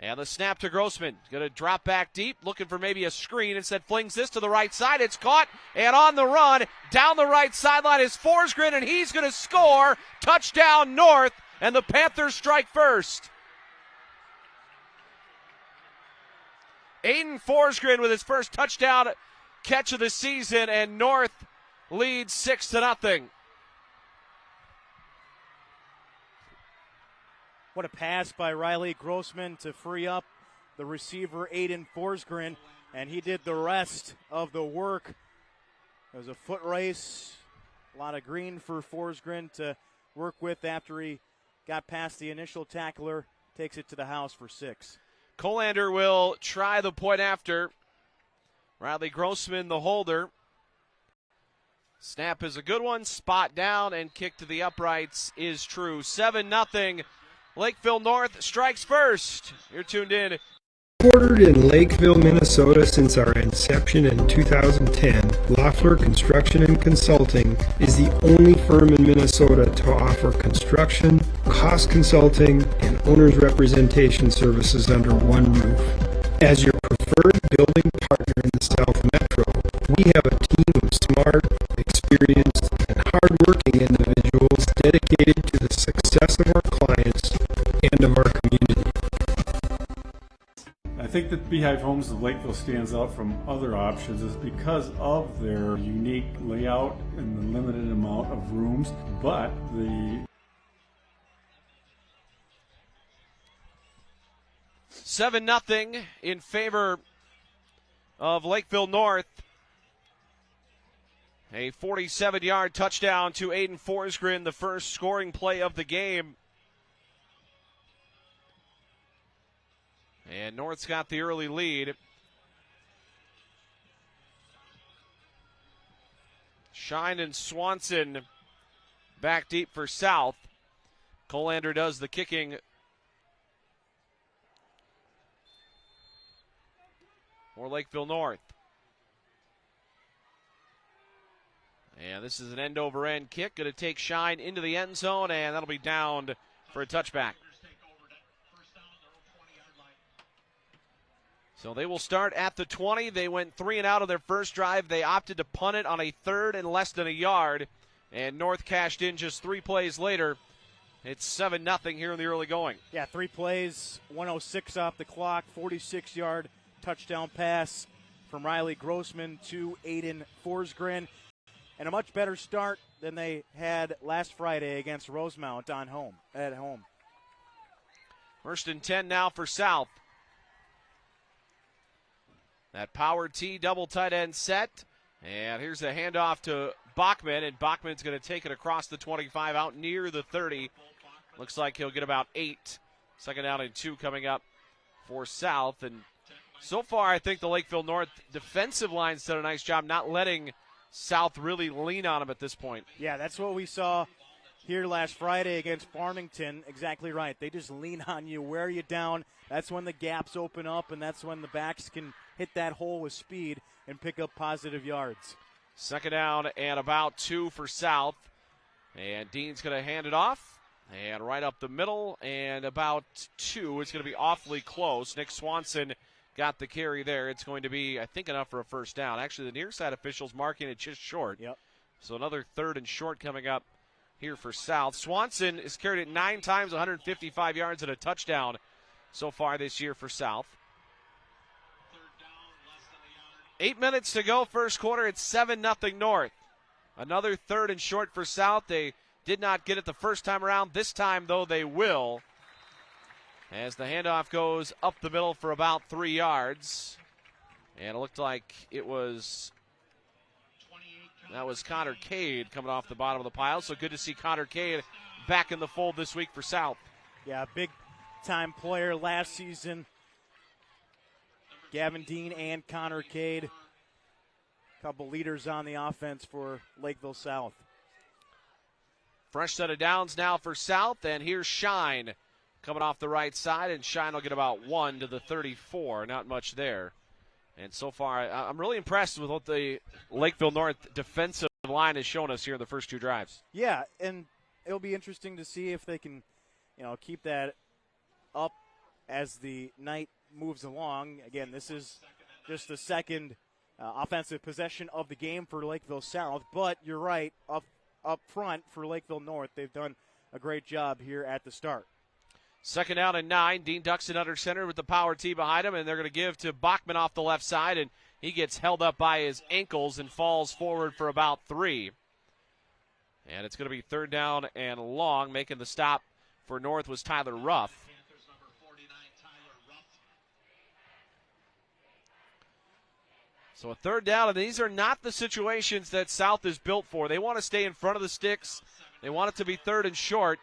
And the snap to Grossman. Going to drop back deep, looking for maybe a screen. Instead flings this to the right side. It's caught, and on the run, down the right sideline is Forsgren, and he's going to score. Touchdown North, and the Panthers strike first. Aiden Forsgren with his first touchdown catch of the season, and North leads 6-0. What a pass by Riley Grossman to free up the receiver Aiden Forsgren, and he did the rest of the work. It was a foot race, a lot of green for Forsgren to work with after he got past the initial tackler, takes it to the house for 6. Colander will try the point after. Riley Grossman, the holder. Snap is a good one, spot down, and kick to the uprights is true. 7-0. Lakeville North strikes first. You're tuned in. Headquartered in Lakeville, Minnesota since our inception in 2010, Loeffler Construction and Consulting is the only firm in Minnesota to offer construction, cost consulting, and owner's representation services under one roof. As your preferred building partner in the South Metro, we have a team of smart, experienced, and hard-working individuals dedicated to the success of our clients and of our community. I think that Beehive Homes of Lakeville stands out from other options is because of their unique layout and the limited amount of rooms, but the 7-0 in favor of Lakeville North. A 47-yard touchdown to Aiden Forsgren, the first scoring play of the game. And North's got the early lead. Shine and Swanson back deep for South. Colander does the kicking for Lakeville North. And this is an end-over-end kick. Going to take Shine into the end zone, and that'll be downed for a touchback. So they will start at the 20. They went 3 and out of their first drive. They opted to punt it on a third and less than a yard. And North cashed in just 3 plays later. It's 7-0 here in the early going. Yeah, 3 plays, 1:06 off the clock, 46-yard touchdown pass from Riley Grossman to Aiden Forsgren. And a much better start than they had last Friday against Rosemount at home. 1st and 10 now for South. That power T double tight end set. And here's a handoff to Bachman, and Bachman's going to take it across the 25 out near the 30. Looks like he'll get about 8. 2nd down and 2 coming up for South. And so far, I think the Lakeville North defensive line's done a nice job not letting South really lean on them at this point. Yeah, that's what we saw here last Friday against Farmington. Exactly right. They just lean on you, wear you down. That's when the gaps open up, and that's when the backs can hit that hole with speed and pick up positive yards. 2nd down and about 2 for South. And Dean's going to hand it off. And right up the middle and about 2. It's going to be awfully close. Nick Swanson got the carry there. It's going to be, I think, enough for a first down. Actually, the near side officials marking it just short. Yep. So another 3rd and short coming up here for South. Swanson has carried it 9 times, 155 yards and a touchdown so far this year for South. 8 minutes to go, first quarter. It's 7-0 North. Another 3rd and short for South. They did not get it the first time around. This time, though, they will. As the handoff goes up the middle for about 3 yards. And it looked like that was Connor Cade coming off the bottom of the pile. So good to see Connor Cade back in the fold this week for South. Yeah, big-time player last season. Gavin Dean and Connor Cade, a couple leaders on the offense for Lakeville South. Fresh set of downs now for South, and here's Shine coming off the right side, and Shine will get about 1 to the 34. Not much there. And so far, I'm really impressed with what the Lakeville North defensive line has shown us here in the first 2 drives. Yeah, and it'll be interesting to see if they can, keep that up as the night moves along. Again, this is just the second offensive possession of the game for Lakeville South, but you're right, up front for Lakeville North, they've done a great job here at the start. Second down and 9. Dean Duxton under center with the power tee behind him, and they're going to give to Bachman off the left side, and he gets held up by his ankles and falls forward for about 3. And it's going to be third down and long. Making the stop for North was Tyler Ruff. So a third down, and these are not the situations that South is built for. They want to stay in front of the sticks. They want it to be third and short.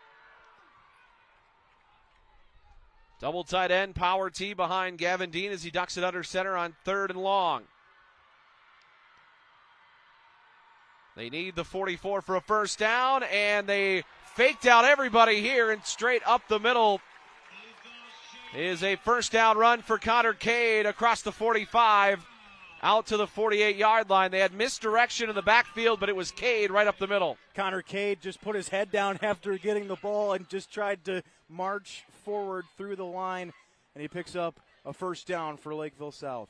Double tight end, power tee behind Gavin Dean as he ducks it under center on third and long. They need the 44 for a first down, and they faked out everybody here, and straight up the middle is a first down run for Connor Cade across the 45 out to the 48-yard line. They had misdirection in the backfield, but it was Cade right up the middle. Connor Cade just put his head down after getting the ball and just tried to march forward through the line, and he picks up a first down for Lakeville South.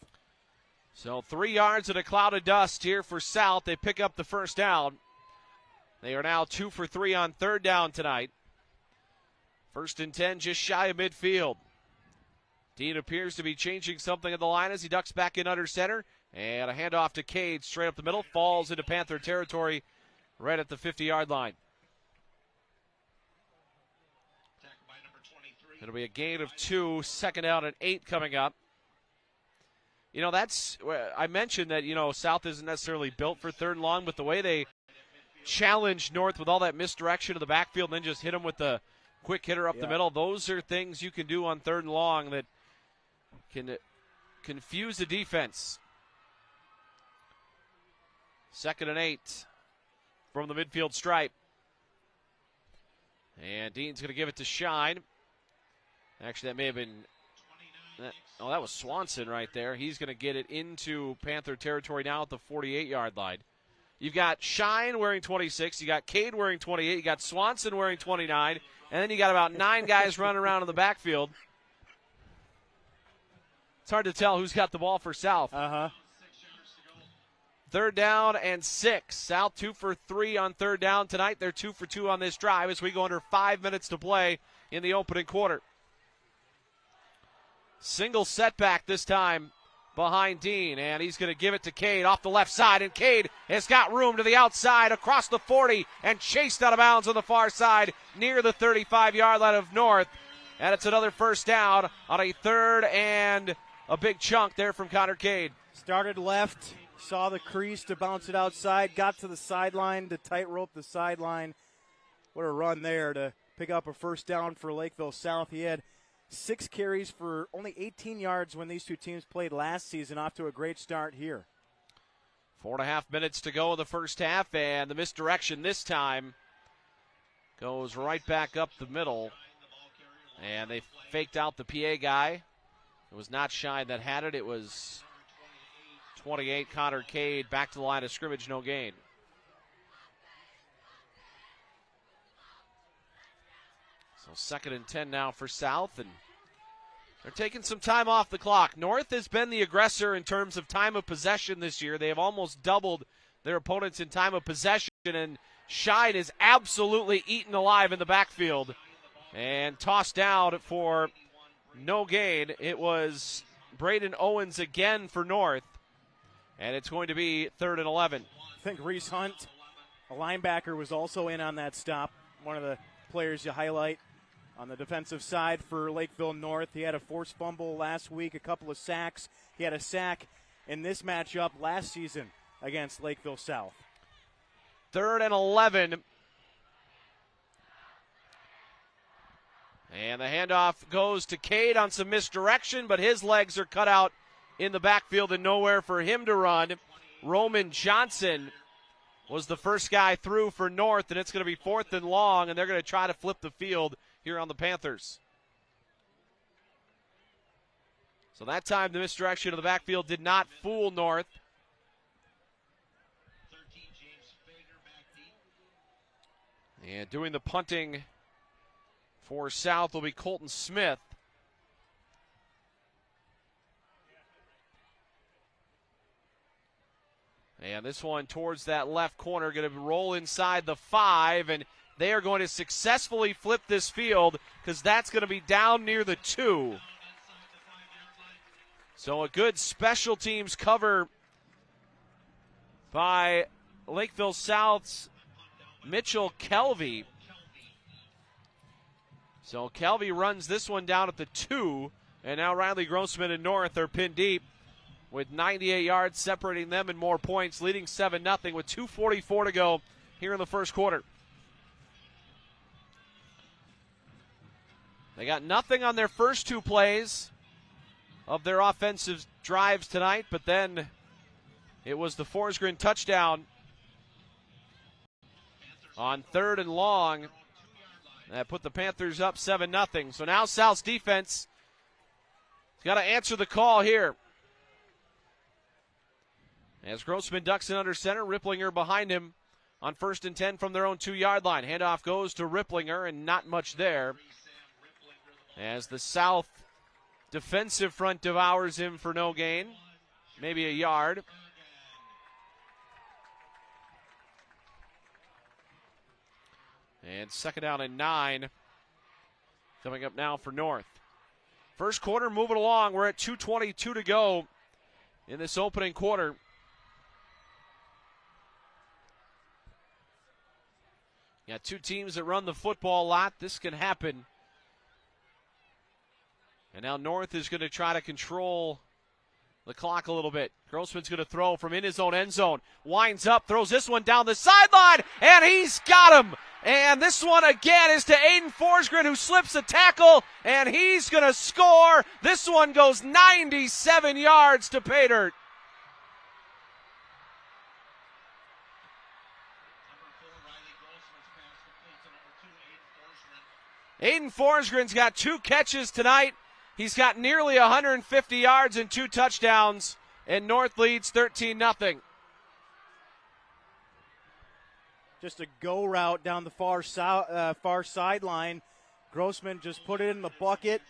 So 3 yards in a cloud of dust here for South. They pick up the first down. They are now 2 for 3 on third down tonight. First and 10, just shy of midfield. Dean appears to be changing something at the line as he ducks back in under center. And a handoff to Cade straight up the middle. Falls into Panther territory right at the 50-yard line. It'll be a gain of 2, second down and 8 coming up. You know, I mentioned that, South isn't necessarily built for third and long, but the way they challenged North with all that misdirection of the backfield and then just hit them with the quick hitter up the middle, those are things you can do on third and long that can confuse the defense. Second and 8 from the midfield stripe. And Dean's going to give it to Shine. Actually, that may have been... that was Swanson right there. He's going to get it into Panther territory now at the 48-yard line. You've got Shine wearing 26. You got Cade wearing 28. You got Swanson wearing 29. And then you got about 9 guys running around in the backfield. It's hard to tell who's got the ball for South. Third down and 6. South 2 for 3 on third down tonight. They're 2 for 2 on this drive as we go under 5 minutes to play in the opening quarter. Single setback this time behind Dean, and he's going to give it to Cade off the left side, and Cade has got room to the outside across the 40 and chased out of bounds on the far side near the 35-yard line of North. And it's another first down on a third and a big chunk there from Connor Cade. Started left, saw the crease to bounce it outside, got to the sideline to tightrope the sideline. What a run there to pick up a first down for Lakeville South. He had 6 carries for only 18 yards when these two teams played last season. Off to a great start here. 4.5 minutes to go in the first half, and the misdirection this time goes right back up the middle. And they faked out the PA guy. It was not Shine that had it. It was 28, Connor Cade, back to the line of scrimmage, no gain. So second and 10 now for South, and they're taking some time off the clock. North has been the aggressor in terms of time of possession this year. They have almost doubled their opponents in time of possession, and Shine is absolutely eaten alive in the backfield and tossed down for no gain. It was Braden Owens again for North, and it's going to be third and 11. I think Reese Hunt, a linebacker, was also in on that stop. One of the players you highlight on the defensive side for Lakeville North. He had a forced fumble last week, a couple of sacks. He had a sack in this matchup last season against Lakeville South. Third and 11. And the handoff goes to Cade on some misdirection, but his legs are cut out in the backfield and nowhere for him to run. Roman Johnson was the first guy through for North, and it's going to be fourth and long, and they're going to try to flip the field here on the Panthers. So that time the misdirection of the backfield did not fool North. And doing the punting for South will be Colton Smith. And this one towards that left corner, going to roll inside the 5, and they are going to successfully flip this field because that's going to be down near the 2. So a good special teams cover by Lakeville South's Mitchell Kelvey. So Kelvey runs this one down at the 2, and now Riley Grossman and North are pinned deep with 98 yards separating them and more points, leading 7-0 with 2:44 to go here in the first quarter. They got nothing on their first 2 plays of their offensive drives tonight, but then it was the Forsgren touchdown on 3rd and long that put the Panthers up 7-0. So now South's defense has got to answer the call here. As Grossman ducks in under center, Ripplinger behind him on 1st and 10 from their own 2-yard line. Handoff goes to Ripplinger, and not much there. As the South defensive front devours him for no gain, maybe a yard. And 2nd down and 9 coming up now for North. First quarter moving along. We're at 2:22 to go in this opening quarter. Got 2 teams that run the football a lot. This can happen. And now North is going to try to control the clock a little bit. Grossman's going to throw from in his own end zone. Winds up, throws this one down the sideline, and he's got him. And this one again is to Aiden Forsgren, who slips a tackle, and he's going to score. This one goes 97 yards to pay dirt. Aiden Forsgren's got 2 catches tonight. He's got nearly 150 yards and 2 touchdowns, and North leads 13-0. Just a go route down the far sideline. Grossman just put it in the bucket,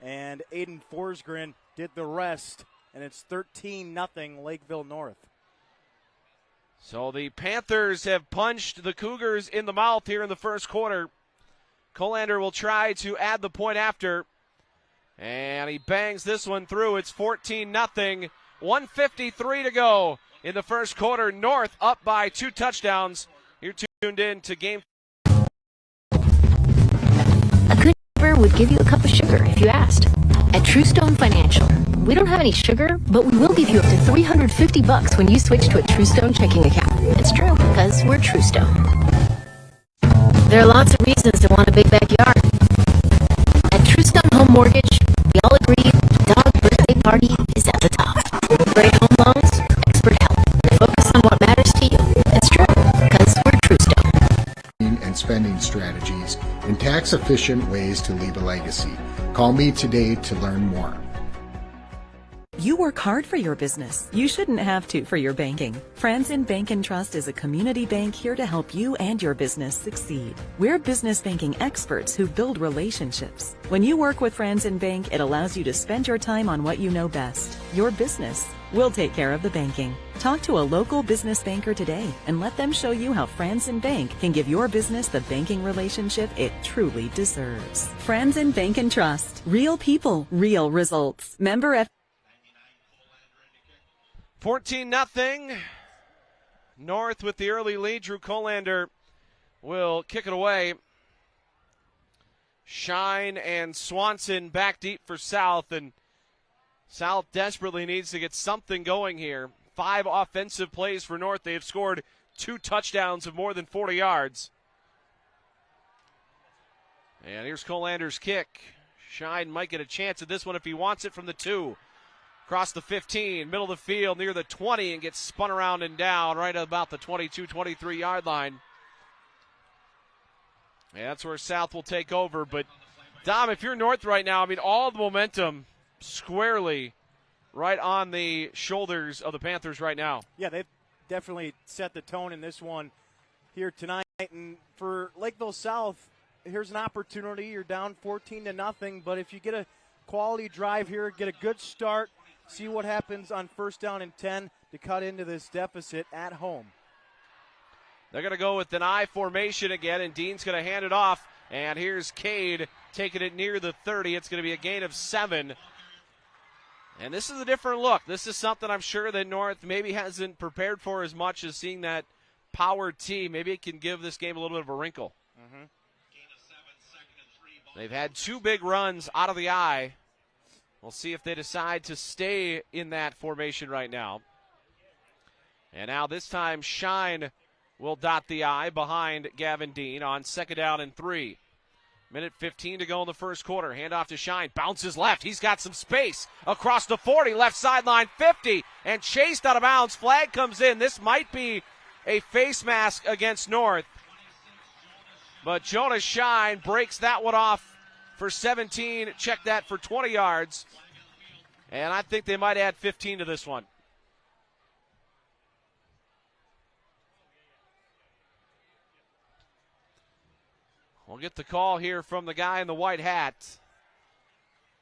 and Aiden Forsgren did the rest, and it's 13-0 Lakeville North. So the Panthers have punched the Cougars in the mouth here in the first quarter. Colander will try to add the point after. And he bangs this one through. It's 14-0. 1:53 to go in the first quarter. North up by 2 touchdowns. You're tuned in to Game. A good neighbor would give you a cup of sugar if you asked. At TrueStone Financial, we don't have any sugar, but we will give you up to $350 when you switch to a TrueStone checking account. It's true, because we're TrueStone. There are lots of reasons to want a big backyard. At TrueStone Home Mortgage, we all agree the dog birthday party is at the top. Great home loans, expert help, and focus on what matters to you. It's true, because we're TrueStone. And spending strategies and tax-efficient ways to leave a legacy. Call me today to learn more. You work hard for your business. You shouldn't have to for your banking. Franzen Bank & Trust is a community bank here to help you and your business succeed. We're business banking experts who build relationships. When you work with Franzen Bank, it allows you to spend your time on what you know best, your business. We'll take care of the banking. Talk to a local business banker today and let them show you how Franzen Bank can give your business the banking relationship it truly deserves. Franzen Bank & Trust. Real people, real results. Member F. 14-0. North with the early lead. Drew Colander will kick it away. Shine and Swanson back deep for South, and South desperately needs to get something going here. 5 offensive plays for North. They have scored 2 touchdowns of more than 40 yards. And here's Colander's kick. Shine might get a chance at this one if he wants it from the 2. Across the 15, middle of the field, near the 20, and gets spun around and down right about the 22, 23-yard line. Yeah, that's where South will take over. But, Dom, if you're North right now, I mean, all the momentum squarely right on the shoulders of the Panthers right now. Yeah, they've definitely set the tone in this one here tonight. And for Lakeville South, here's an opportunity. You're down 14-0, but if you get a quality drive here, get a good start, see what happens on 1st down and 10. to cut into this deficit at home. They're going to go with an I formation again, and Dean's going to hand it off. And here's Cade taking it near the 30. It's going to be a gain of 7. And this is a different look. This is something I'm sure that North maybe hasn't prepared for as much as seeing that power T. Maybe it can give this game a little bit of a wrinkle. Mm-hmm. They've had 2 big runs out of the I. We'll see if they decide to stay in that formation right now. And now this time Shine will dot the I behind Gavin Dean on 2nd down and 3. Minute 15 to go in the first quarter. Handoff to Shine. Bounces left. He's got some space. Across the 40. Left sideline 50. And chased out of bounds. Flag comes in. This might be a face mask against North. But Jonas Shine breaks that one off for 17. Check that for 20 yards. And I think they might add 15 to this one. We'll get the call here from the guy in the white hat.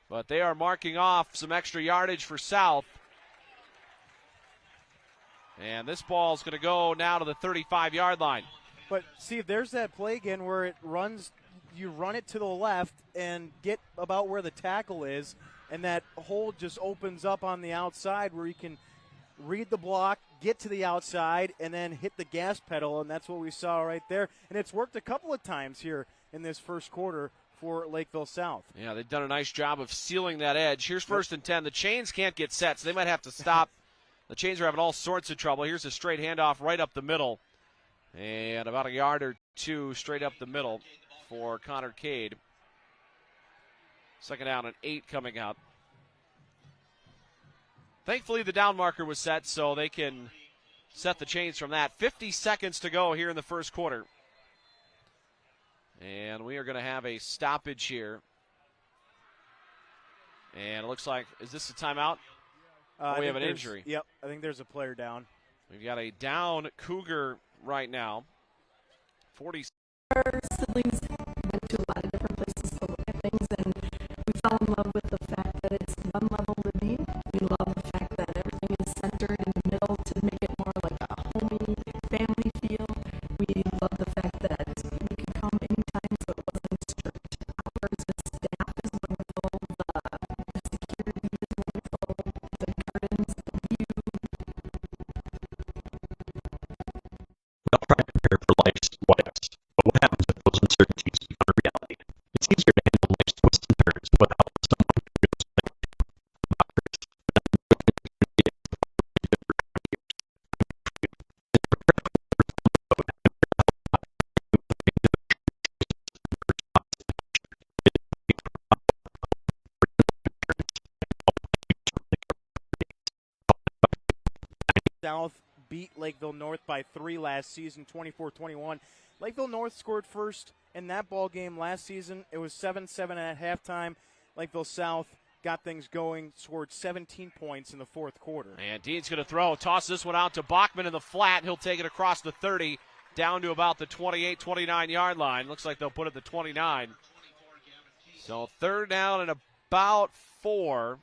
But they are marking off some extra yardage for South. And this ball is going to go now to the 35-yard line. But see, there's that play again where it runs, you run it to the left and get about where the tackle is, and that hole just opens up on the outside where you can read the block, get to the outside, and then hit the gas pedal, and that's what we saw right there. And it's worked a couple of times here in this first quarter for Lakeville South. Yeah, they've done a nice job of sealing that edge. Here's 1st and 10. The chains can't get set, so they might have to stop. The chains are having all sorts of trouble. Here's a straight handoff right up the middle. And about a yard or 2 straight up the middle for Connor Cade. 2nd down and 8 coming up. Thankfully, the down marker was set, so they can set the chains from that. 50 seconds to go here in the first quarter. And we are going to have a stoppage here. And it looks like, is this a timeout? We have an injury. Yep, I think there's a player down. We've got a down Cougar right now. 40. Our siblings went to a lot of different places to look at things, and we fell in love with the fact that it's one level living. We love the fact that everything is centered in the middle to make it more like a homey family feel. We love the fact that we can come anytime, so it wasn't strict hours. The staff is wonderful. The security is wonderful. The gardens, the view. We all try to prepare for life's what ifs, but what happens if those uncertainties become a reality? It's easier to handle life's twists and turns without someone who feels like doctors. South beat Lakeville North by 3 last season, 24-21. Lakeville North scored first in that ball game last season. It was 7-7 at halftime. Lakeville South got things going, scored 17 points in the fourth quarter. And Dean's going to throw. Toss this one out to Bachman in the flat. He'll take it across the 30 down to about the 28, 29-yard line. Looks like they'll put it at the 29. So 3rd down and about 4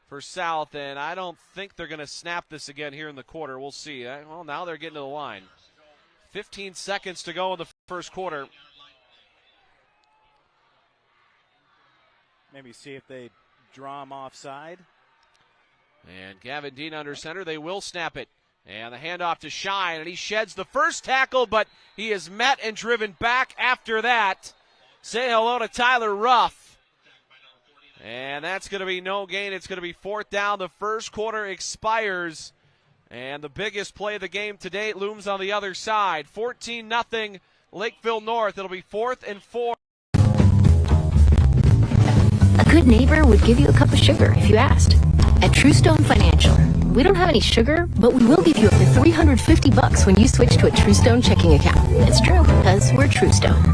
for South, and I don't think they're going to snap this again here in the quarter. We'll see. Well, now they're getting to the line. 15 seconds to go in the first quarter. Maybe see if they draw him offside. And Gavin Dean under center. They will snap it. And the handoff to Shine, and he sheds the first tackle, but he is met and driven back after that. Say hello to Tyler Ruff. And that's going to be no gain. It's going to be 4th down. The first quarter expires. And the biggest play of the game to date looms on the other side. 14-0 Lakeville North. It'll be 4th and 4. A good neighbor would give you a cup of sugar if you asked. At Truestone Financial, we don't have any sugar, but we will give you up to $350 when you switch to a Truestone checking account. It's true, because we're Truestone.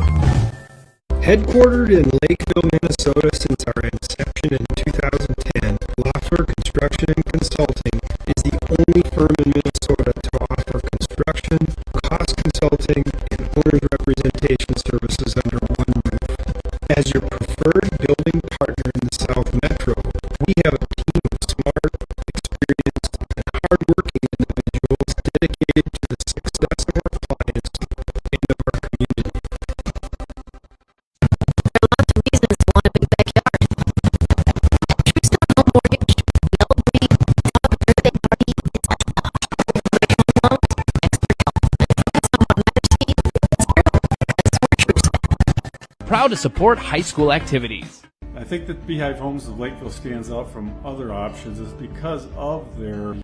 Headquartered in Lakeville, Minnesota since our inception in 2010, ROKKR Construction and Consulting is the only firm in Minnesota to offer construction, cost consulting, and owner's representation services under one roof. As your preferred building partner in the South Metro, we have a team of smart, experienced, and hardworking individuals dedicated to the success of our clients and of our community. There are lots of reasons to want a big backyard. Trustone Home Mortgage, Melbury, birthday party, it's all about loans, expert help. That's not what matters to me. It's zero, because we're Trustone. Proud to support high school activities. I think that Beehive Homes of Lakeville stands out from other options is because of their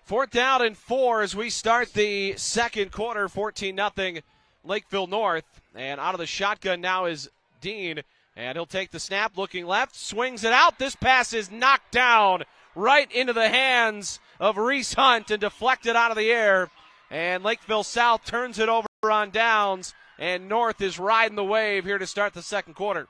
4th down and 4 as we start the second quarter, 14-0 Lakeville North. And out of the shotgun now is Dean, and he'll take the snap, looking left, swings it out. This pass is knocked down right into the hands of Reese Hunt and deflected out of the air. And Lakeville South turns it over on downs, and North is riding the wave here to start the second quarter.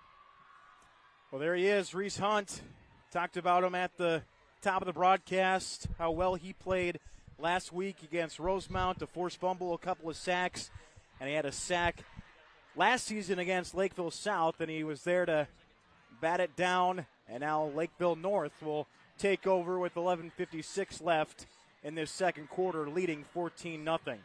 Well, there he is, Reese Hunt. Talked about him at the top of the broadcast, how well he played last week against Rosemount, a forced fumble, a couple of sacks, and he had a sack last season against Lakeville South, and he was there to bat it down, and now Lakeville North will take over with 11:56 left in this second quarter, leading 14-0.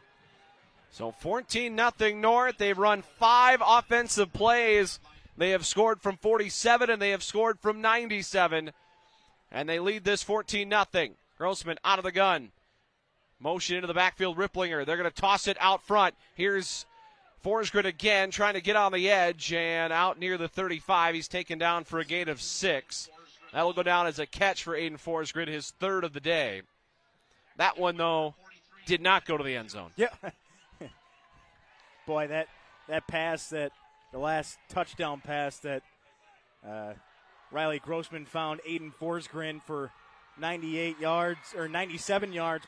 So 14-0 North. They've run 5 offensive plays. They have scored from 47 and they have scored from 97. And they lead this 14-0. Grossman out of the gun. Motion into the backfield, Ripplinger. They're going to toss it out front. Here's Forsgren again trying to get on the edge and out near the 35. He's taken down for a gain of 6. That'll go down as a catch for Aiden Forsgren, his 3rd of the day. That one, though, did not go to the end zone. Yeah. Boy, that pass, the last touchdown pass that Riley Grossman found Aiden Forsgren for 97 yards,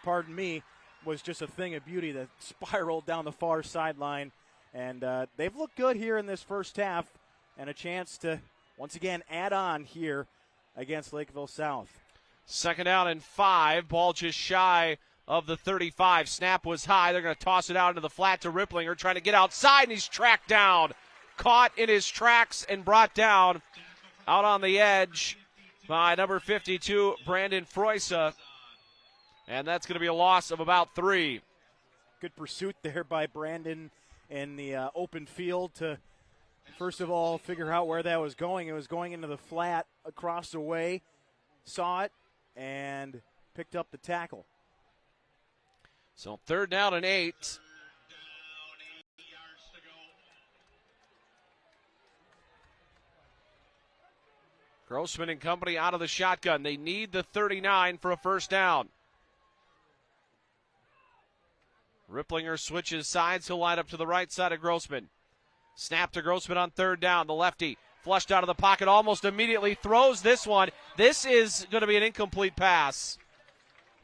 was just a thing of beauty that spiraled down the far sideline. And they've looked good here in this first half, and a chance to, once again, add on here against Lakeville South. 2nd down and 5. Ball just shy of the 35. Snap was high. They're going to toss it out into the flat to Ripplinger, trying to get outside, and he's tracked down. Caught in his tracks and brought down out on the edge by number 52, Brandon Freusa. And that's going to be a loss of about 3. Good pursuit there by Brandon in the open field to, first of all, figure out where that was going. It was going into the flat across the way. Saw it and picked up the tackle. So 3rd down and 8. Grossman and company out of the shotgun. They need the 39 for a first down. Ripplinger switches sides. He'll line up to the right side of Grossman. Snap to Grossman on 3rd down. The lefty flushed out of the pocket almost immediately. Throws this one. This is going to be an incomplete pass.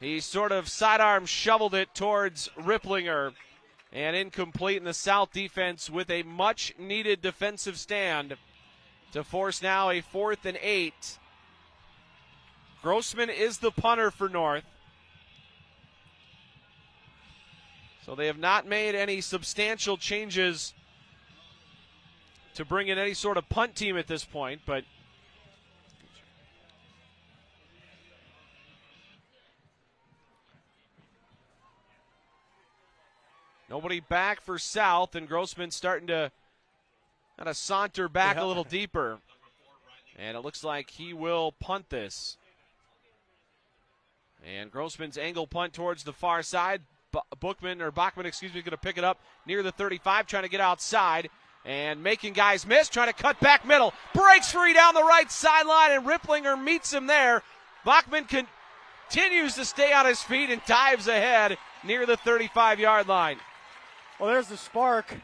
He sort of sidearm shoveled it towards Ripplinger. And incomplete, in the South defense with a much-needed defensive stand to force now a 4th and 8. Grossman is the punter for North. So they have not made any substantial changes to bring in any sort of punt team at this point, but nobody back for South, and Grossman starting to kind of saunter back a little deeper. And it looks like he will punt this. And Grossman's angle punt towards the far side. Bachman, going to pick it up near the 35, trying to get outside and making guys miss, trying to cut back middle. Breaks free down the right sideline, and Ripplinger meets him there. Bachman continues to stay on his feet and dives ahead near the 35-yard line. Well, there's the spark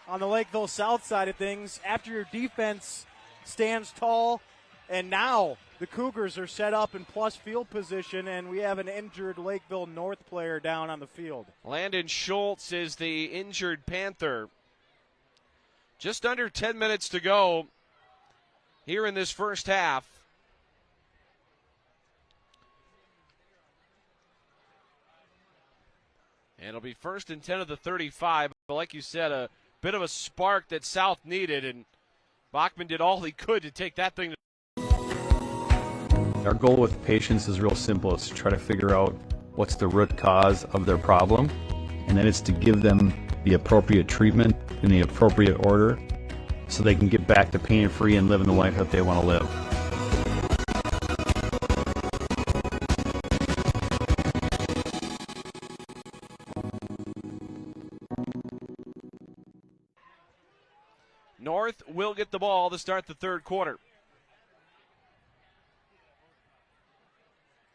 on the Lakeville South side of things. After your defense stands tall, and now the Cougars are set up in plus field position, and we have an injured Lakeville North player down on the field. Landon Schultz is the injured Panther. Just under 10 minutes to go here in this first half. And it'll be 1st and 10 of the 35. But like you said, a bit of a spark that South needed, and Bachman did all he could to take that thing to Our goal with patients is real simple. It's to try to figure out what's the root cause of their problem, and then it's to give them the appropriate treatment in the appropriate order so they can get back to pain-free and living the life that they want to live. North will get the ball to start the third quarter.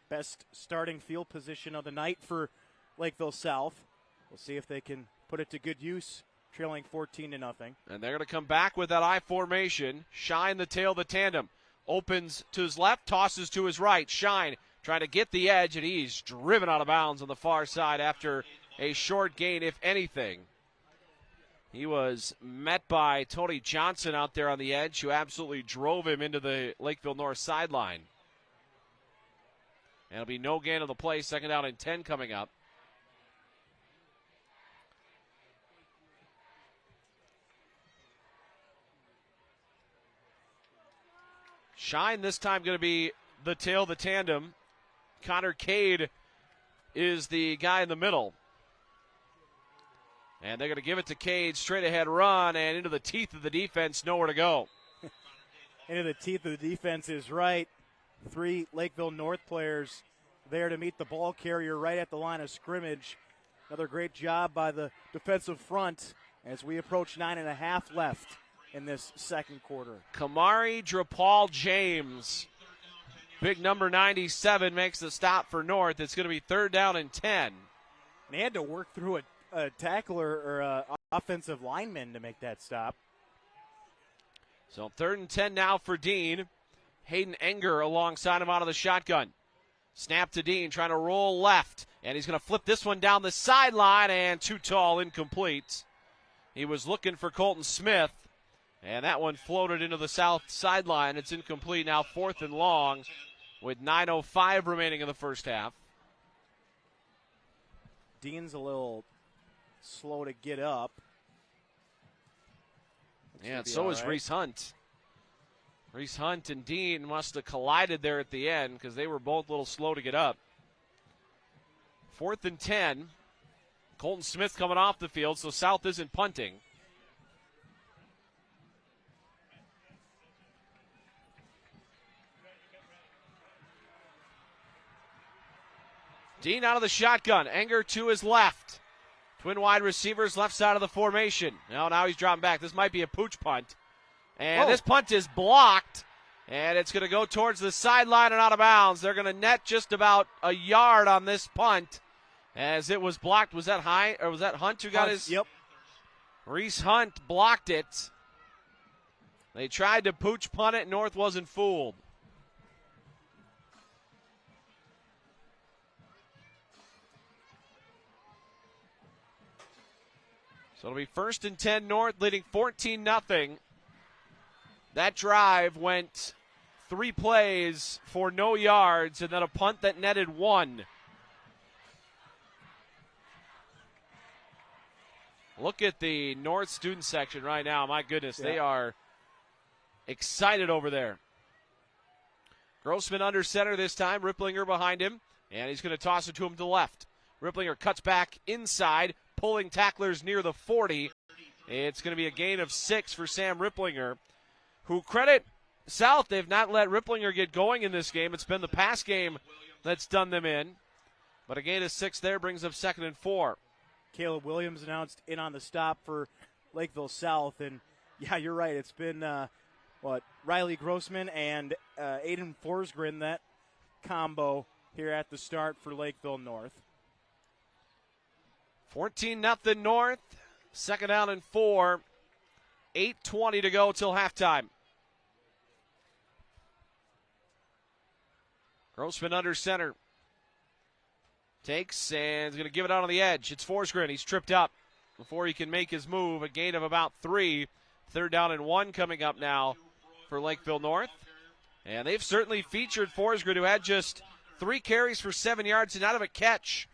Best starting field position of the night for Lakeville South. We'll see if they can put it to good use, trailing 14-0. And they're going to come back with that I formation. Shine the tail of the tandem. Opens to his left, tosses to his right. Shine trying to get the edge, and he's driven out of bounds on the far side after a short gain, if anything. He was met by Tony Johnson out there on the edge, who absolutely drove him into the Lakeville North sideline. And it'll be no gain of the play. Second down and 10 coming up. Shine this time going to be the tail of the tandem. Connor Cade is the guy in the middle. And they're going to give it to Cade, straight ahead run, and into the teeth of the defense, nowhere to go. Into the teeth of the defense is right. 3 Lakeville North players there to meet the ball carrier right at the line of scrimmage. Another great job by the defensive front as we approach 9.5 left in this second quarter. Kamari Drapal James, big number 97, makes the stop for North. It's going to be third down and 10. And they had to work through a tackler or a offensive lineman to make that stop. So third and 10 now for Dean. Hayden Enger alongside him out of the shotgun. Snap to Dean, trying to roll left. And he's going to flip this one down the sideline, and too tall, incomplete. He was looking for Colton Smith, and that one floated into the south sideline. It's incomplete now, 4th and long, with 9:05 remaining in the first half. Dean's a little slow to get up. Yeah, and so is Reese Hunt. Reese Hunt and Dean must have collided there at the end because they were both a little slow to get up. 4th and 10. Colton Smith coming off the field, so South isn't punting. Dean out of the shotgun. Enger to his left. Twin wide receivers, left side of the formation. Now he's dropping back. This might be a pooch punt. And this punt is blocked. And it's going to go towards the sideline and out of bounds. They're going to net just about a yard on this punt as it was blocked. Was that High, or was that Hunt who got his? Yep. Reese Hunt blocked it. They tried to pooch punt it. North wasn't fooled. So it'll be 1st and 10 North, leading 14-0. That drive went 3 plays for no yards, and then a punt that netted 1. Look at the North student section right now. My goodness, They are excited over there. Grossman under center this time. Ripplinger behind him, and he's going to toss it to him to the left. Ripplinger cuts back inside, pulling tacklers near the 40. It's going to be a gain of 6 for Sam Ripplinger, who credit South. They've not let Ripplinger get going in this game. It's been the pass game that's done them in. But a gain of 6 there brings up 2nd and 4. Caleb Williams announced in on the stop for Lakeville South. And, yeah, you're right. It's been, Riley Grossman and Aiden Forsgren, that combo here at the start for Lakeville North. 14-0 North. 2nd down and 4. 8:20 to go till halftime. Grossman under center. Takes and is going to give it out on the edge. It's Forsgren. He's tripped up before he can make his move. A gain of about 3. 3rd down and 1 coming up now for Lakeville North. And they've certainly featured Forsgren, who had just 3 carries for 7 yards and not have a catch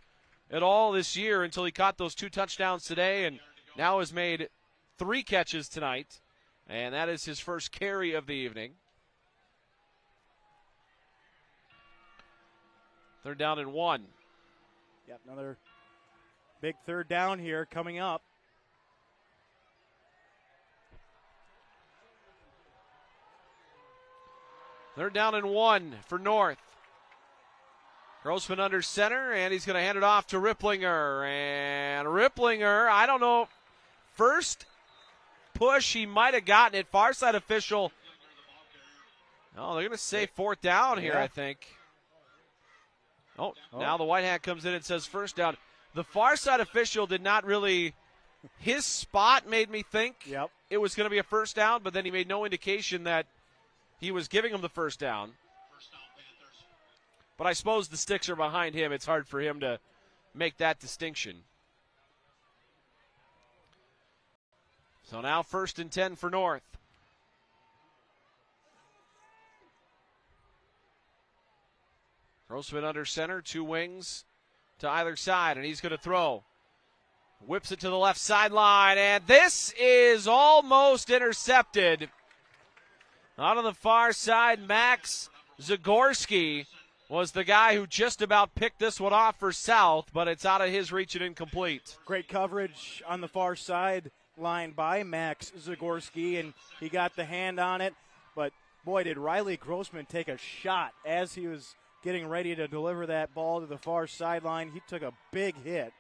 at all this year until he caught those 2 touchdowns today, and now has made 3 catches tonight, and that is his first carry of the evening. Third down and 1. Yep, another big third down here coming up. Third down and 1 for North. Grossman under center, and he's going to hand it off to Ripplinger. And Ripplinger, I don't know, first push, he might have gotten it. Far side official. Oh, they're going to say fourth down here, yeah. I think. Oh, now the white hat comes in and says first down. The far side official did not really, his spot made me think it was going to be a first down, but then he made no indication that he was giving him the first down. But I suppose the sticks are behind him. It's hard for him to make that distinction. So now 1st and 10 for North. Grossman under center, 2 wings to either side, and he's going to throw. Whips it to the left sideline, and this is almost intercepted. Out on the far side, Max Zagorski was the guy who just about picked this one off for South, but it's out of his reach and incomplete. Great coverage on the far side line by Max Zagorski, and he got the hand on it. But, boy, did Riley Grossman take a shot as he was getting ready to deliver that ball to the far sideline. He took a big hit.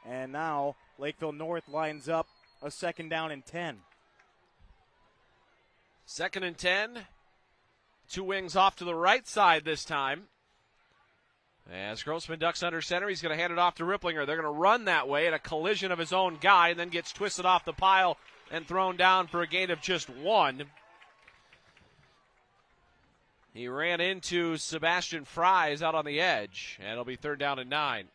And now Lakeville North lines up a 2nd down and 10. 2nd and 10. 2 wings off to the right side this time. As Grossman ducks under center, he's going to hand it off to Ripplinger. They're going to run that way at a collision of his own guy, and then gets twisted off the pile and thrown down for a gain of just 1. He ran into Sebastian Fries out on the edge, and it'll be 3rd down and 9.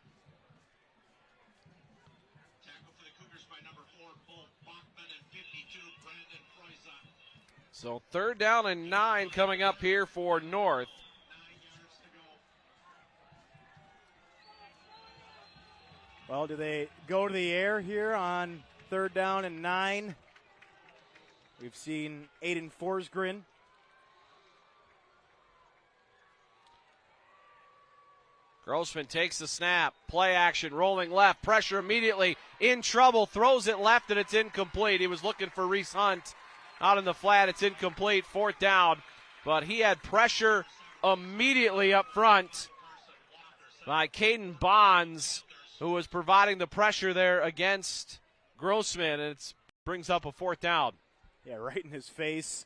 So 3rd down and 9 coming up here for North. Well, do they go to the air here on 3rd down and 9? We've seen Aiden Forsgren. Grossman takes the snap, play action, rolling left, pressure immediately, in trouble, throws it left, and it's incomplete. He was looking for Reese Hunt out in the flat. It's incomplete, 4th down, but he had pressure immediately up front by Caden Bonds, who was providing the pressure there against Grossman, and it brings up a 4th down. Yeah, right in his face.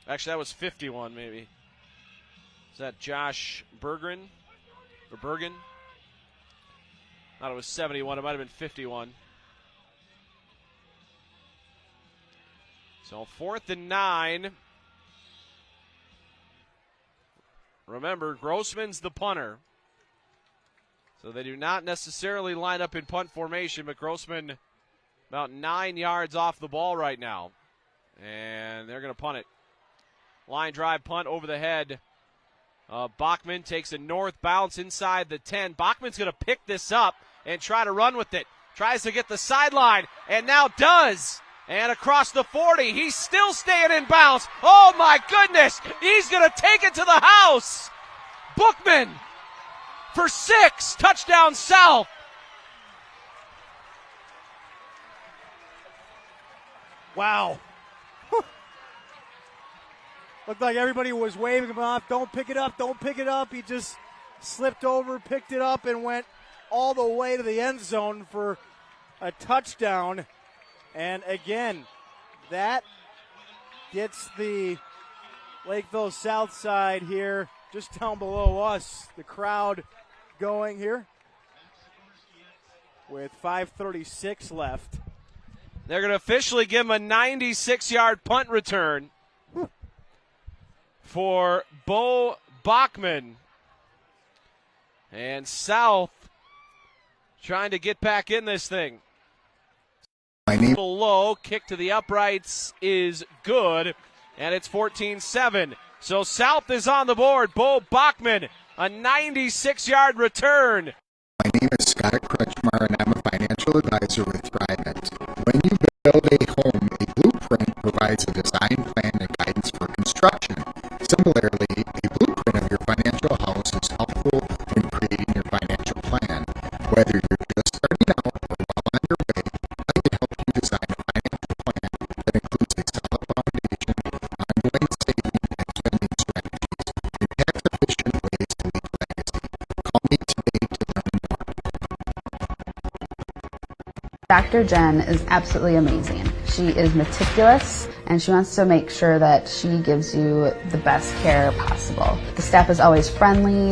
Actually, that was 51 maybe. Is that Josh Berggren? Or Bergen? Thought it was 71. It might have been 51. So 4th and 9. Remember, Grossman's the punter. So they do not necessarily line up in punt formation, but Grossman about 9 yards off the ball right now. And they're going to punt it. Line drive punt over the head. Bachman takes a north bounce inside the 10. Bachman's going to pick this up and try to run with it. Tries to get the sideline, and now does. And across the 40, he's still staying in bounds. Oh, my goodness. He's going to take it to the house. Bookman for 6. Touchdown South. Wow. Looked like everybody was waving him off. Don't pick it up, don't pick it up. He just slipped over, picked it up, and went all the way to the end zone for a touchdown. And again, that gets the Lakeville South side here just down below us. The crowd going here with 5:36 left. They're going to officially give him a 96-yard punt return for Bo Bachman. And South trying to get back in this thing. A little low, kick to the uprights is good, and it's 14-7. So South is on the board. Bo Bachman, a 96-yard return. My name is Scott Kretschmar, and I'm a financial advisor with Thrivent. When you build a home, a blueprint provides a design plan and guidance for construction. Similarly, a blueprint of your financial house is helpful Dr. Jen is absolutely amazing. She is meticulous, and she wants to make sure that she gives you the best care possible. The staff is always friendly,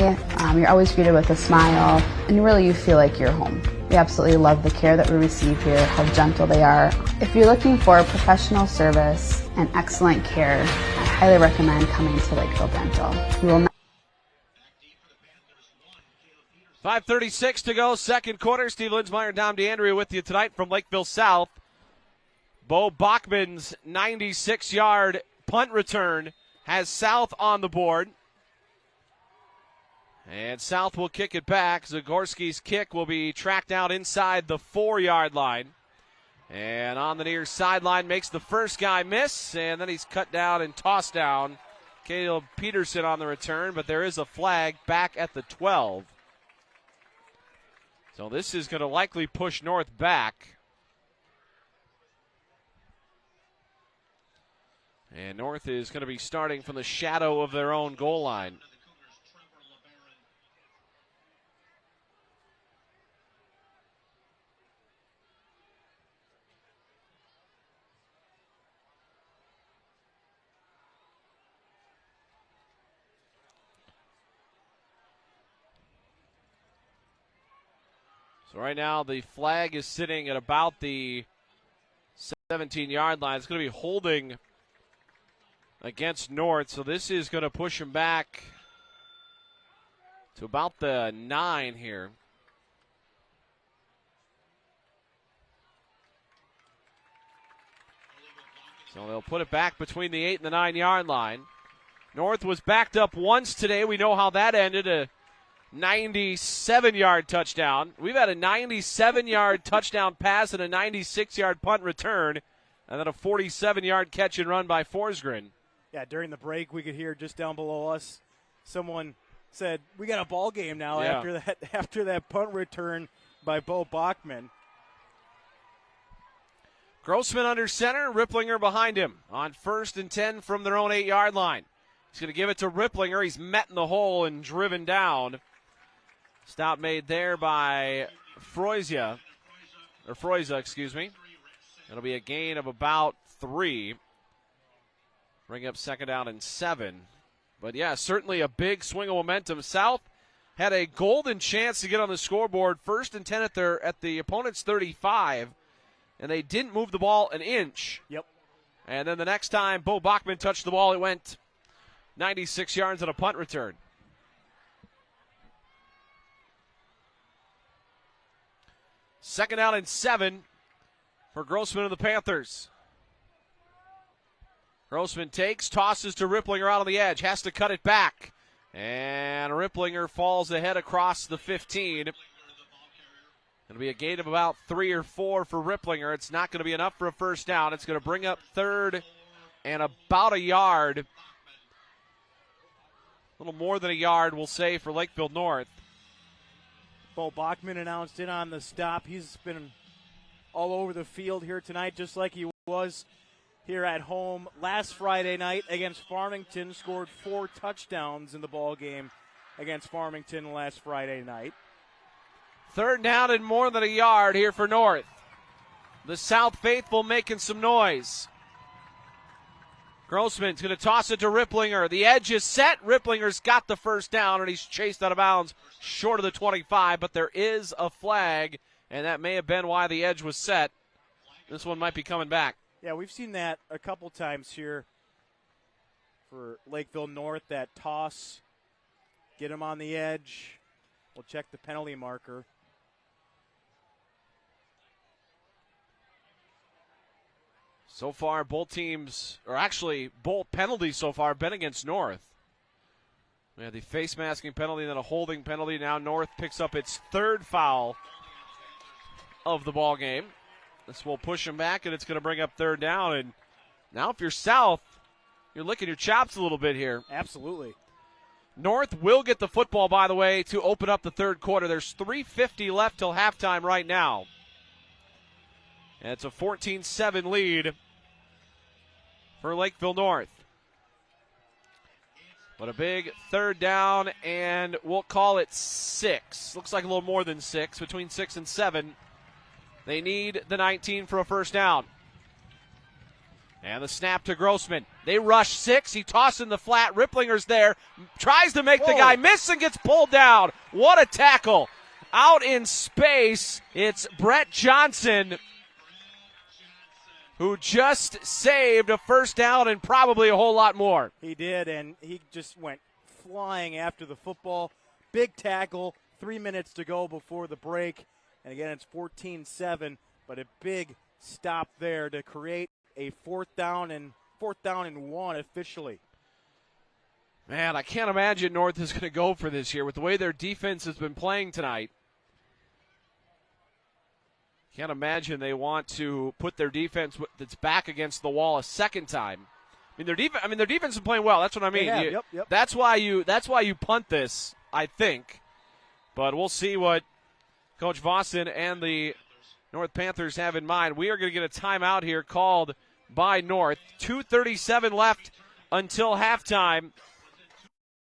you're always greeted with a smile, and really you feel like you're home. We absolutely love the care that we receive here, how gentle they are. If you're looking for professional service and excellent care, I highly recommend coming to Lakeville Dental. You will not 5:36 to go, second quarter. Steve Linsmeyer and Dom DeAndrea with you tonight from Lakeville South. Bo Bachman's 96-yard punt return has South on the board. And South will kick it back. Zagorski's kick will be tracked out inside the 4-yard line. And on the near sideline makes the first guy miss, and then he's cut down and tossed down. Caleb Peterson on the return, but there is a flag back at the 12. So this is going to likely push North back. And North is going to be starting from the shadow of their own goal line. So right now the flag is sitting at about the 17-yard line. It's going to be holding against North, so this is going to push him back to about the 9 here. So they'll put it back between the 8 and the 9-yard line. North was backed up once today. We know how that ended, a 97-yard touchdown. We've had a 97-yard touchdown pass and a 96-yard punt return, and then a 47-yard catch and run by Forsgren. Yeah, during the break, we could hear just down below us, someone said, "We got a ball game now." Yeah. after that punt return by Bo Bachman. Grossman under center, Ripplinger behind him on 1st and 10 from their own 8-yard line. He's going to give it to Ripplinger. He's met in the hole and driven down. Stop made there by Freuza, excuse me. It'll be a gain of about 3. Bring up 2nd down and 7. But yeah, certainly a big swing of momentum. South had a golden chance to get on the scoreboard, 1st and 10 at the opponent's 35, and they didn't move the ball an inch. Yep. And then the next time Bo Bachman touched the ball, it went 96 yards on a punt return. Second down and 7 for Grossman of the Panthers. Grossman takes, tosses to Ripplinger out on the edge, has to cut it back. And Ripplinger falls ahead across the 15. It'll be a gain of about 3 or 4 for Ripplinger. It's not going to be enough for a first down. It's going to bring up 3rd and about a yard. A little more than a yard, we'll say, for Lakeville North. Bo Bachman announced in on the stop. He's been all over the field here tonight, just like he was here at home last Friday night against Farmington. Scored 4 touchdowns in the ball game against Farmington last Friday night. 3rd down and more than a yard here for North. The South faithful making some noise. Grossman's going to toss it to Ripplinger. The edge is set. Ripplinger's got the first down, and he's chased out of bounds short of the 25, but there is a flag, and that may have been why the edge was set. This one might be coming back. Yeah, we've seen that a couple times here for Lakeville North, that toss, get him on the edge. We'll check the penalty marker. So far, both teams, or actually both penalties so far, have been against North. We had the face masking penalty and then a holding penalty. Now North picks up its 3rd foul of the ball game. This will push them back, and it's going to bring up 3rd down. And now if you're South, you're licking your chops a little bit here. Absolutely. North will get the football, by the way, to open up the 3rd quarter. There's 3:50 left till halftime right now. And it's a 14-7 lead for Lakeville North. But a big 3rd down, and we'll call it 6. Looks like a little more than 6, between 6 and 7 They need the 19 for a first down. And the snap to Grossman. They rush 6. He tosses in the flat. Ripplinger's there. Tries to make the guy miss and gets pulled down. What a tackle. Out in space, it's Brett Johnson, who just saved a first down and probably a whole lot more. He did, and he just went flying after the football. Big tackle. 3 minutes to go before the break. And again, it's 14-7, but a big stop there to create a fourth down and 1 officially. Man, I can't imagine North is going to go for this here with the way their defense has been playing tonight. Can't imagine they want to put their defense that's back against the wall a second time. Their defense is playing well. That's what I mean. Yep. That's why you punt this, I think. But we'll see what Coach Vossen and the North Panthers have in mind. We are going to get a timeout here called by North. 2:37 left until halftime.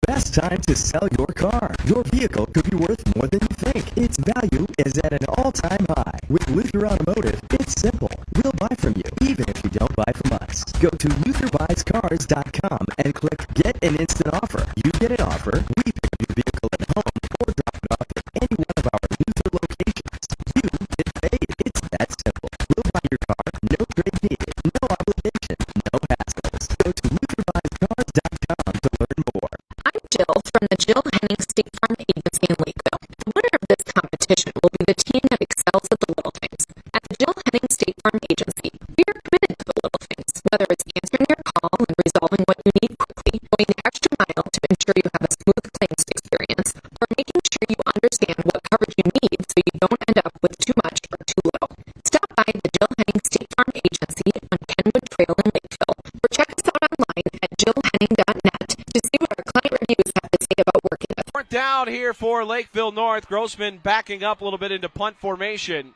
Best time to sell your car. Your vehicle could be worth more than you think. Its value is at an all-time high. With Luther Automotive, it's simple. We'll buy from you, even if you don't buy from us. Go to LutherBuysCars.com and click Get an Instant Offer. You get an offer, we pick up your vehicle at home or drop it off at any one of our Luther locations. You get paid. It's that simple. We'll buy your car, no trade needed, no obligation, no hassles. Go to LutherBuysCars.com to learn more. I'm Jill from the Jill Henning State Farm Agency in Lakeville. The winner of this competition will be the team that excels at the little things. At the Jill Henning State Farm Agency, we are committed to the little things, whether it's answering your call and resolving what you need quickly, going the extra mile to ensure you have a smooth claims experience, or making sure you understand what coverage you need so you don't end up with too much or too little. Stop by the Jill Henning State Farm Agency on Kenwood Trail in Lakeville, or check us out online at jillhenning.net to see what our client reviews have to say about working with. Fourth down here for Lakeville North. Grossman backing up a little bit into punt formation.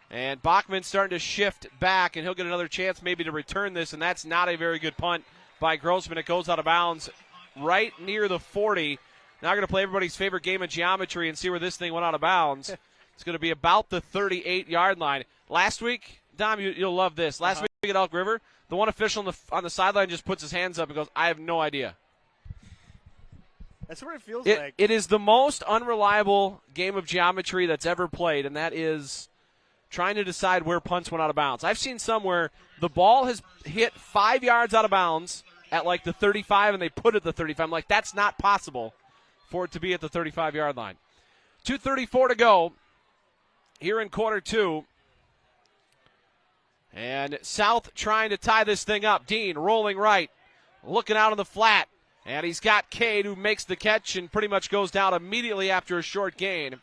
And Bachman's starting to shift back, and he'll get another chance maybe to return this, and that's not a very good punt by Grossman. It goes out of bounds right near the 40. Now we're going to play everybody's favorite game of geometry and see where this thing went out of bounds. It's going to be about the 38-yard line. Last week, Dom, you'll love this. Last week at Elk River, the one official on the sideline just puts his hands up and goes, I have no idea. That's what it feels like. It is the most unreliable game of geometry that's ever played, and that is trying to decide where punts went out of bounds. I've seen some where the ball has hit 5 yards out of bounds at like the 35, and they put it at the 35. I'm like, that's not possible for it to be at the 35-yard line. 2:34 to go here in quarter two. And South trying to tie this thing up. Dean rolling right, looking out on the flat. And he's got Cade, who makes the catch and pretty much goes down immediately after a short gain.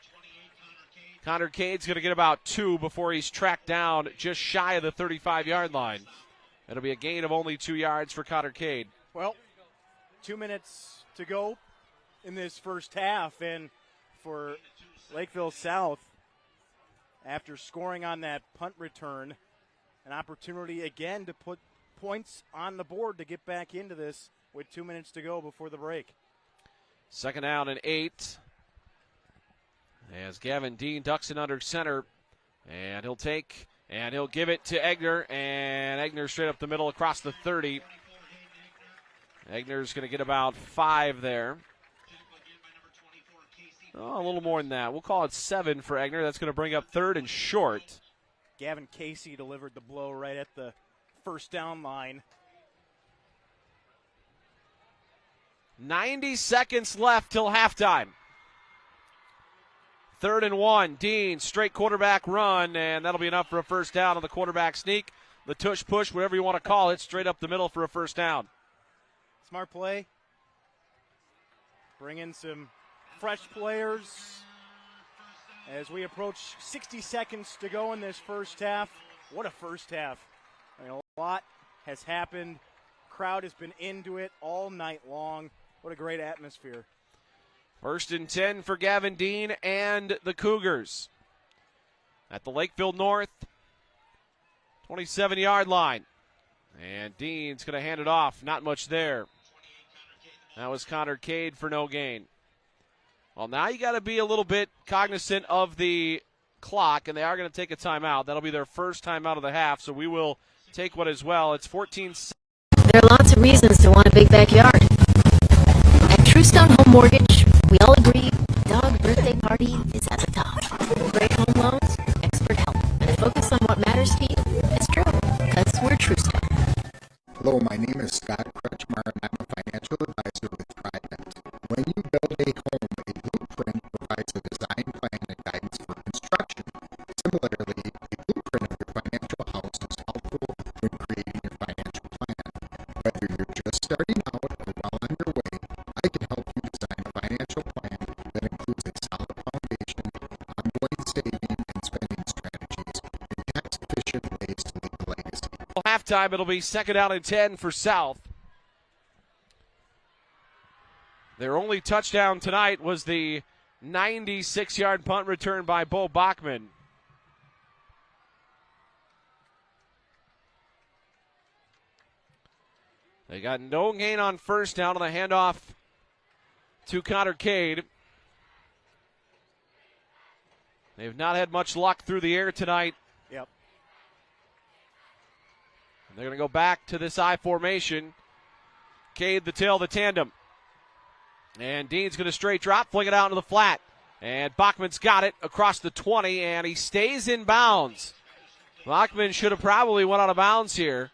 Connor Cade's going to get about 2 before he's tracked down just shy of the 35-yard line. It'll be a gain of only 2 yards for Connor Cade. Well, 2 minutes to go in this first half, and for Lakeville South, after scoring on that punt return, an opportunity again to put points on the board to get back into this with 2 minutes to go before the break. Second down and 8. As Gavin Dean ducks it under center, and he'll give it to Egner, and Egner straight up the middle across the 30. Egner's going to get about 5 there. Oh, a little more than that. We'll call it 7 for Egner. That's going to bring up 3rd and short. Gavin Casey delivered the blow right at the first down line. 90 seconds left till halftime. 3rd and 1. Dean, straight quarterback run, and that'll be enough for a first down on the quarterback sneak. The tush push, whatever you want to call it, straight up the middle for a first down. Smart play. Bring in some fresh players as we approach 60 seconds to go in this first half. What a first half. I mean, a lot has happened. Crowd has been into it all night long. What a great atmosphere. 1st and 10 for Gavin Dean and the Cougars at the Lakeville North 27-yard line. And Dean's going to hand it off. Not much there. That was Connor Cade for no gain. Well, now you got to be a little bit cognizant of the clock, and they are going to take a timeout. That'll be their first timeout of the half, so we will take one as well. It's 14. There are lots of reasons to want a big backyard. At Truestone Home Mortgage, we all agree dog birthday party is at the top. Great home loans, expert help, and a focus on what matters to you. It's true, because we're Truestone. Hello, my name is Scott Kretschmar, and I'm a financial advisor with Trident. When you build a home, a blueprint provides a design plan and guidance for construction. Similarly, a blueprint of your financial house is helpful when creating your financial plan. Whether you're just starting out or well on your way, I can help you design a financial plan that includes a solid foundation, ongoing saving and spending strategies, and tax-efficient ways to leave a legacy. Halftime, it'll be second down and 10 for South. Their only touchdown tonight was the 96-yard punt return by Bo Bachman. They got no gain on first down on the handoff to Connor Cade. They've not had much luck through the air tonight. Yep. They're going to go back to this I formation. Cade, the tail, the tandem. And Dean's going to straight drop, fling it out into the flat. And Bachman's got it across the 20, and he stays in bounds. Bachman should have probably went out of bounds here.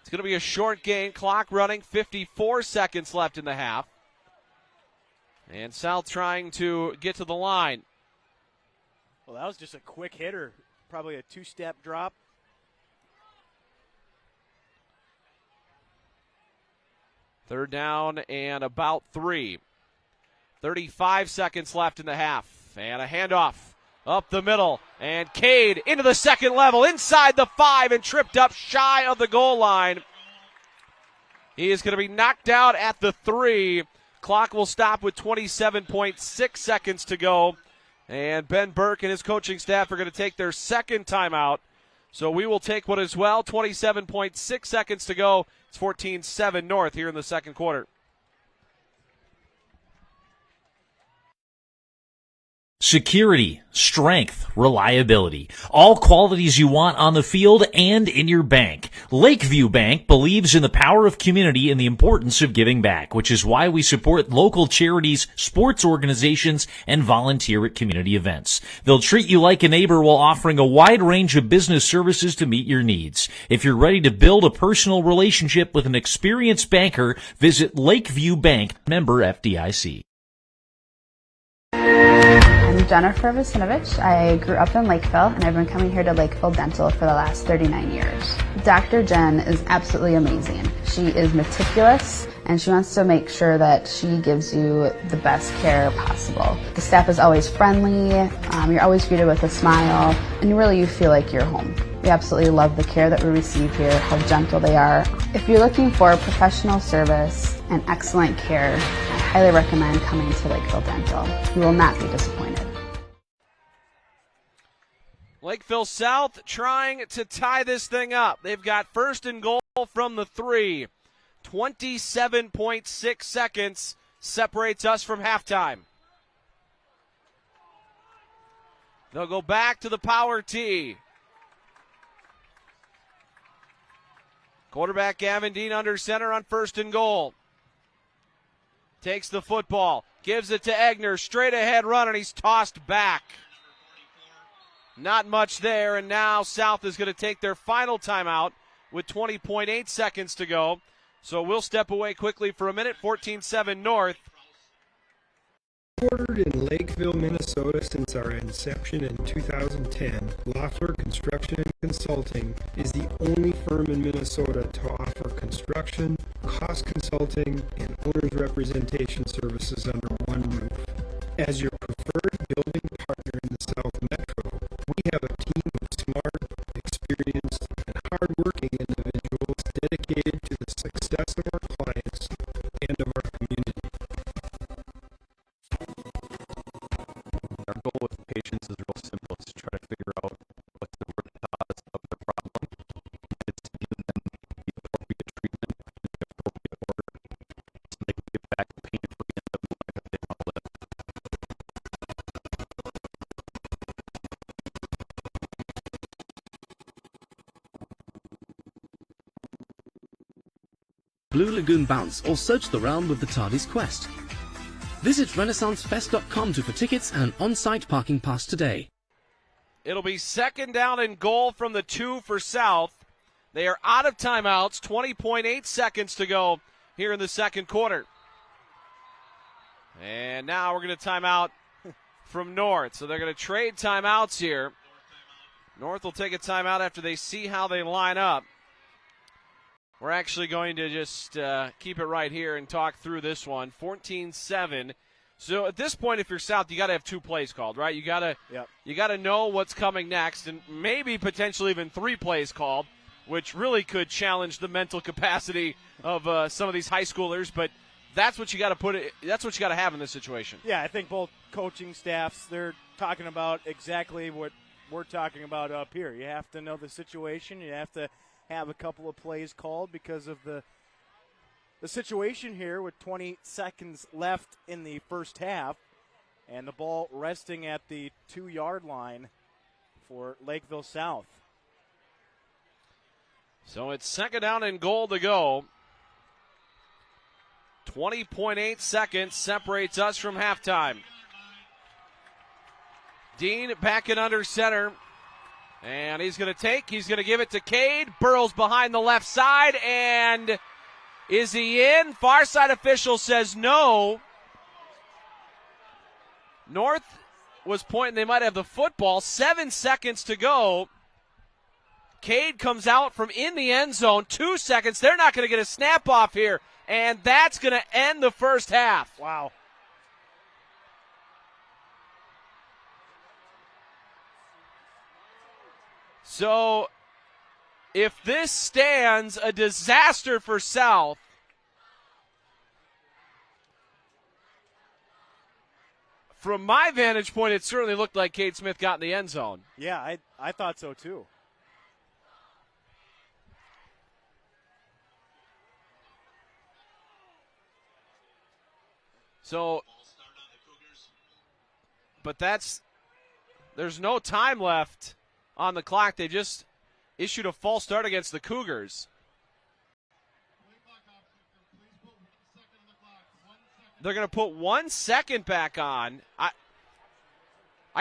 It's going to be a short gain. Clock running, 54 seconds left in the half. And South trying to get to the line. Well, that was just a quick hitter. Probably a two-step drop. Third down and about 3. 35 seconds left in the half. And a handoff up the middle. And Cade into the second level, inside the 5, and tripped up shy of the goal line. He is going to be knocked out at the 3. Clock will stop with 27.6 seconds to go. And Ben Burke and his coaching staff are going to take their second timeout. So we will take one as well. 27.6 seconds to go. It's 14-7 North here in the second quarter. Security, strength, reliability. All qualities you want on the field and in your bank. Lakeview Bank believes in the power of community and the importance of giving back, which is why we support local charities, sports organizations, and volunteer at community events. They'll treat you like a neighbor while offering a wide range of business services to meet your needs. If you're ready to build a personal relationship with an experienced banker, visit Lakeview Bank, member FDIC. I'm Jennifer Vasinovich. I grew up in Lakeville, and I've been coming here to Lakeville Dental for the last 39 years. Dr. Jen is absolutely amazing. She is meticulous, and she wants to make sure that she gives you the best care possible. The staff is always friendly, you're always greeted with a smile, and really you feel like you're home. We absolutely love the care that we receive here, how gentle they are. If you're looking for professional service and excellent care, I highly recommend coming to Lakeville Dental. You will not be disappointed. Lakeville South trying to tie this thing up. They've got first and goal from the 3. 27.6 seconds separates us from halftime. They'll go back to the power tee. Quarterback Gavin Dean under center on first and goal. Takes the football, gives it to Egner, straight ahead run, and he's tossed back. Not much there, and now South is going to take their final timeout with 20.8 seconds to go. So we'll step away quickly for a minute. 14-7 North. Headquartered in Lakeville, Minnesota since our inception in 2010, ROKKR Construction and Consulting is the only firm in Minnesota to offer construction, cost consulting, and owner's representation services under one roof. As your preferred building partner in the South Metro, we have a team of smart, experienced, and hard-working individuals dedicated to the success of our clients and of our community. Our goal with patients is real simple. It's to try to figure out what's the root cause of their problem. It's to give them the appropriate treatment in the appropriate order so they can get back pain-free and live the life that they want to live. Blue Lagoon Bounce or search the realm with the TARDIS Quest. Visit RenaissanceFest.com for tickets and an on-site parking pass today. It'll be second down and goal from the 2 for South. They are out of timeouts, 20.8 seconds to go here in the second quarter. And now we're going to timeout from North. So they're going to trade timeouts here. North will take a timeout after they see how they line up. We're actually going to just keep it right here and talk through this one. 14-7. So at this point, if you're South, you got to have 2 plays called, right? You got to know what's coming next, and maybe potentially even 3 plays called, which really could challenge the mental capacity of some of these high schoolers. But that's what you got to that's what you got to have in this situation. Yeah, I think both coaching staffs, they're talking about exactly what we're talking about up here. You have to know the situation. You have to have a couple of plays called because of the situation here with 20 seconds left in the first half and the ball resting at the 2-yard line for Lakeville South. So it's second down and goal to go. 20.8 seconds separates us from halftime. Dean back in under center. And he's going to give it to Cade. Burrows behind the left side. And is he in? Far side official says no. North was pointing they might have the football. 7 seconds to go. Cade comes out from in the end zone. 2 seconds. They're not going to get a snap off here. And that's going to end the first half. Wow. So if this stands, a disaster for South. From my vantage point, it certainly looked like Cade Smith got in the end zone. Yeah, I thought so too. So, but there's no time left on the clock. They just issued a false start against the Cougars. They're going to put 1 second back on. I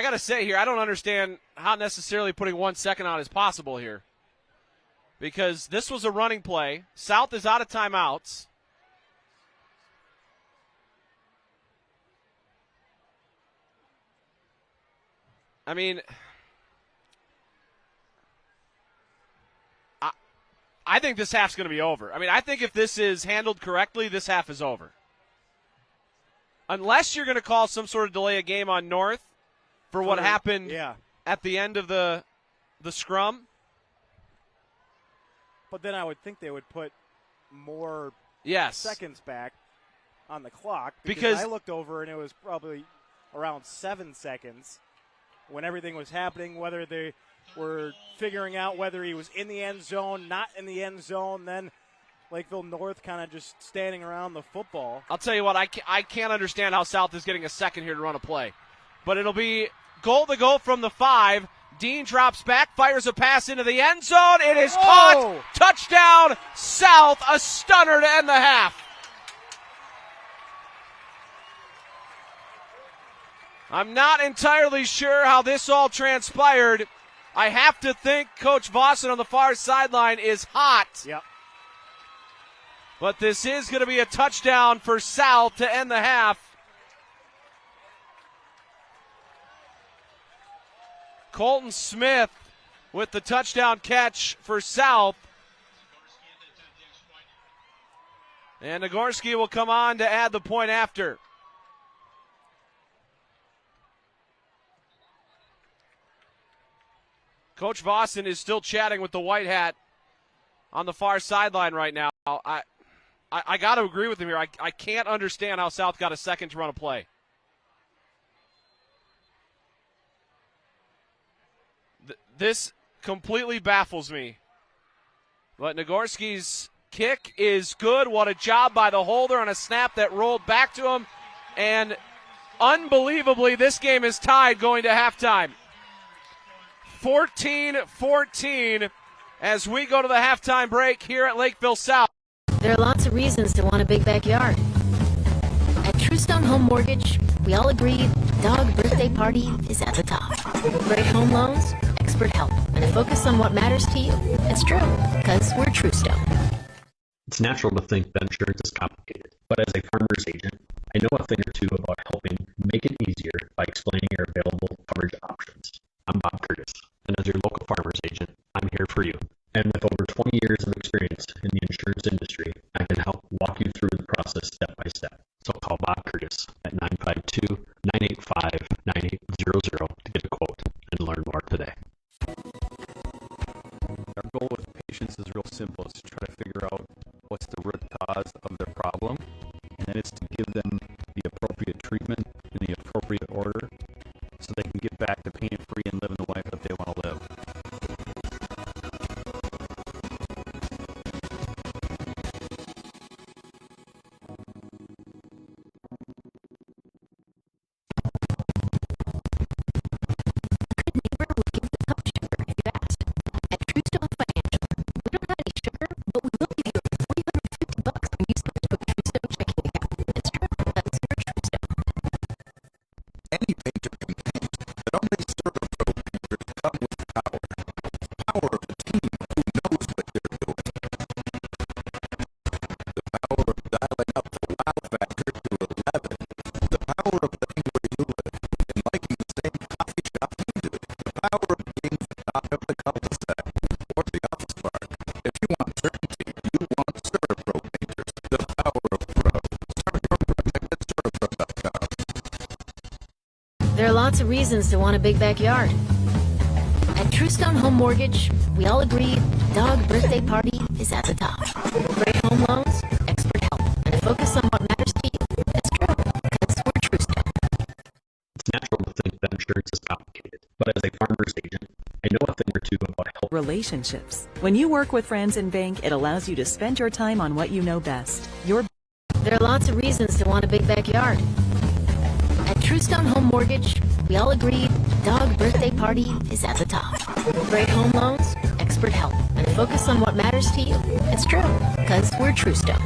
got to say here, I don't understand how necessarily putting 1 second on is possible here. Because this was a running play. South is out of timeouts. I mean, I think this half's going to be over. I mean, I think if this is handled correctly, this half is over. Unless you're going to call some sort of delay a game on North for what happened at the end of the scrum. But then I would think they would put more seconds back on the clock. Because I looked over and it was probably around 7 seconds when everything was happening, whether they were figuring out whether he was in the end zone, not in the end zone, then Lakeville North kind of just standing around the football. I'll tell you what, I can't understand how South is getting a second here to run a play. But it'll be goal to go from the 5. Dean drops back, fires a pass into the end zone. It is caught. Touchdown, South. A stunner to end the half. I'm not entirely sure how this all transpired. I have to think Coach Vossen on the far sideline is hot. Yep. But this is going to be a touchdown for South to end the half. Colton Smith with the touchdown catch for South. And Nagorski will come on to add the point after. Coach Vossen is still chatting with the white hat on the far sideline right now. I got to agree with him here. I can't understand how South got a second to run a play. This completely baffles me. But Nagorski's kick is good. What a job by the holder on a snap that rolled back to him. And unbelievably, this game is tied going to halftime. 14-14 as we go to the halftime break here at Lakeville South. There are lots of reasons to want a big backyard. At Truestone Home Mortgage, we all agree dog birthday party is at the top. Great home loans, expert help, and a focus on what matters to you. It's true, because we're Truestone. It's natural to think that insurance is complicated, but as a farmer's agent, I know a thing or two about helping make it easier by explaining your available coverage options. I'm Bob Curtis, and as your local farmer's agent, I'm here for you. And with over 20 years of experience in the insurance industry, I can help walk you through the process step by step. So call Bob Curtis at 952-985-9800 to get a quote and learn more today. Our goal with patients is real simple. It's to try to figure out what's the root cause of their problem, and then it's to give them the appropriate treatment in the appropriate order so they can get back to pain-free and living the life that they want to live. Any painter can paint, but only Servo painters come with power. Power of a team who knows what they're doing. The power of dialing up the wow factor to 11. The power of living where you live and liking the same coffee shop you do. The power of being the top of the cul-de-sac or the office park. If you want certainty, you want Servo painters. The power of pro. Start your project at Servo.com. There are lots of reasons to want a big backyard. At Truestone Home Mortgage, we all agree dog birthday party is at the top. Great home loans, expert help, and a focus on what matters to you. It's true, because we're Truestone. It's natural to think that insurance is complicated, but as a farmer's agent, I know a thing or two about help. Relationships. When you work with Friends in Bank, it allows you to spend your time on what you know best. There are lots of reasons to want a big backyard. At Truestone Home Mortgage, we all agree dog birthday party is at the top. Great home loans, expert help, and a focus on what matters to you. It's true, because we're Truestone.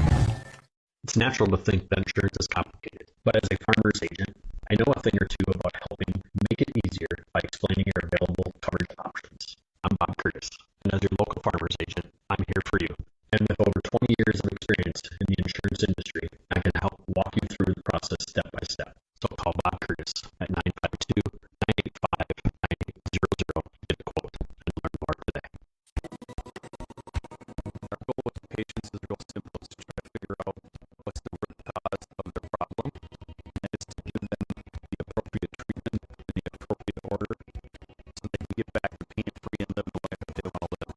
It's natural to think that insurance is complicated, but as a farmer's agent, I know a thing or two about helping make it easier by explaining your available coverage options. I'm Bob Curtis, and as your local farmer's agent, I'm here for you. And with over 20 years of experience in the insurance industry, I can help walk you through the process step by step. So call Bob Curtis at 952-985-9800 to get a quote and learn more today. Our goal with patients is real simple. It's to try to figure out what's the root cause of their problem, and it's to give them the appropriate treatment in the appropriate order so they can get back to pain-free and living the life that they want to live.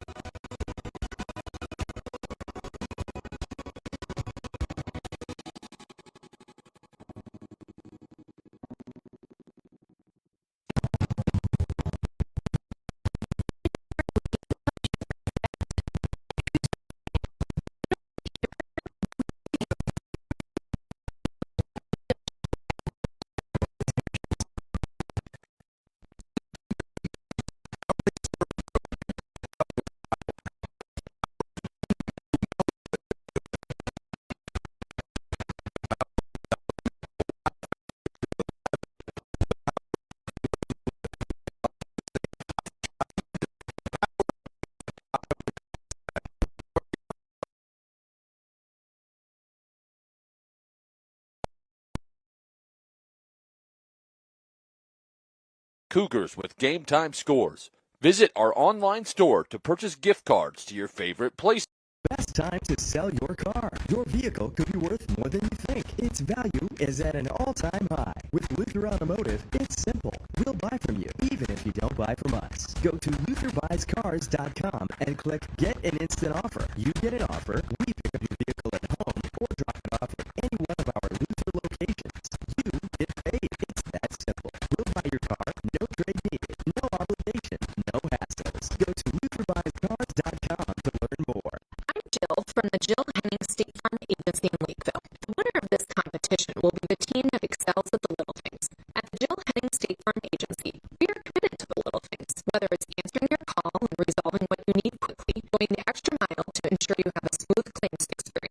Cougars with Game Time Scores. Visit our online store to purchase gift cards to your favorite places. Best time to sell your car. Your vehicle could be worth more than you think. Its value is at an all-time high. With Luther Automotive, it's simple. We'll buy from you, even if you don't buy from us. Go to LutherBuysCars.com and click Get an Instant Offer. You get an offer, we pick up your vehicle at home, or drop it off at any one of our Luther locations. You get paid. It's that simple. We'll buy your car, no trade needed, no obligation, no hassles. Go to LutherBuysCars.com to learn more. Jill from the Jill Henning State Farm Agency in Lakeville. The winner of this competition will be the team that excels at the little things. At the Jill Henning State Farm Agency, we are committed to the little things, whether it's answering your call and resolving what you need quickly, going the extra mile to ensure you have a smooth claims experience,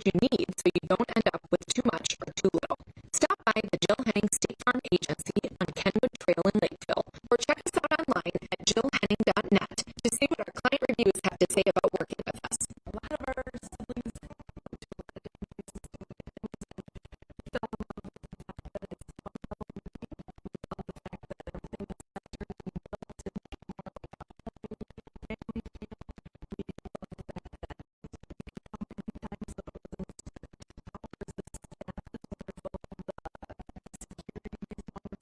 you need so you don't end up with too much or too little. Stop by the Jill Henning State Farm Agency on Kenwood Trail in Lakeville, or check us out online at jillhenning.net to see what our client reviews have to say about working with us. A lot of our siblings go to a lot of different places to look at things, and we fell in love with the fact that it's one level routine. We love the fact that everything is centered and built to make it more like a family feel. We love the fact that we can come many times so it doesn't hours. The staff is wonderful. The security is wonderful.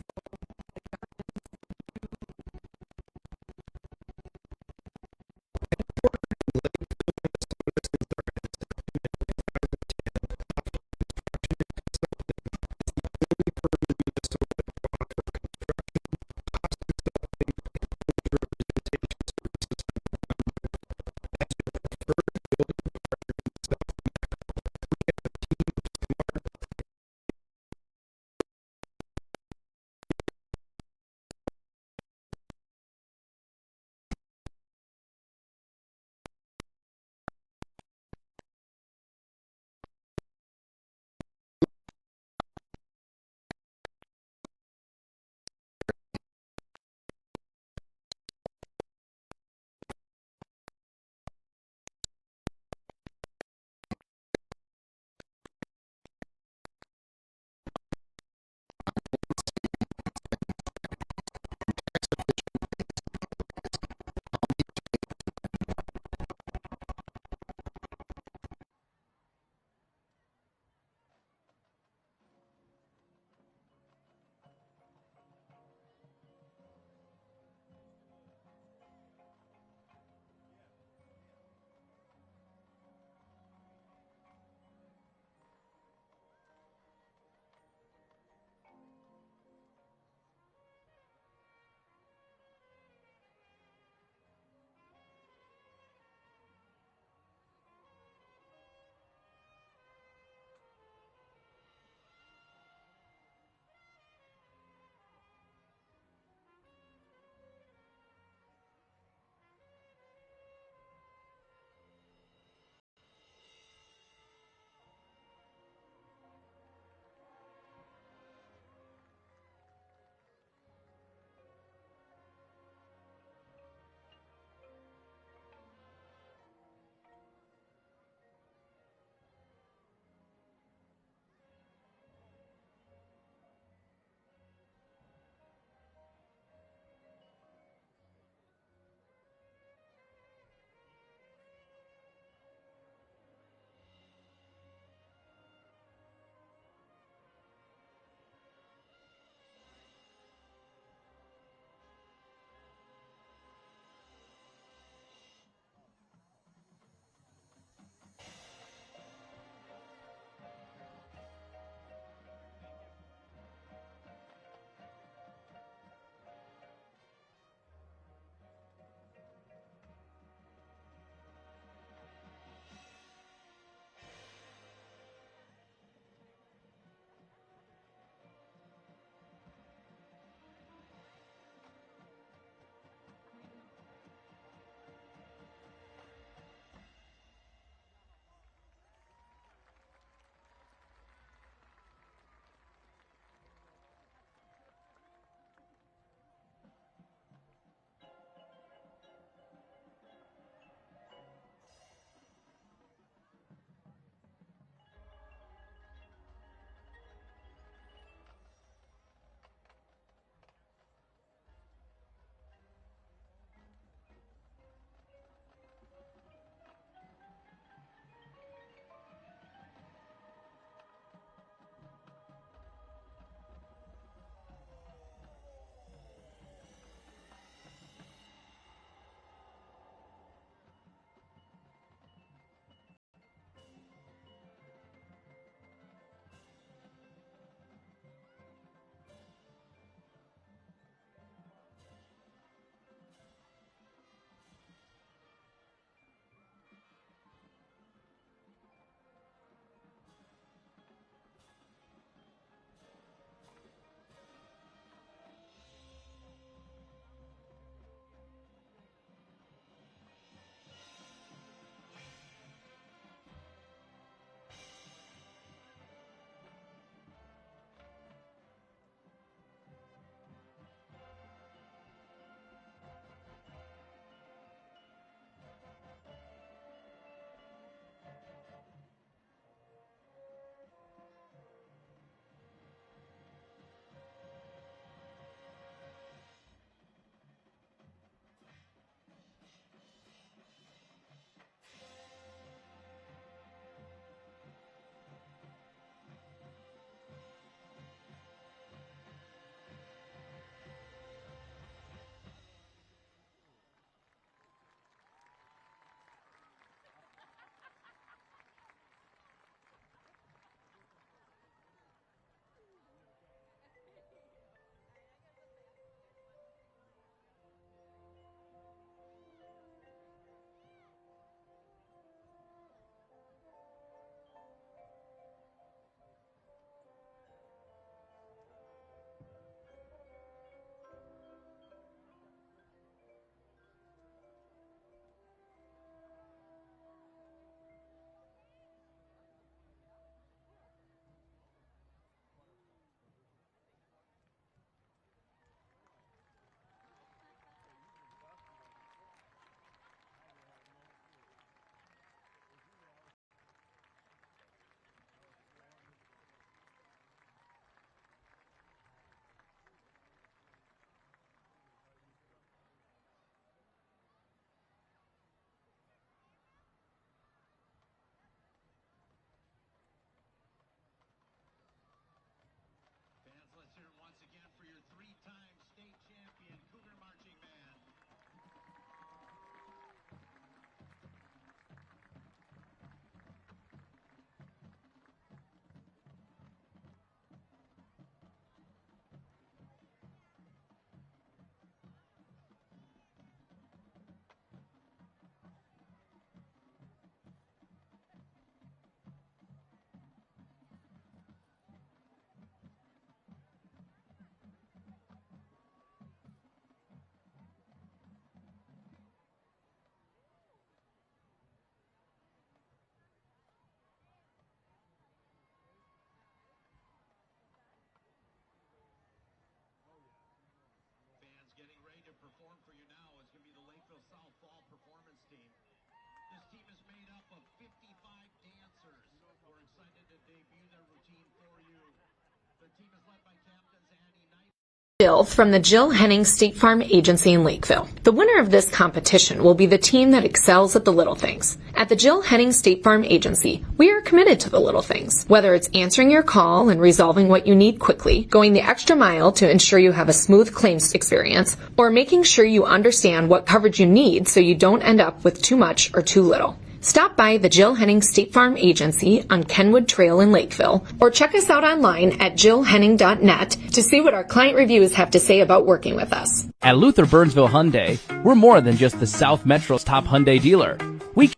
Jill from the Jill Henning State Farm Agency in Lakeville. The winner of this competition will be the team that excels at the little things. At the Jill Henning State Farm Agency, we are committed to the little things. Whether it's answering your call and resolving what you need quickly, going the extra mile to ensure you have a smooth claims experience, or making sure you understand what coverage you need so you don't end up with too much or too little. Stop by the Jill Henning State Farm Agency on Kenwood Trail in Lakeville, or check us out online at jillhenning.net to see what our client reviews have to say about working with us. At Luther Burnsville Hyundai, we're more than just the South Metro's top Hyundai dealer. We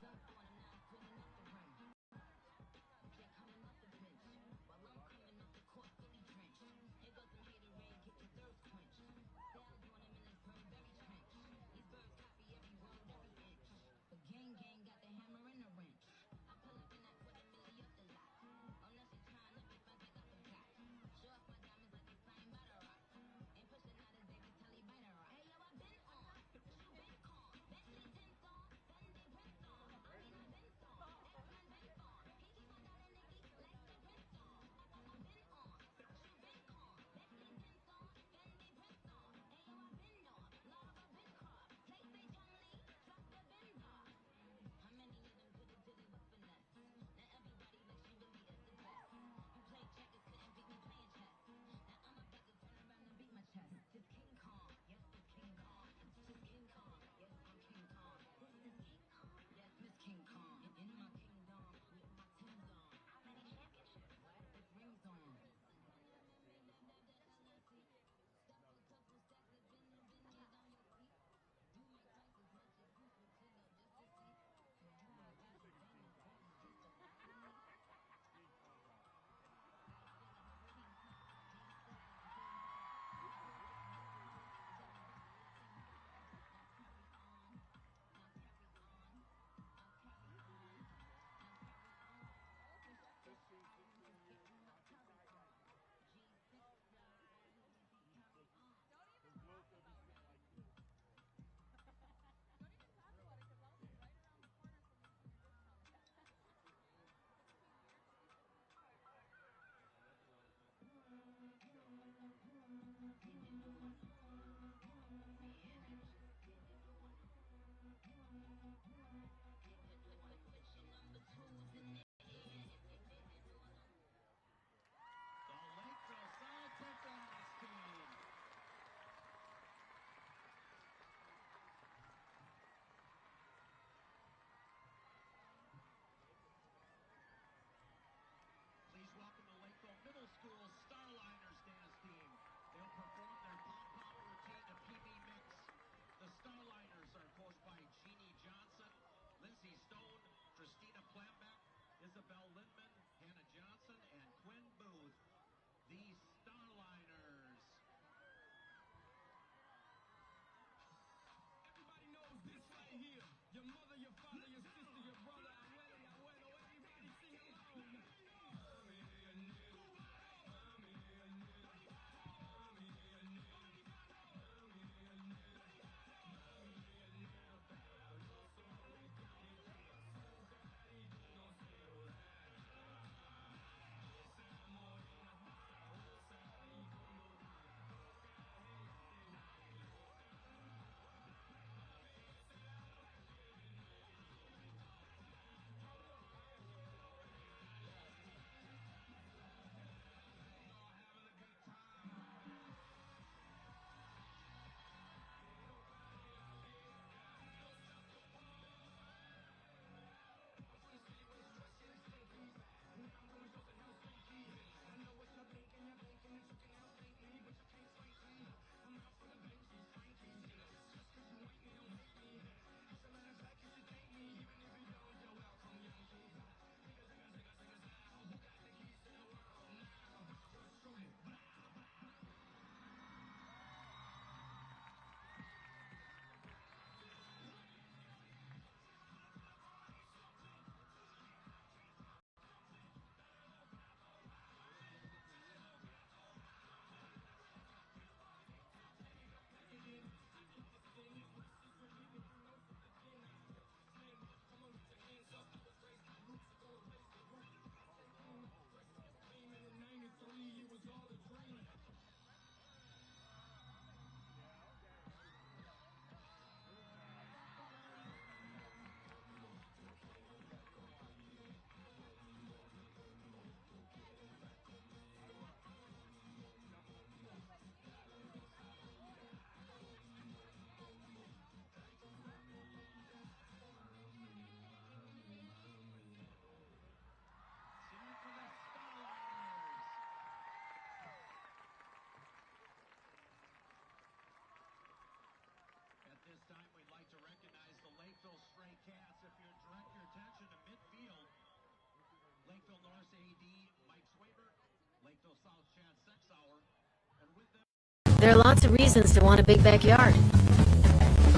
There are lots of reasons to want a big backyard.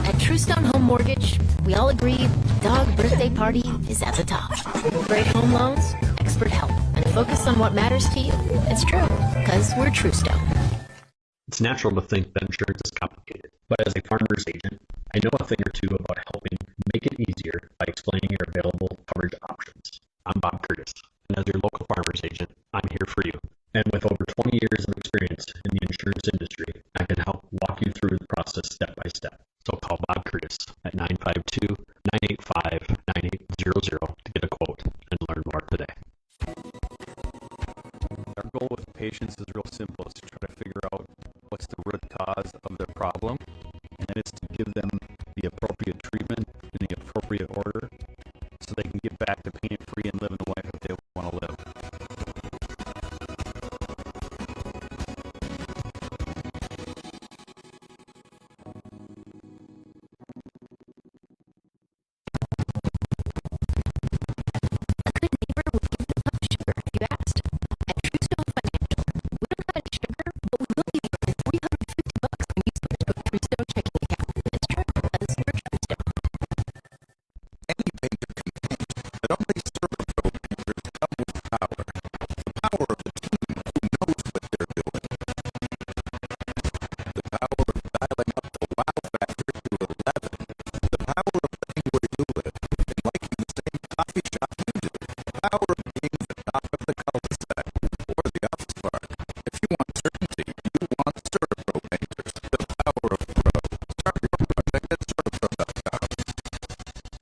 At Truestone Home Mortgage, we all agree dog birthday party is at the top. Great home loans, expert help, and a focus on what matters to you. It's true, because we're Truestone. It's natural to think that insurance is complicated, but as a farmer's agent, I know a thing or two about helping make it easier by explaining your available coverage options. I'm Bob Curtis, and as your local farmer's agent, I'm here for you. And with over 20 years of experience in the insurance industry, I can help walk you through the process step by step. So call Bob Curtis at 952-985-9800 to get a quote and learn more today. Our goal with patients is real simple. It's to try to figure out what's the root cause of their problem, and then it's to give them the appropriate treatment in the appropriate order so they can get back to pain-free and living the life that they want to live.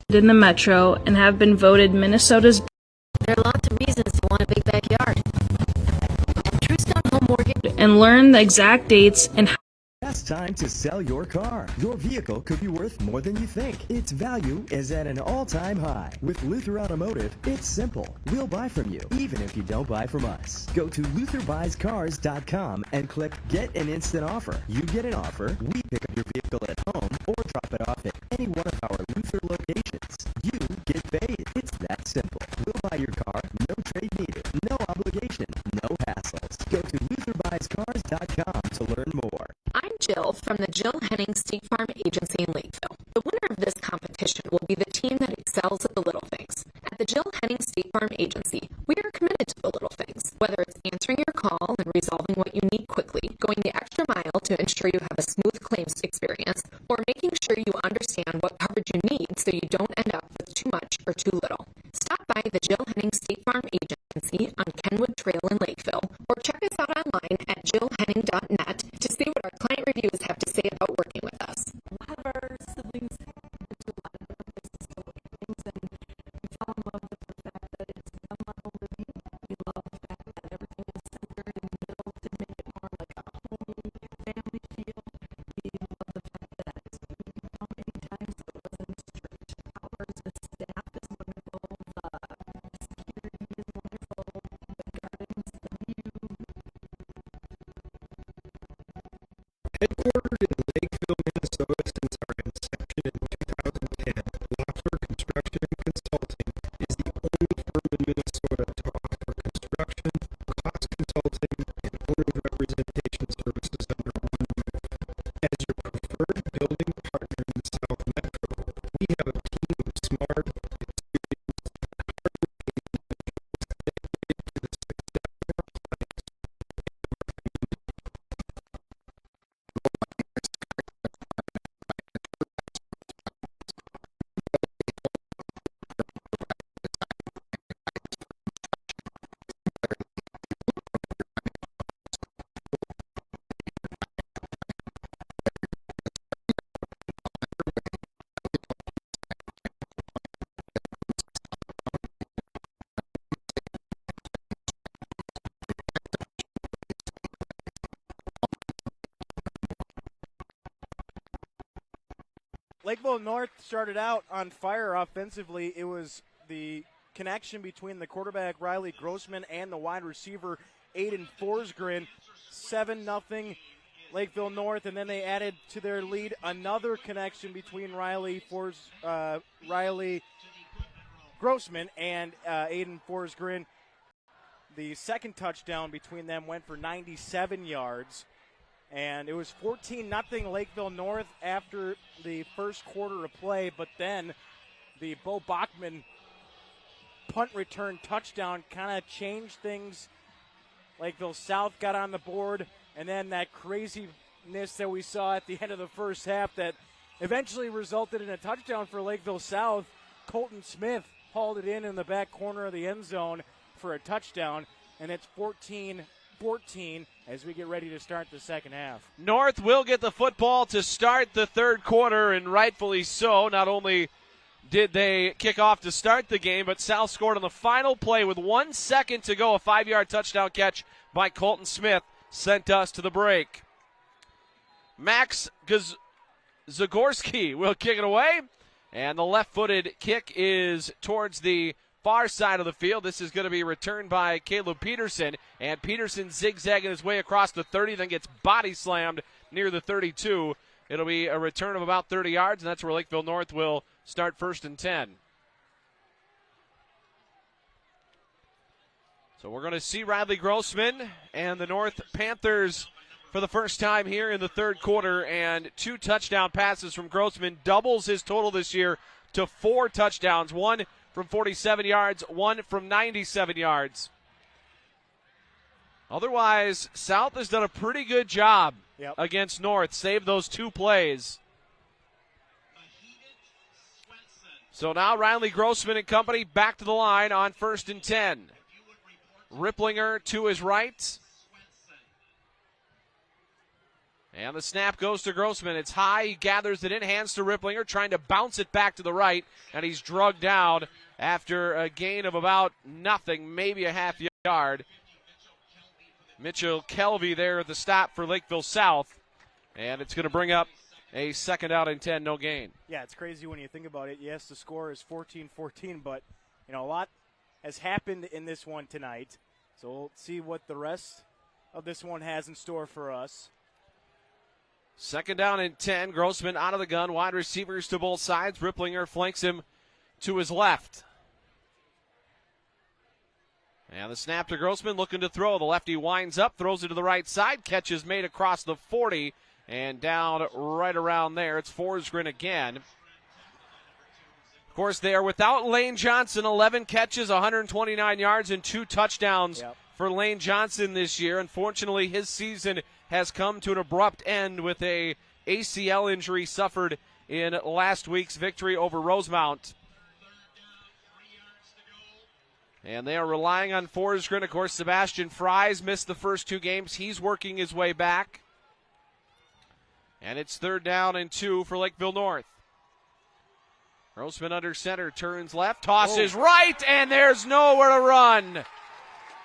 In the Metro and have been voted Minnesota's. There are lots of reasons to want a big backyard. At Truestone Home Mortgage, And learn the exact dates and how. Best time to sell your car. Your vehicle could be worth more than you think. Its value is at an all-time high. With Luther Automotive, it's simple. We'll buy from you, even if you don't buy from us. Go to LutherBuysCars.com and click Get an Instant Offer. You get an offer, we pick up your vehicle at home or drop it off at any one of our Luther locations. You get paid. It's that simple. We'll buy your car, no trade needed, no obligation, no hassles. Go to LutherBuysCars.com to learn more. I'm Jill from the Jill Henning State Farm Agency in Lakeville. The winner of this competition will be the team that excels at the little things. At the Jill Henning State Farm Agency, we are committed to the little things. Whether it's answering your call and resolving what you need quickly, going the extra mile to ensure you have a smooth claims experience, or making sure you understand what coverage you need so you don't end up with too much or too little. Stop by the Jill Henning State Farm Agency on Kenwood Trail in Lakeville, or check us out online at jillhenning.net to see what our client reviews have to say about working with us. A lot of our siblings went to a lot of different places to look at things, and we fell in love with the fact that it's one level living. We love the fact that everything is centered in the middle to make it more like a home family feel. We love the fact that we can come anytime, so it wasn't strict hours. The staff is wonderful, the security is wonderful, the gardens, the view. Headquartered in Lakeville, Minnesota since our inception in 2010, ROKKR Construction and Consulting is the only firm in Minnesota to offer construction, cost consulting, and owner's representation services under one roof. As your preferred building partner in the South Metro, we have a team of smart, experienced, hardworking individuals dedicated to the success of our clients. Lakeville North started out on fire offensively. It was the connection between the quarterback Riley Grossman and the wide receiver Aiden Forsgren. 7-0 Lakeville North, and then they added to their lead another connection between Riley Grossman and Aiden Forsgren. The second touchdown between them went for 97 yards. And it was 14-0 Lakeville North after the first quarter of play, but then the Bo Bachman punt return touchdown kind of changed things. Lakeville South got on the board, and then that craziness that we saw at the end of the first half that eventually resulted in a touchdown for Lakeville South. Colton Smith hauled it in the back corner of the end zone for a touchdown, and it's 14-14 as we get ready to start the second half. North will get the football to start the third quarter, and rightfully so. Not only did they kick off to start the game, but South scored on the final play with 1 second to go. A 5-yard touchdown catch by Colton Smith sent us to the break. Max Zagorski will kick it away, and the left-footed kick is towards the far side of the field. This is going to be returned by Caleb Peterson, and Peterson zigzagging his way across the 30, then gets body slammed near the 32. It'll be a return of about 30 yards, and that's where Lakeville North will start 1st and 10. So we're going to see Riley Grossman and the North Panthers for the first time here in the third quarter, and 2 touchdown passes from Grossman doubles his total this year to 4 touchdowns, 1 from 47 yards, 1 from 97 yards. Otherwise, South has done a pretty good job against North, save those 2 plays. So now Riley Grossman and company back to the line on 1st and 10. Ripplinger to his right. And the snap goes to Grossman. It's high. He gathers it in. Hands to Ripplinger, trying to bounce it back to the right. And he's drugged down after a gain of about nothing, maybe a half yard. Mitchell Kelvey there at the stop for Lakeville South. And it's going to bring up a 2nd out and 10, no gain. Yeah, it's crazy when you think about it. Yes, the score is 14-14, but a lot has happened in this one tonight. So we'll see what the rest of this one has in store for us. 2nd down and 10. Grossman out of the gun. Wide receivers to both sides. Ripplinger flanks him to his left. And the snap to Grossman, looking to throw. The lefty winds up, throws it to the right side. Catch is made across the 40 and down right around there. It's Forsgren again. Of course, they are without Lane Johnson. 11 catches, 129 yards, and 2 touchdowns for Lane Johnson this year. Unfortunately, his season has come to an abrupt end with a ACL injury suffered in last week's victory over Rosemount. And they are relying on Forsgren. Of course, Sebastian Fries missed the first 2 games. He's working his way back. And it's 3rd down and 2 for Lakeville North. Grossman under center, turns left, tosses right, and there's nowhere to run.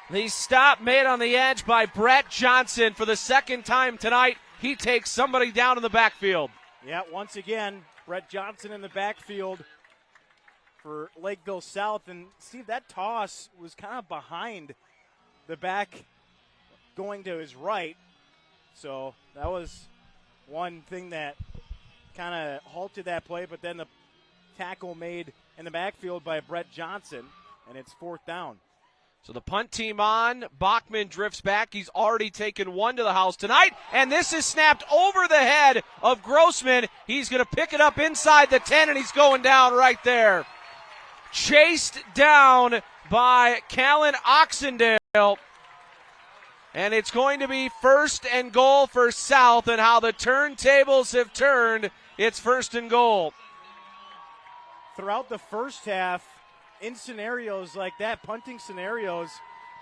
The stop made on the edge by Brett Johnson for the 2nd time tonight. He takes somebody down in the backfield. Yeah, once again, Brett Johnson in the backfield for Lakeville South. And Steve, that toss was kind of behind the back going to his right. So that was one thing that kind of halted that play, but then the tackle made in the backfield by Brett Johnson, and it's 4th down. So the punt team on. Bachman drifts back. He's already taken 1 to the house tonight, and this is snapped over the head of Grossman. He's going to pick it up inside the 10, and he's going down right there. Chased down by Callan Oxendale. And it's going to be 1st and goal for South, and how the turntables have turned. It's 1st and goal. Throughout the first half, in scenarios like that, punting scenarios,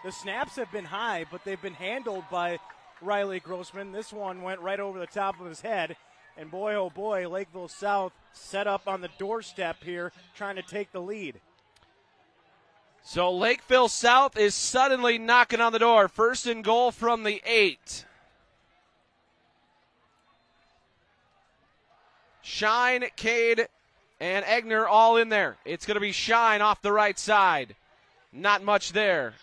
the snaps have been high, but they've been handled by Riley Grossman. This one went right over the top of his head. And boy, oh boy, Lakeville South set up on the doorstep here, trying to take the lead. So Lakeville South is suddenly knocking on the door. 1st and goal from the 8. Shine, Cade, and Egner all in there. It's going to be Shine off the right side. Not much there.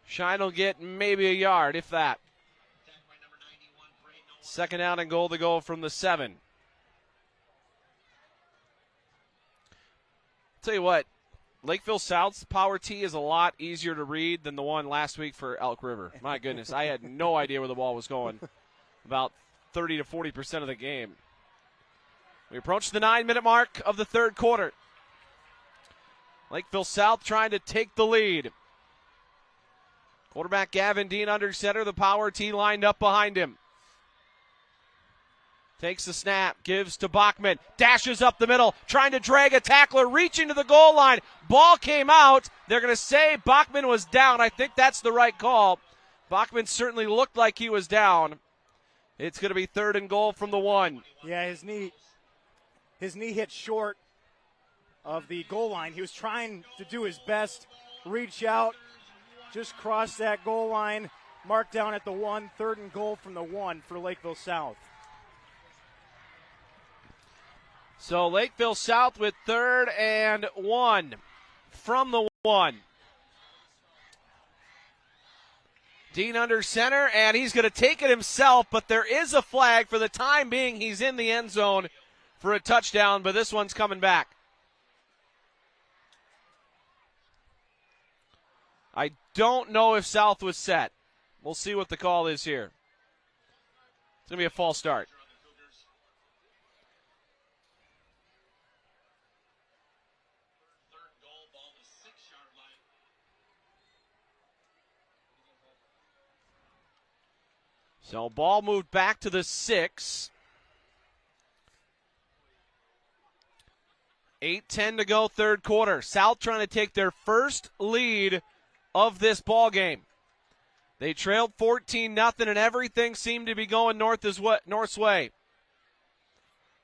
Shine will get maybe a yard, if that. 2nd down and goal to go from the 7. Tell you what, Lakeville South's power tee is a lot easier to read than the one last week for Elk River. My goodness, I had no idea where the ball was going about 30 to 40% of the game. We approach the 9-minute mark of the third quarter. Lakeville South trying to take the lead. Quarterback Gavin Dean under center, the power tee lined up behind him. Takes the snap, gives to Bachman, dashes up the middle, trying to drag a tackler, reaching to the goal line. Ball came out. They're going to say Bachman was down. I think that's the right call. Bachman certainly looked like he was down. It's going to be 3rd and goal from the 1. Yeah, his knee hit short of the goal line. He was trying to do his best, reach out, just cross that goal line, mark down at the 1, 3rd and goal from the 1 for Lakeville South. So Lakeville South with 3rd and 1 from the 1. Dean under center, and he's going to take it himself, but there is a flag. For the time being, he's in the end zone for a touchdown, but this one's coming back. I don't know if South was set. We'll see what the call is here. It's going to be a false start. So ball moved back to the 6. 8:10 to go, third quarter. South trying to take their first lead of this ball game. They trailed 14-0, and everything seemed to be going North's way.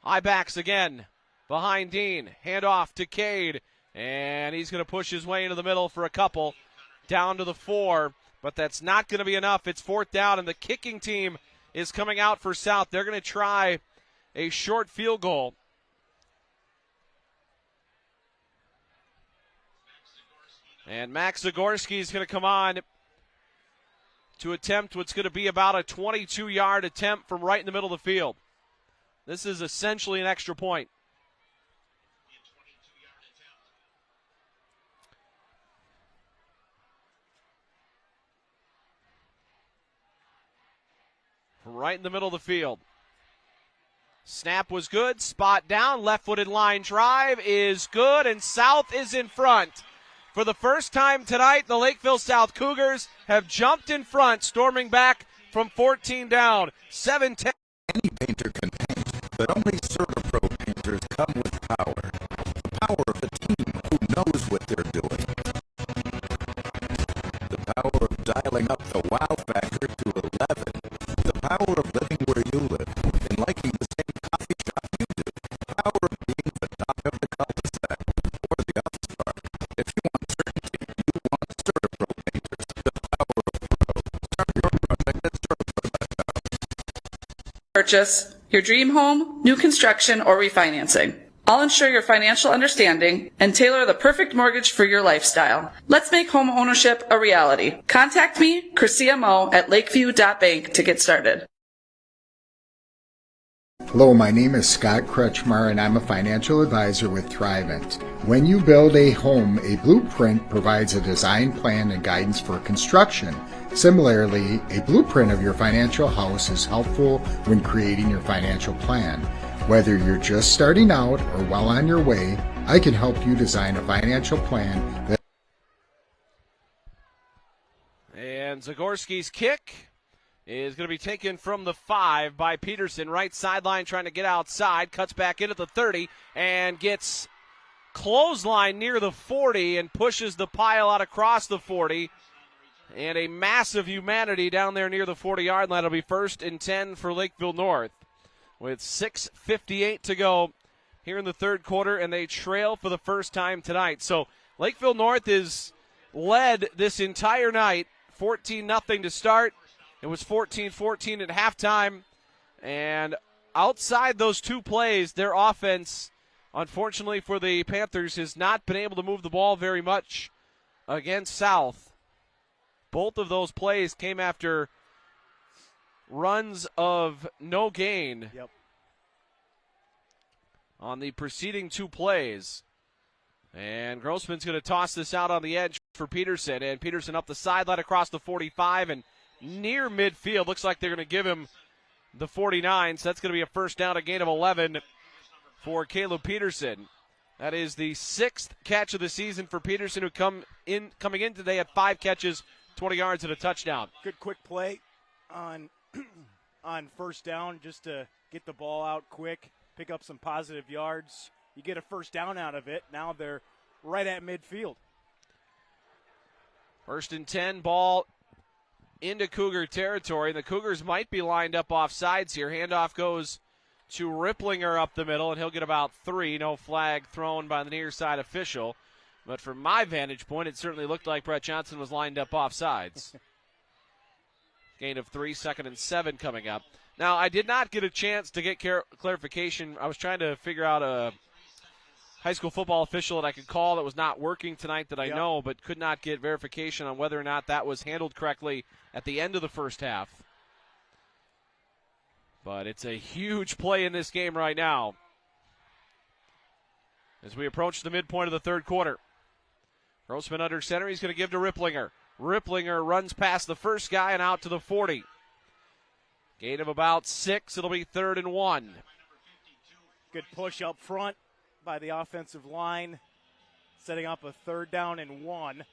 High backs again behind Dean. Handoff to Cade, and he's going to push his way into the middle for a couple. Down to the 4. But that's not going to be enough. It's 4th down, and the kicking team is coming out for South. They're going to try a short field goal. And Max Zagorski is going to come on to attempt what's going to be about a 22-yard attempt from right in the middle of the field. This is essentially an extra point. Right in the middle of the field. Snap was good. Spot down. Left-footed line drive is good, and South is in front. For the first time tonight, the Lakeville South Cougars have jumped in front, storming back from 14 down. 7-10. Any painter can paint, but only CertaPro painters come with power. The power of a team who knows what they're doing. The power of dialing up the wow factor to 11. The power of living where you live and liking the same coffee shop you do. The power of being the doc of the cul-de-sac or the office park. If you want certainty, you want CertaPro painters. The power of pro. Start your project at CertaPro.com. Purchase your dream home, new construction, or refinancing. I'll ensure your financial understanding and tailor the perfect mortgage for your lifestyle. Let's make home ownership a reality. Contact me, Chris CMO, at lakeview.bank to get started. Hello, my name is Scott Kretschmar, and I'm a financial advisor with Thrivent. When you build a home, a blueprint provides a design plan and guidance for construction. Similarly, a blueprint of your financial house is helpful when creating your financial plan. Whether you're just starting out or well on your way, I can help you design a financial plan that... And Zagorski's kick is going to be taken from the 5 by Peterson. Right sideline trying to get outside. Cuts back in at the 30 and gets clothesline near the 40 and pushes the pile out across the 40. And a massive humanity down there near the 40-yard line. It'll be 1st and 10 for Lakeville North with 6:58 to go here in the third quarter, and they trail for the first time tonight. So Lakeville North is led this entire night, 14-0 to start. It was 14-14 at halftime, and outside those two plays, their offense, unfortunately for the Panthers, has not been able to move the ball very much against South. Both of those plays came after runs of no gain. Yep. On the preceding two plays. And Grossman's going to toss this out on the edge for Peterson. And Peterson up the sideline across the 45 and near midfield. Looks like they're going to give him the 49. So that's going to be a first down, a gain of 11 for Caleb Peterson. That is the 6th catch of the season for Peterson, who coming in today at 5 catches, 20 yards and a touchdown. Good quick play on on first down just to get the ball out quick, pick up some positive yards. You get a first down out of it. Now they're right at midfield. 1st and 10, ball into Cougar territory. The Cougars might be lined up off sides here. Handoff goes to Ripplinger up the middle, and he'll get about 3. No flag thrown by the near side official. But from my vantage point, it certainly looked like Brett Johnson was lined up off sides. Gain of 3, 2nd and 7 coming up. Now, I did not get a chance to get clarification. I was trying to figure out a high school football official that I could call that was not working tonight that I know, but could not get verification on whether or not that was handled correctly at the end of the first half. But it's a huge play in this game right now as we approach the midpoint of the third quarter. Grossman under center. He's going to give to Ripplinger. Ripplinger runs past the first guy and out to the 40. Gain of about 6. It'll be 3rd and 1. Good push up front by the offensive line, setting up a 3rd down and 1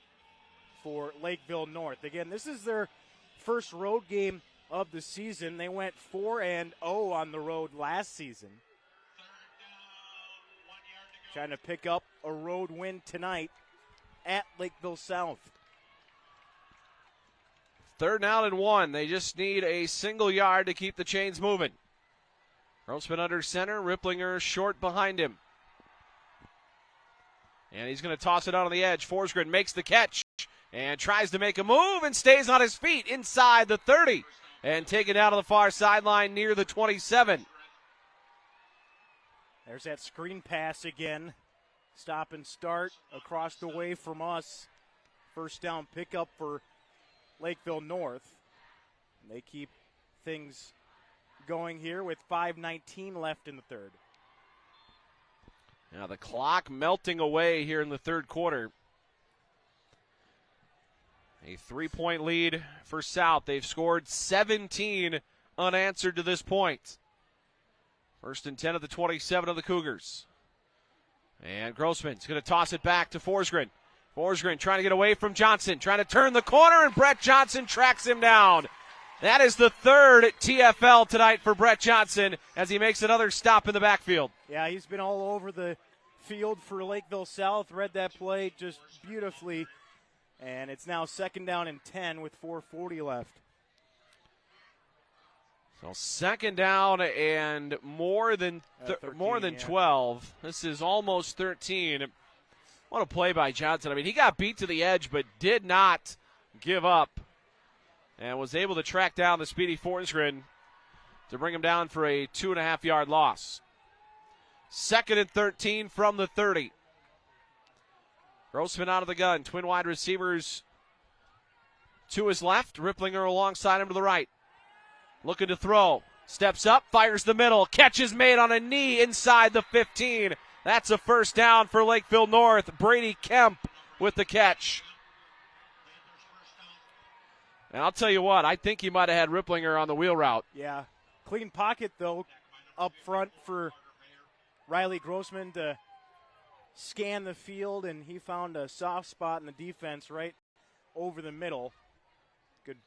for Lakeville North. Again, this is their first road game of the season. They went 4-0 on the road last season. Trying to pick up a road win tonight at Lakeville South. 3rd down and 1. They just need a single yard to keep the chains moving. Grossman under center. Ripplinger short behind him. And he's going to toss it out on the edge. Forsgren makes the catch and tries to make a move and stays on his feet inside the 30 and taken out of the far sideline near the 27. There's that screen pass again. Stop and start across the way from us. First down pickup for Lakeville North. They keep things going here with 5:19 left in the third. Now the clock melting away here in the third quarter. A 3-point lead for South. They've scored 17 unanswered to this point. 1st and 10 of the 27 of the Cougars. And Grossman's going to toss it back to Forsgren. Forsgren trying to get away from Johnson, trying to turn the corner, and Brett Johnson tracks him down. That is the 3rd TFL tonight for Brett Johnson as he makes another stop in the backfield. Yeah, he's been all over the field for Lakeville South. Read that play just beautifully. And it's now 2nd down and 10 with 4:40 left. So 2nd down and more than 12. This is almost 13. What a play by Johnson. I mean, he got beat to the edge but did not give up and was able to track down the speedy Forsgren to bring him down for a 2.5-yard loss. 2nd and 13 from the 30. Grossman out of the gun. Twin wide receivers to his left. Ripplinger alongside him to the right. Looking to throw. Steps up, fires the middle. Catch is made on a knee inside the 15. That's a first down for Lakeville North. Brady Kemp with the catch. And I'll tell you what, I think he might have had Ripplinger on the wheel route. Yeah. Clean pocket, though, up front for Riley Grossman to scan the field, and he found a soft spot in the defense right over the middle. Good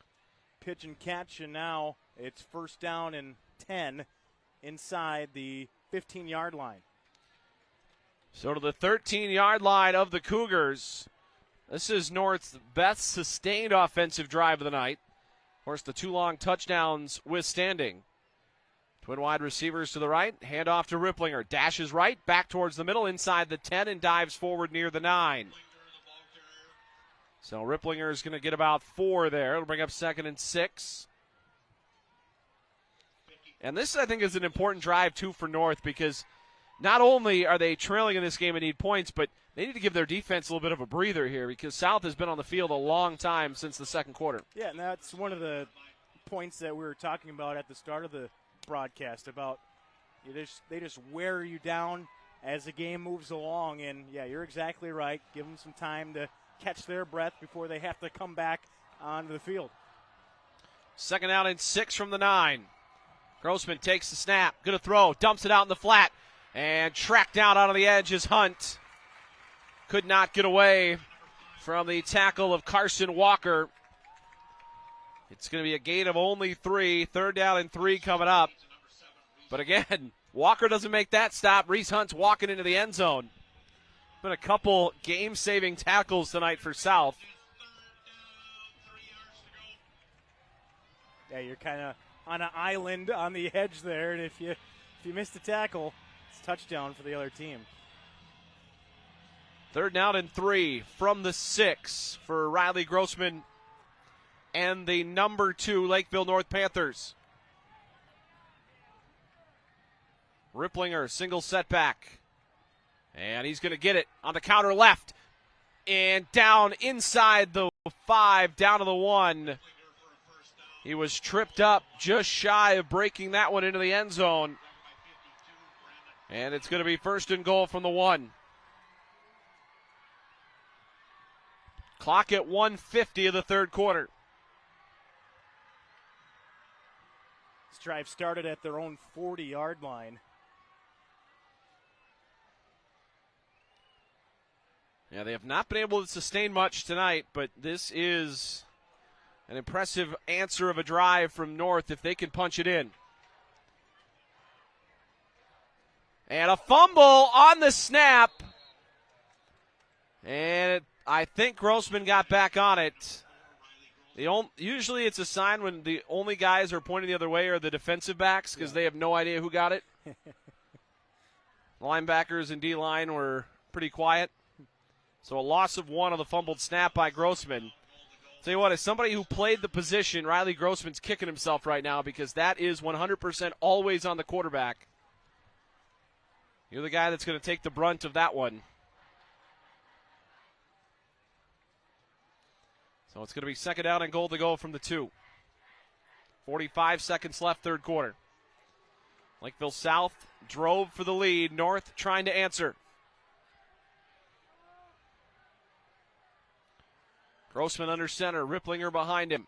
pitch and catch, and now it's 1st down and 10 inside the 15-yard line. So to the 13-yard line of the Cougars. This is North's best sustained offensive drive of the night. Of course, the 2 long touchdowns withstanding. Twin wide receivers to the right. Hand off to Ripplinger. Dashes right, back towards the middle, inside the 10, and dives forward near the 9. So Ripplinger is going to get about 4 there. It'll bring up 2nd and 6. And this, I think, is an important drive, too, for North because not only are they trailing in this game and need points, but they need to give their defense a little bit of a breather here because South has been on the field a long time since the 2nd quarter. Yeah, and that's one of the points that we were talking about at the start of the broadcast about they just wear you down as the game moves along. And, yeah, you're exactly right. Give them some time to catch their breath before they have to come back onto the field. 2nd down and 6 from the 9. Grossman takes the snap, going to throw, dumps it out in the flat, and tracked down out on the edge is Hunt. Could not get away from the tackle of Carson Walker. It's going to be a gain of only 3. 3rd down and 3 coming up. But again, Walker doesn't make that stop. Reese Hunt's walking into the end zone. Been a couple game-saving tackles tonight for South. Yeah, you're kind of on an island on the edge there, and if you miss the tackle, it's a touchdown for the other team. 3rd down and 3 from the 6 for Riley Grossman and the number 2 Lakeville North Panthers. Ripplinger, single setback. And he's going to get it on the counter left. And down inside the 5, down to the 1. He was tripped up just shy of breaking that one into the end zone. And it's going to be 1st and goal from the 1. Clock at 1:50 of the 3rd quarter. This drive started at their own 40-yard line. Yeah, they have not been able to sustain much tonight, but this is an impressive answer of a drive from North if they can punch it in. And a fumble on the snap. And I think Grossman got back on it. Usually it's a sign when the only guys are pointing the other way are the defensive backs because they have no idea who got it. Linebackers and D-line were pretty quiet. So a loss of 1 on the fumbled snap by Grossman. Tell you what, as somebody who played the position, Riley Grossman's kicking himself right now because that is 100% always on the quarterback. You're the guy that's going to take the brunt of that one. So it's going to be 2nd down and goal to go from the 2. 45 seconds left, 3rd quarter. Lakeville South drove for the lead. North trying to answer. Grossman under center, Ripplinger behind him.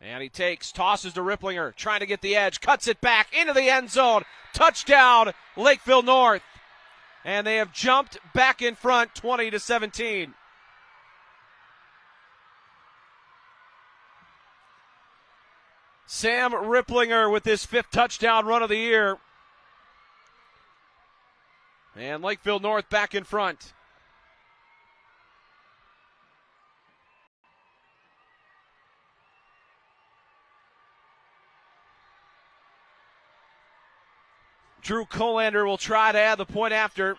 And he tosses to Ripplinger, trying to get the edge, cuts it back into the end zone. Touchdown, Lakeville North. And they have jumped back in front, 20-17. Sam Ripplinger with his 5th touchdown run of the year. And Lakeville North back in front. Drew Colander will try to add the point after.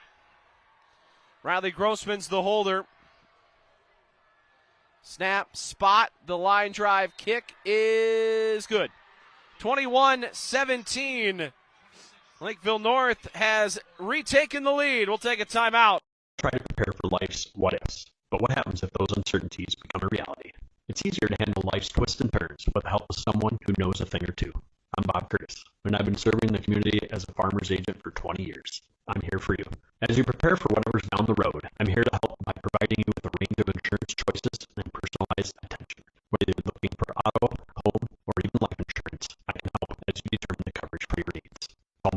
Riley Grossman's the holder. Snap, spot, the line drive kick is good. 21-17. Lakeville North has retaken the lead. We'll take a timeout. Try to prepare for life's what-ifs. But what happens if those uncertainties become a reality? It's easier to handle life's twists and turns with the help of someone who knows a thing or two. I'm Bob Curtis, and I've been serving the community as a farmer's agent for 20 years. I'm here for you. As you prepare for whatever's down the road, I'm here to help by providing you with a range of insurance choices and personalized attention. Whether you're looking for auto, home, or even life insurance, I can help as you determine the coverage for your needs. Call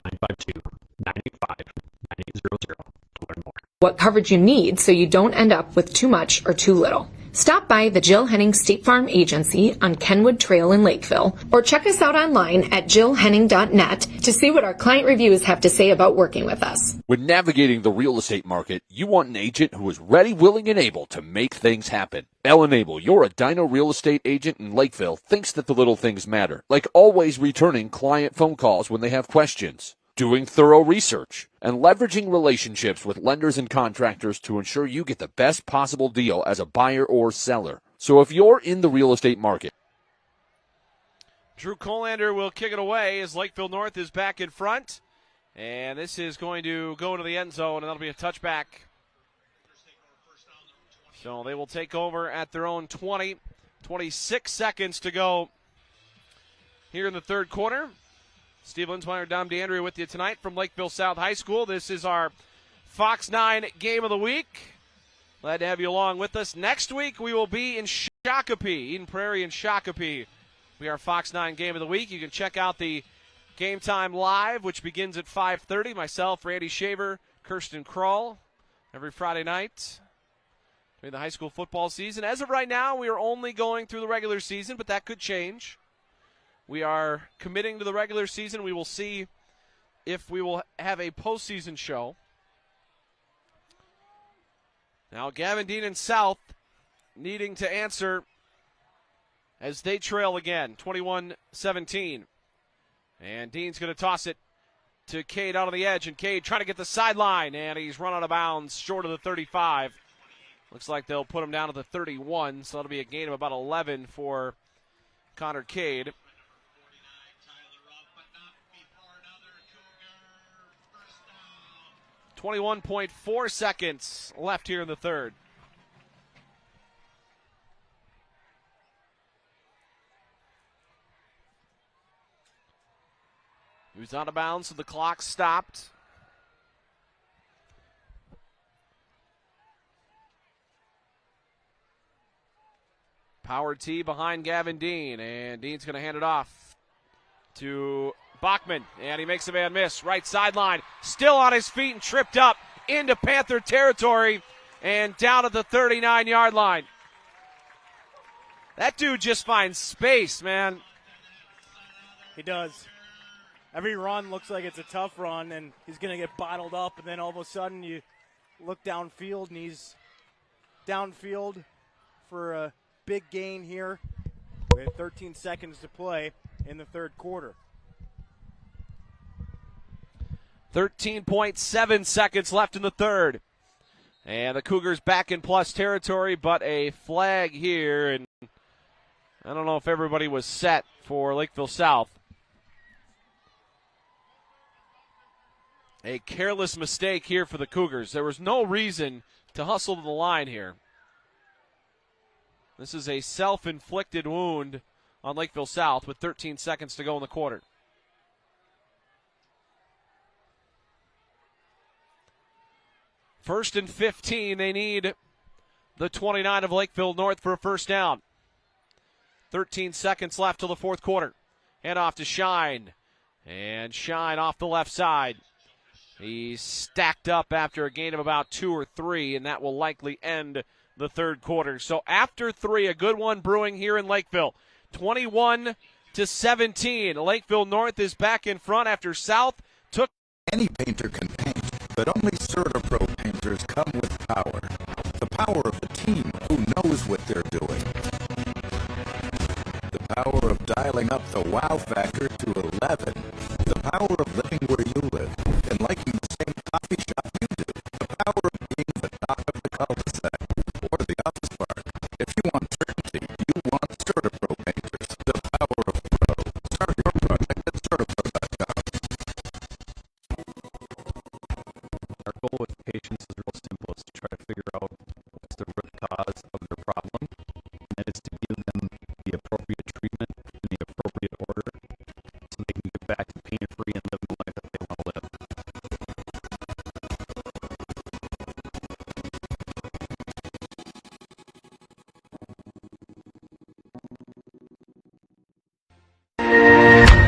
952-985-9800 to learn more. What coverage you need so you don't end up with too much or too little. Stop by the Jill Henning State Farm Agency on Kenwood Trail in Lakeville, or check us out online at jillhenning.net to see what our client reviews have to say about working with us. When navigating the real estate market, you want an agent who is ready, willing, and able to make things happen. Ellen Abel, your Edina real estate agent in Lakeville, thinks that the little things matter, like always returning client phone calls when they have questions, doing thorough research, and leveraging relationships with lenders and contractors to ensure you get the best possible deal as a buyer or seller. So if you're in the real estate market, Drew Colander will kick it away as Lakeville North is back in front. And this is going to go into the end zone, and that'll be a touchback. So they will take over at their own 20. 26 seconds to go here in the 3rd quarter. Steve Linsmeyer, Dom DeAndrea with you tonight from Lakeville South High School. This is our Fox 9 Game of the Week. Glad to have you along with us. Next week we will be in Shakopee, Eden Prairie and Shakopee. We are Fox 9 Game of the Week. You can check out the Game Time Live, which begins at 5:30. Myself, Randy Shaver, Kirsten Kroll, every Friday night during the high school football season. As of right now, we are only going through the regular season, but that could change. We are committing to the regular season. We will see if we will have a postseason show. Now, Gavin Dean and South needing to answer as they trail again, 21-17. And Dean's going to toss it to Cade out on the edge, and Cade trying to get the sideline, and he's run out of bounds short of the 35. Looks like they'll put him down to the 31, so that'll be a gain of about 11 for Connor Cade. .4 seconds left here in the third. He was out of bounds, so the clock stopped. Power T behind Gavin Dean, and Dean's going to hand it off to Bachman, and he makes a man miss. Right sideline, still on his feet and tripped up into Panther territory and down at the 39-yard line. That dude just finds space, man. He does. Every run looks like it's a tough run, and he's going to get bottled up, and then all of a sudden you look downfield, and he's downfield for a big gain here with 13 seconds to play in the third quarter. 13.7 seconds left in the third. And the Cougars back in plus territory, but a flag here, and I don't know if everybody was set for Lakeville South. A careless mistake here for the Cougars. There was no reason to hustle to the line here. This is a self-inflicted wound on Lakeville South with 13 seconds to go in the quarter. First and 15, they need the 29 of Lakeville North for a first down. 13 seconds left till the fourth quarter. Hand off to Shine. And Shine off the left side. He's stacked up after a gain of about 2 or 3, and that will likely end the third quarter. So after 3, a good one brewing here in Lakeville. 21-17. Lakeville North is back in front after South took. Any painter can paint, but only CertaPro painters come with power. The power of the team who knows what they're doing. The power of dialing up the wow factor to 11. The power of living where you live and liking the same coffee shop you do. The power of being the top of the cul-de-sac or the office park. If you want certainty, you want CertaPro painters. The power of pro. Start your project at CertaPro.com. Our goal with patients is real simple. It's to try to figure out what's the root cause of their problem, and that is to give them the appropriate treatment in the appropriate order so they can get back to pain-free and live the life that they want to live.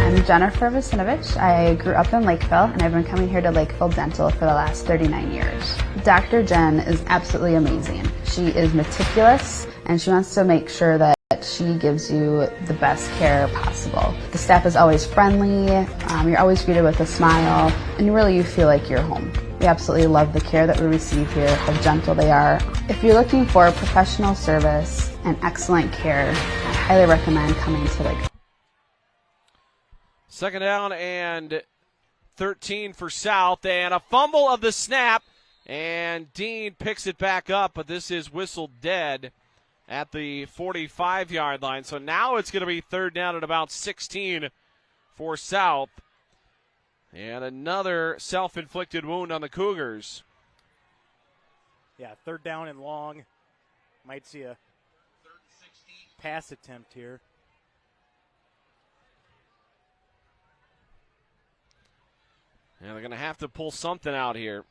I'm Jennifer Vasinovich. I grew up in Lakeville, and I've been coming here to Lakeville Dental for the last 39 years. Dr. Jen is absolutely amazing. She is meticulous, and she wants to make sure that she gives you the best care possible. The staff is always friendly, you're always greeted with a smile, and really you feel like you're home. We absolutely love the care that we receive here, how gentle they are. If you're looking for professional service and excellent care, I highly recommend coming to Lakeville. Second down and 13 for South, and a fumble of the snap, and Dean picks it back up, but this is whistled dead at the 45-yard line. So now it's going to be third down at about 16 for South. And another self-inflicted wound on the Cougars. Yeah, third down and long. Might see a pass attempt here. And they're going to have to pull something out here.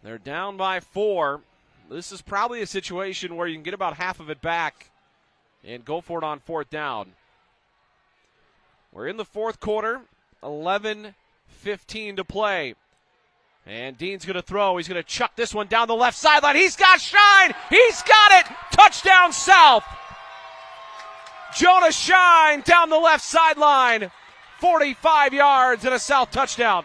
They're down by 4. This is probably a situation where you can get about half of it back and go for it on 4th down. We're in the 4th quarter, 11:15 to play. And Dean's going to throw. He's going to chuck this one down the left sideline. He's got Shine. He's got it. Touchdown South. Jonah Shine down the left sideline. 45 yards and a South touchdown.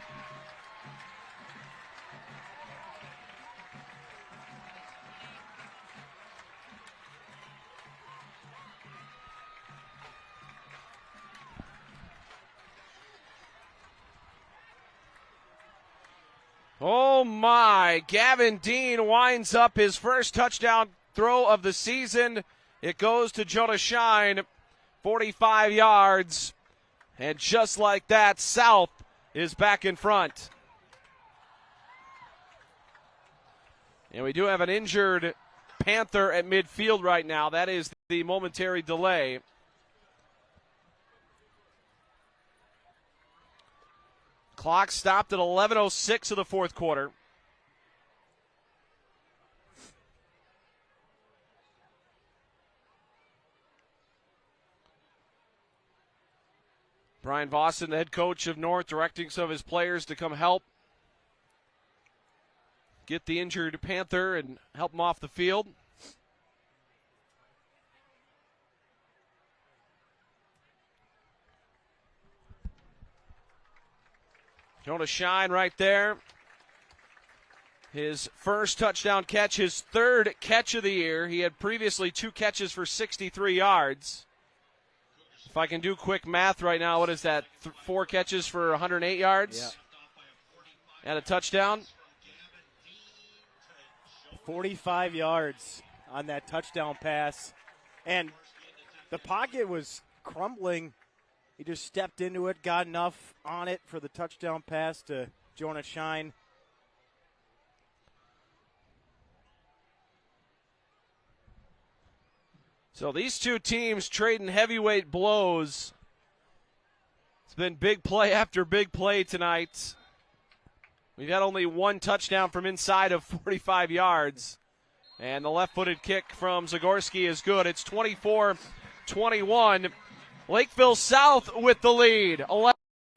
Oh my, Gavin Dean winds up his first touchdown throw of the season. It goes to Jonah Shine, 45 yards. And just like that, South is back in front. And we do have an injured Panther at midfield right now. That is the momentary delay. Clock stopped at 11:06 of the 4th quarter. Brian Boston, the head coach of North, directing some of his players to come help get the injured Panther and help him off the field. Jonah Shine right there. His first touchdown catch, his 3rd catch of the year. He had previously 2 catches for 63 yards. If I can do quick math right now, what is that? 4 catches for 108 yards? Yeah. And a touchdown? 45 yards on that touchdown pass. And the pocket was crumbling. He just stepped into it, got enough on it for the touchdown pass to Jonah Shine. So these two teams trading heavyweight blows. It's been big play after big play tonight. We've had only 1 touchdown from inside of 45 yards. And the left-footed kick from Zagorski is good. It's 24-21. Lakeville South with the lead.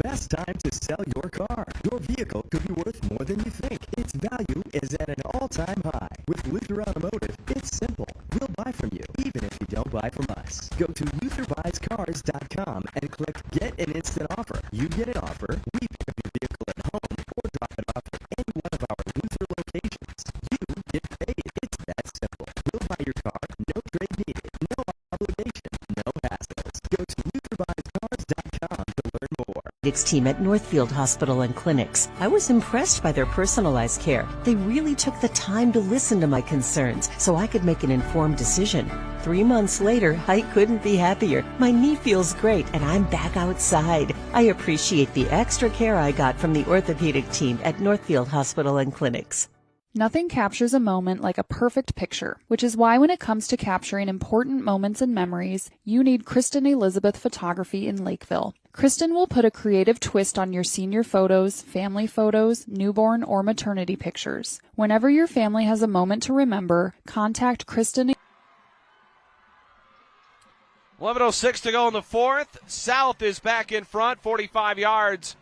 Best time to sell your car. Your vehicle could be worth more than you think. Its value is at an all-time high. With Luther Automotive, it's simple. We'll buy from you, even if you don't buy from us. Go to LutherBuysCars.com and click Get an Instant Offer. You get an offer, we pick up your vehicle at home or drop it off at any one of our Luther locations. You get paid. It's that simple. We'll buy your car, no trade needed, no obligation, no hassles. Go to LutherBuysCars.com to learn more. Team at Northfield Hospital and Clinics. I was impressed by their personalized care. They really took the time to listen to my concerns so I could make an informed decision. 3 months later, I couldn't be happier. My knee feels great and I'm back outside. I appreciate the extra care I got from the orthopedic team at Northfield Hospital and Clinics. Nothing captures a moment like a perfect picture, which is why when it comes to capturing important moments and memories, you need Kristen Elizabeth Photography in Lakeville. Kristen will put a creative twist on your senior photos, family photos, newborn, or maternity pictures. Whenever your family has a moment to remember, contact Kristen. 11:06 to go in the 4th. South is back in front, 45 yards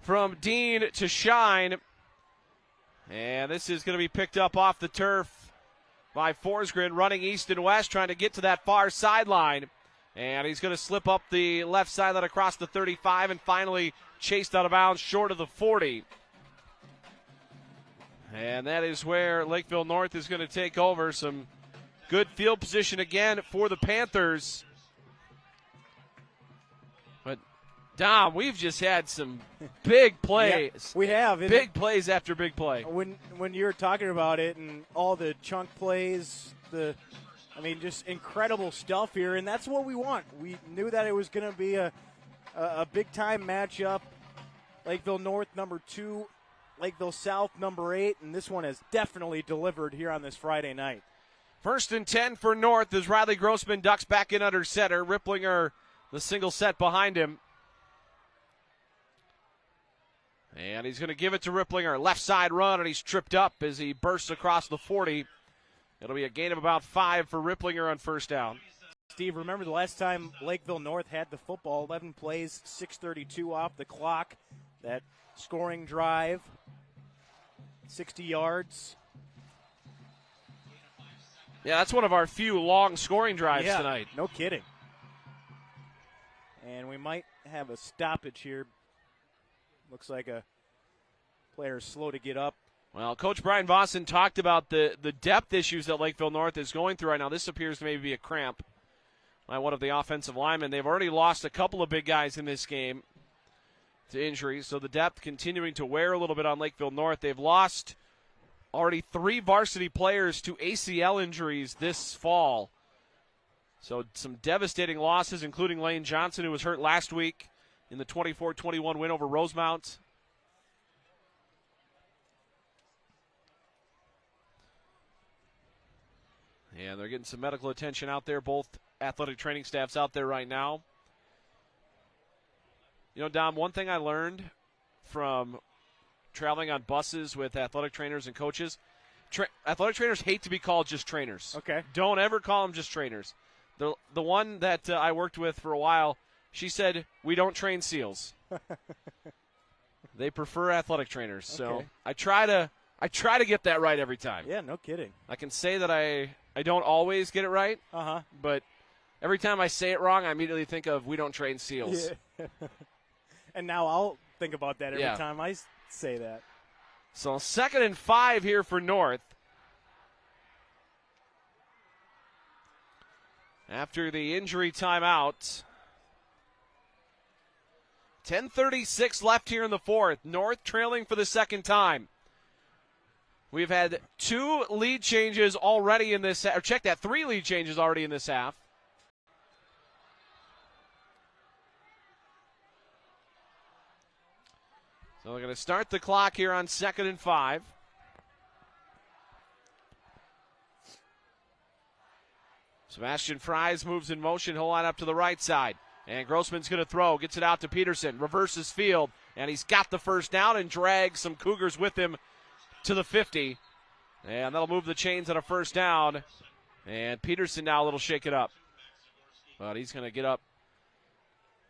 from Dean to Shine. And this is going to be picked up off the turf by Forsgren, running east and west, trying to get to that far sideline. And he's going to slip up the left sideline across the 35 and finally chased out of bounds short of the 40. And that is where Lakeville North is going to take over. Some good field position again for the Panthers. But, Dom, we've just had some big plays. Yeah, we have. Big plays after big play. When you're talking about it and all the chunk plays, just incredible stuff here, and that's what we want. We knew that it was going to be a big-time matchup. Lakeville North, number 2, Lakeville South, number 8, and this one has definitely delivered here on this Friday night. 1st and 10 for North as Riley Grossman ducks back in under center. Ripplinger, the single set behind him. And he's going to give it to Ripplinger. Left side run, and he's tripped up as he bursts across the 40. It'll be a gain of about 5 for Ripplinger on first down. Steve, remember the last time Lakeville North had the football, 11 plays, 6:32 off the clock. That scoring drive, 60 yards. Yeah, that's one of our few long scoring drives yeah, tonight. No kidding. And we might have a stoppage here. Looks like a player's slow to get up. Well, Coach Brian Vossen talked about the depth issues that Lakeville North is going through right now. This appears to maybe be a cramp by one of the offensive linemen. They've already lost a couple of big guys in this game to injuries, so the depth continuing to wear a little bit on Lakeville North. They've lost already 3 varsity players to ACL injuries this fall. So some devastating losses, including Lane Johnson, who was hurt last week in the 24-21 win over Rosemount. And they're getting some medical attention out there, both athletic training staffs out there right now. You know, Dom, one thing I learned from traveling on buses with athletic trainers and coaches, athletic trainers hate to be called just trainers. Okay. Don't ever call them just trainers. The one that I worked with for a while, she said, we don't train SEALs. They prefer athletic trainers. So Okay. I try to get that right every time. Yeah, no kidding. I can say that I don't always get it right, but every time I say it wrong, I immediately think of we don't train SEAls. Yeah. And now I'll think about that every Yeah. time I say that. So 2nd and 5 here for North. After the injury timeout. 10:36 left here in the 4th. North trailing for the second time. We've had 2 lead changes already in this, or check that, 3 lead changes already in this half. So they're going to start the clock here on 2nd and 5. Sebastian Fries moves in motion. He'll line up to the right side. And Grossman's going to throw. Gets it out to Peterson. Reverses field. And he's got the first down and drags some Cougars with him to the 50. And that'll move the chains on a first down. And Peterson now a little shake it up. But he's going to get up.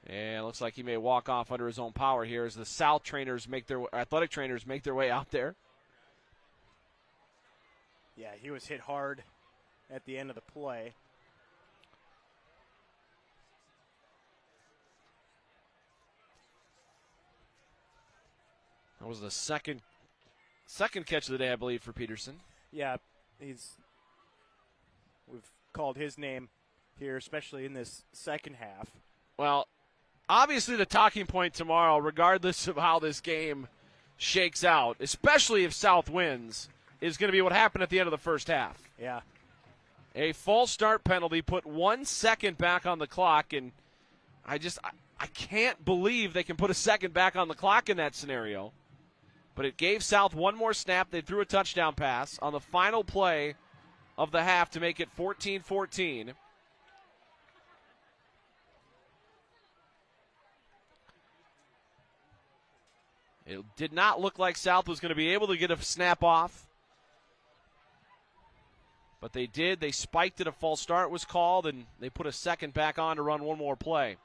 And looks like he may walk off under his own power here as the South trainers athletic trainers make their way out there. Yeah, he was hit hard at the end of the play. That was the second catch of the day, I believe, for Peterson. Yeah, we've called his name here, especially in this second half. Well, obviously the talking point tomorrow, regardless of how this game shakes out, especially if South wins, is going to be what happened at the end of the first half. Yeah. A false start penalty put 1 second back on the clock, and I can't believe they can put a second back on the clock in that scenario. But it gave South one more snap. They threw a touchdown pass on the final play of the half to make it 14-14. It did not look like South was going to be able to get a snap off. But they did. They spiked it. A false start was called, and they put a second back on to run one more play.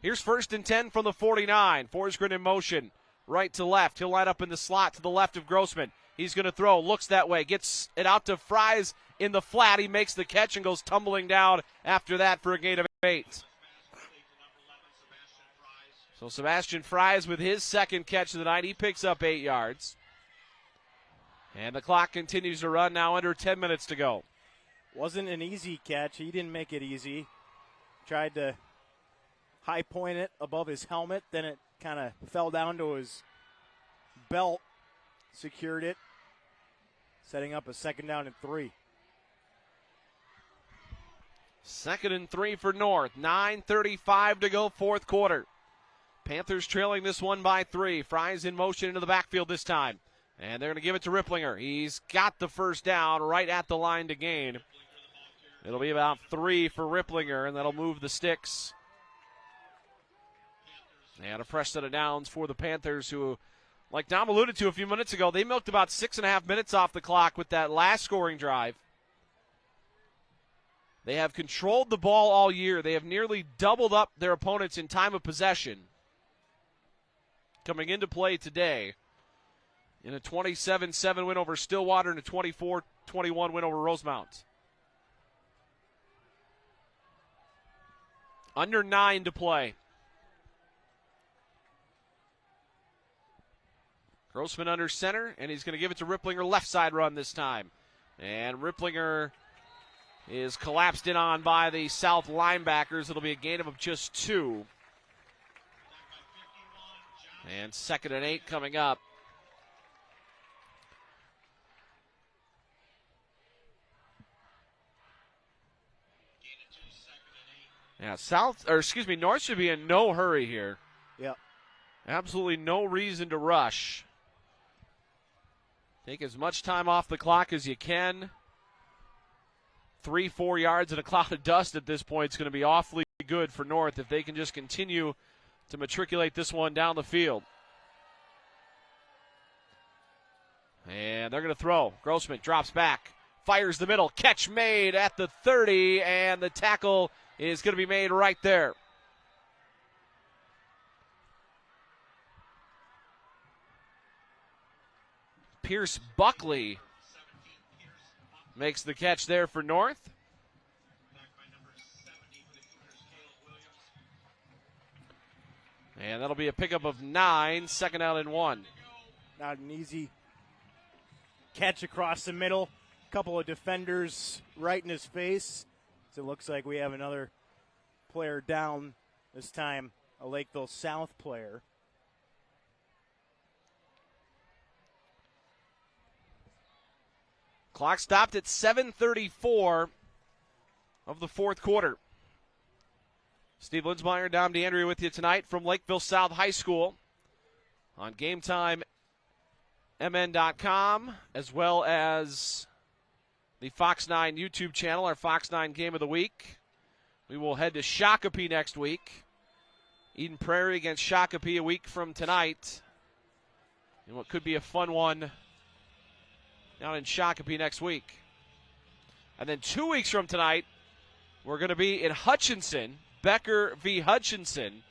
Here's 1st and 10 from the 49. Forsgren in motion. Right to left. He'll line up in the slot to the left of Grossman. He's going to throw. Looks that way. Gets it out to Fries in the flat. He makes the catch and goes tumbling down after that for a gain of 8. So Sebastian Fries with his second catch of the night. He picks up 8 yards. And the clock continues to run now, under 10 minutes to go. Wasn't an easy catch. He didn't make it easy. Tried to high point it above his helmet. Then it kind of fell down to his belt. Secured it. Setting up a 2nd down and 3. 2nd and 3 for North. 9:35 to go, 4th quarter. Panthers trailing this one by 3. Fries in motion into the backfield this time. And they're going to give it to Ripplinger. He's got the first down right at the line to gain. It'll be about 3 for Ripplinger, and that'll move the sticks. And a fresh set of downs for the Panthers, who like Dom alluded to a few minutes ago, they milked about 6.5 minutes off the clock with that last scoring drive. They have controlled the ball all year. They have nearly doubled up their opponents in time of possession. Coming into play today in a 27-7 win over Stillwater and a 24-21 win over Rosemount. Under 9 to play. Grossman under center, and he's going to give it to Ripplinger, left side run this time. And Ripplinger is collapsed in on by the South linebackers. It'll be a gain of just 2. And 2nd and 8 coming up. Yeah, North should be in no hurry here. Yep. Absolutely no reason to rush. Take as much time off the clock as you can. 3-4 yards in a cloud of dust at this point is going to be awfully good for North if they can just continue to matriculate this one down the field. And they're going to throw. Grossman drops back, fires the middle, catch made at the 30, and the tackle is going to be made right there. Pierce Buckley makes the catch there for North. And that'll be a pickup of 9, 2nd out and 1. Not an easy catch across the middle. Couple of defenders right in his face. So it looks like we have another player down, this time a Lakeville South player. Clock stopped at 7:34 of the 4th quarter. Steve Linsmeyer, Dom DeAndrea with you tonight from Lakeville South High School on GameTimeMN.com, as well as the Fox 9 YouTube channel, our Fox 9 Game of the Week. We will head to Shakopee next week. Eden Prairie against Shakopee a week from tonight. And what could be a fun one down in Shakopee next week. And then 2 weeks from tonight, we're going to be in Hutchinson, Becker v. Hutchinson.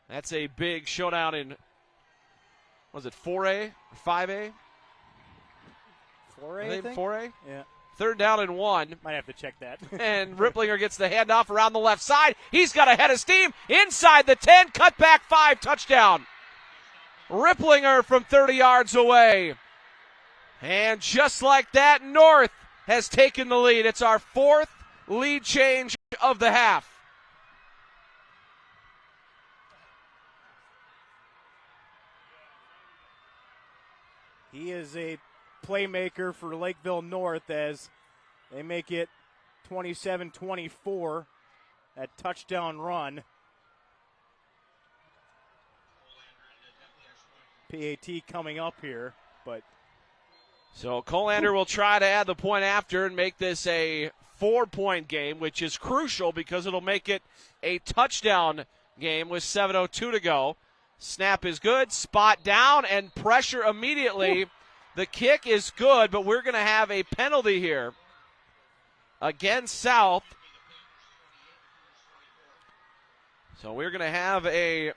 That's a big showdown in, was it 4A or 5A? 4A, I think? 4A? Yeah. 3rd down and 1. Might have to check that. And Ripplinger gets the handoff around the left side. He's got a head of steam inside the 10, cut back 5, touchdown. Ripplinger from 30 yards away. And just like that, North has taken the lead. It's our 4th lead change of the half. He is a playmaker for Lakeville North as they make it 27-24, that touchdown run. PAT coming up here, but so Colander will try to add the point after and make this a 4-point game, which is crucial because it'll make it a touchdown game with 7:02 to go. Snap is good, spot down, and pressure immediately. Ooh. The kick is good, but we're going to have a penalty here against South. So we're going to have a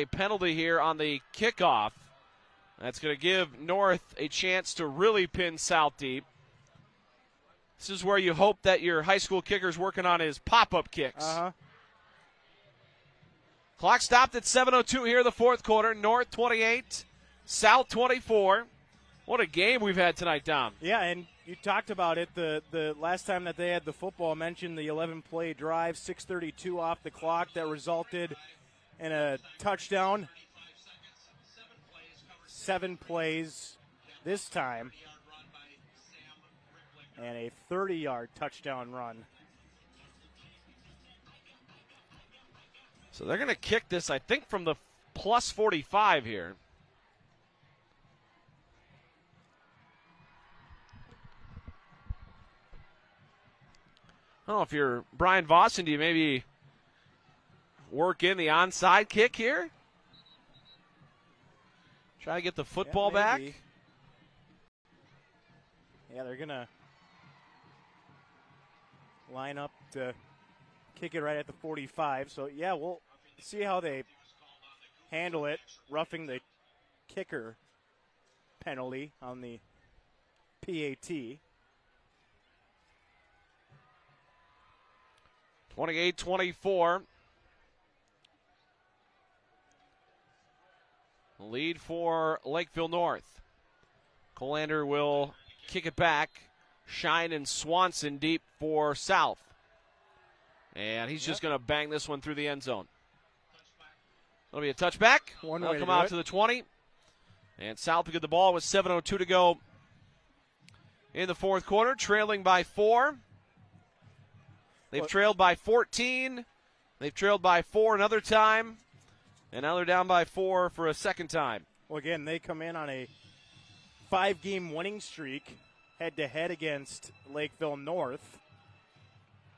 penalty here on the kickoff. That's going to give North a chance to really pin South deep. This is where you hope that your high school kicker's working on his pop-up kicks. Clock stopped at 7:02 here in the 4th quarter. North 28, South 24. What a game we've had tonight, Dom. Yeah, and you talked about it. The last time that they had the football, mentioned the 11-play drive, 6:32 off the clock that resulted in a touchdown. 7 plays this time. And a 30-yard touchdown run. So they're going to kick this, I think, from the plus 45 here. Oh, if you're Brian Vossen, do you maybe work in the onside kick here? Try to get the football back? Yeah, they're going to line up to kick it right at the 45. So, yeah, we'll see how they handle it, roughing the kicker penalty on the PAT. 28-24. Lead for Lakeville North. Colander will kick it back. Shine and Swanson deep for South. And he's just going to bang this one through the end zone. It'll be a touchback. They'll come out to the 20. And South will get the ball with 7:02 to go in the fourth quarter, trailing by 4. They've trailed by 14. They've trailed by 4 another time. And now they're down by 4 for a second time. Well, again, they come in on a 5-game winning streak head-to-head against Lakeville North.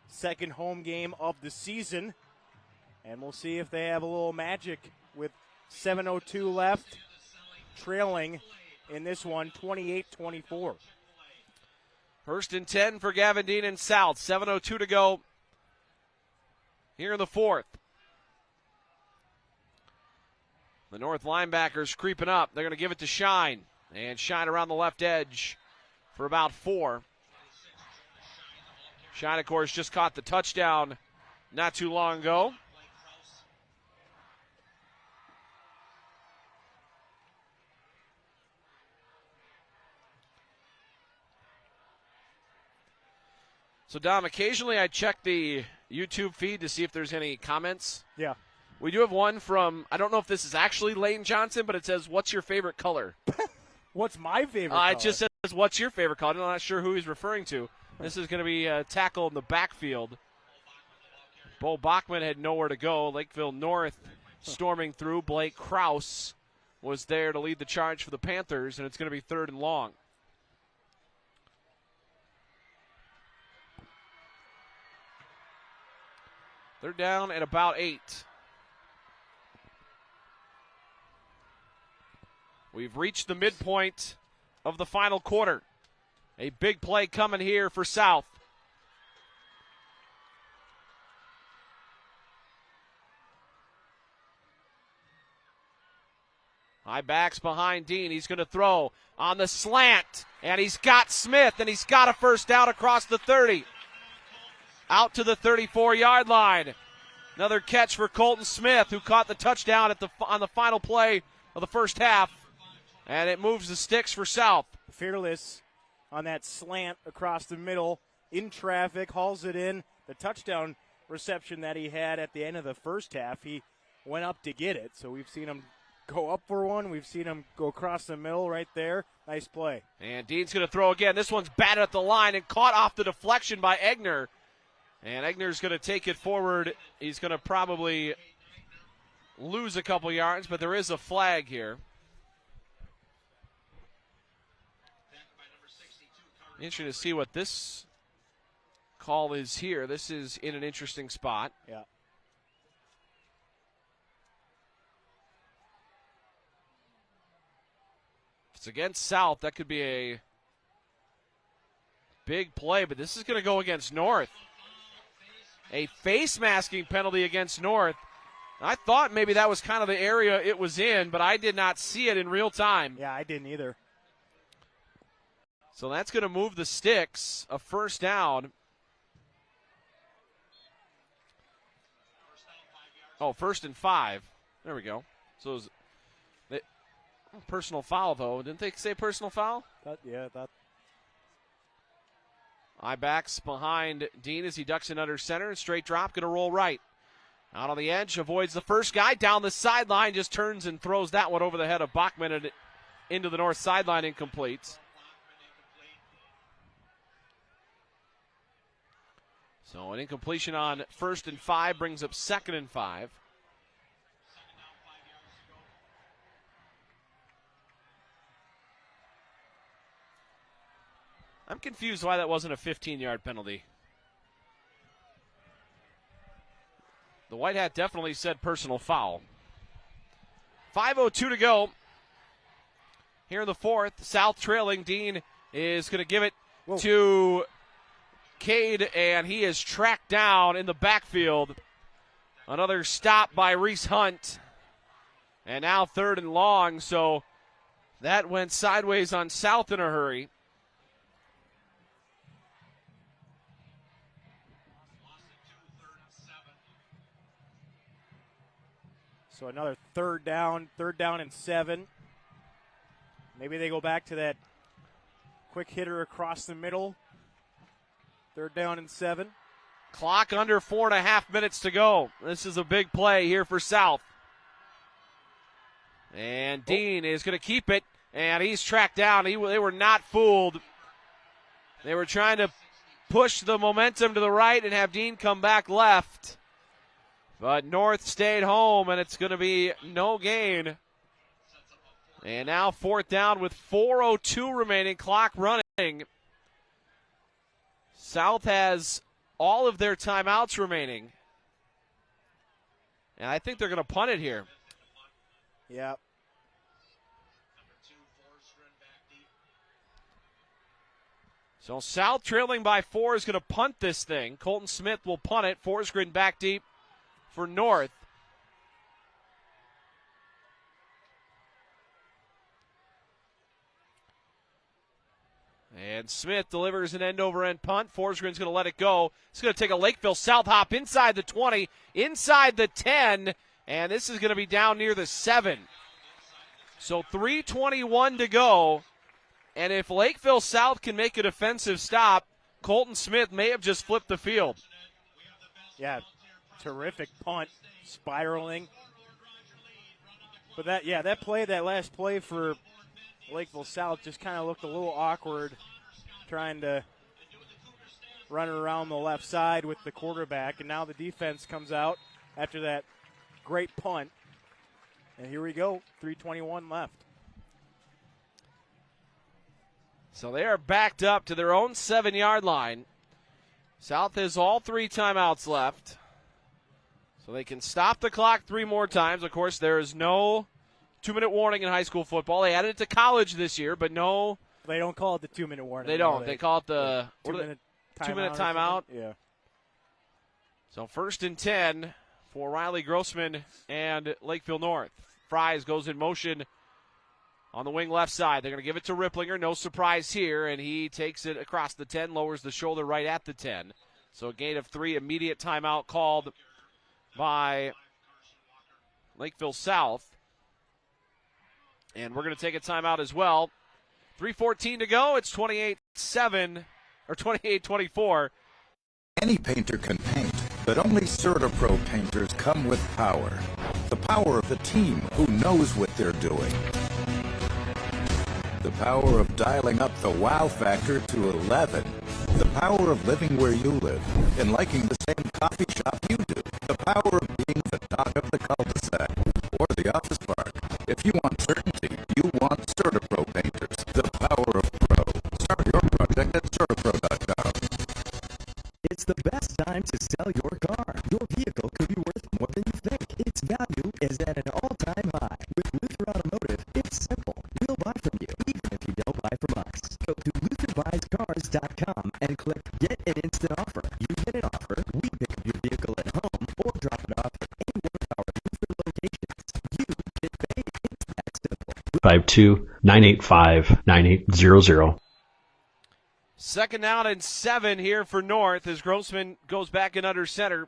Second home game of the season. And we'll see if they have a little magic with 7:02 left, trailing in this one, 28-24. First and 10 for Gavin Dean and South. 7:02 to go here in the fourth. The North linebackers creeping up. They're going to give it to Shine. And Shine around the left edge for about 4. Shine, of course, just caught the touchdown not too long ago. So, Dom, occasionally I check the YouTube feed to see if there's any comments. Yeah. We do have one from, I don't know if this is actually Lane Johnson, but it says, "What's your favorite color?" What's my favorite color? It just says, "What's your favorite color?" I'm not sure who he's referring to. This is going to be a tackle in the backfield. Bo Bachman had nowhere to go. Lakeville North storming through. Blake Krause was there to lead the charge for the Panthers, and it's going to be 3rd and long. They're down at about 8. We've reached the midpoint of the final quarter. A big play coming here for South. High backs behind Dean. He's going to throw on the slant, and he's got Smith, and he's got a first down across the 30. Out to the 34-yard line. Another catch for Colton Smith, who caught the touchdown on the final play of the first half. And it moves the sticks for South. Fearless on that slant across the middle, in traffic, hauls it in. The touchdown reception that he had at the end of the first half, he went up to get it. So we've seen him go up for one. We've seen him go across the middle right there. Nice play. And Dean's going to throw again. This one's batted at the line and caught off the deflection by Egner. And Egner's going to take it forward. He's going to probably lose a couple yards, but there is a flag here. Interesting to see what this call is here. This is in an interesting spot. Yeah. If it's against South, that could be a big play, but this is going to go against North. A face masking penalty against North. I thought maybe that was kind of the area it was in, but I did not see it in real time. Yeah, I didn't either. So that's going to move the sticks. A first down. Oh, 1st and 5. There we go. So it was personal foul, though. Didn't they say personal foul? That. I-backs behind Dean as he ducks in under center. Straight drop, going to roll right. Out on the edge, avoids the first guy. Down the sideline, just turns and throws that one over the head of Bachman and into the north sideline, incomplete. So an incompletion on 1st and 5 brings up 2nd and 5. I'm confused why that wasn't a 15-yard penalty. The white hat definitely said personal foul. 5:02 to go here in the fourth. South trailing. Dean is going to give it to Cade, and he is tracked down in the backfield. Another stop by Reese Hunt. And now 3rd and long, so that went sideways on South in a hurry. So another third down and 7. Maybe they go back to that quick hitter across the middle. 3rd down and 7. Clock under 4.5 minutes to go. This is a big play here for South. And Dean is going to keep it, and he's tracked down. They were not fooled. They were trying to push the momentum to the right and have Dean come back left. But North stayed home, and it's going to be no gain. And now 4th down with 4:02 remaining, clock running. South has all of their timeouts remaining. And I think they're going to punt it here. Yep. So South trailing by 4 is going to punt this thing. Colton Smith will punt it. Forsgren back deep for North. And Smith delivers an end-over-end punt. Forsgren's going to let it go. It's going to take a Lakeville South hop inside the 20, inside the 10, and this is going to be down near the 7. So 3:21 to go, and if Lakeville South can make a defensive stop, Colton Smith may have just flipped the field. Yeah, terrific punt, spiraling. But that last play for Lakeville South just kind of looked a little awkward, trying to run around the left side with the quarterback, and now the defense comes out after that great punt. And here we go, 3:21 left. So they are backed up to their own 7-yard line. South has all 3 timeouts left. So they can stop the clock 3 more times. Of course, there is no 2-minute warning in high school football. They added it to college this year, but no. They don't call it the 2-minute warning. They don't. They call it the 2-minute timeout. Yeah. So 1st and 10 for Riley Grossman and Lakeville North. Fries goes in motion on the wing left side. They're going to give it to Ripplinger. No surprise here, and he takes it across the 10, lowers the shoulder right at the 10. So a gain of 3, immediate timeout called by Lakeville South. And we're going to take a timeout as well. 3:14 to go. It's 28-7 or 28-24. Any painter can paint, but only CertaPro painters come with power. The power of the team who knows what they're doing. The power of dialing up the wow factor to 11. The power of living where you live and liking the same coffee shop you do. The power of being the doc of the cul-de-sac or the office park. If you want certainty, you want CertaPro painters. The power of pro. Start your project at CertaPro.com. It's the best time to sell your car. Your vehicle could be worth more than you think. Its value is at an all-time high. With Luther Automotive, it's simple. We'll buy from you, even if you don't buy from us. Go to LutherBuysCars.com and click Get an Instant Offer. You get an offer, we pick up your vehicle at home or drop it off at any one of our Luther locations. You get paid. It's that simple. 529859800. 2nd down and 7 here for North as Grossman goes back in under center.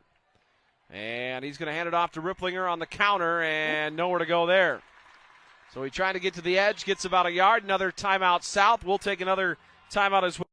And he's going to hand it off to Ripplinger on the counter, and nowhere to go there. So he trying to get to the edge, gets about a yard. Another timeout South. We'll take another timeout as well.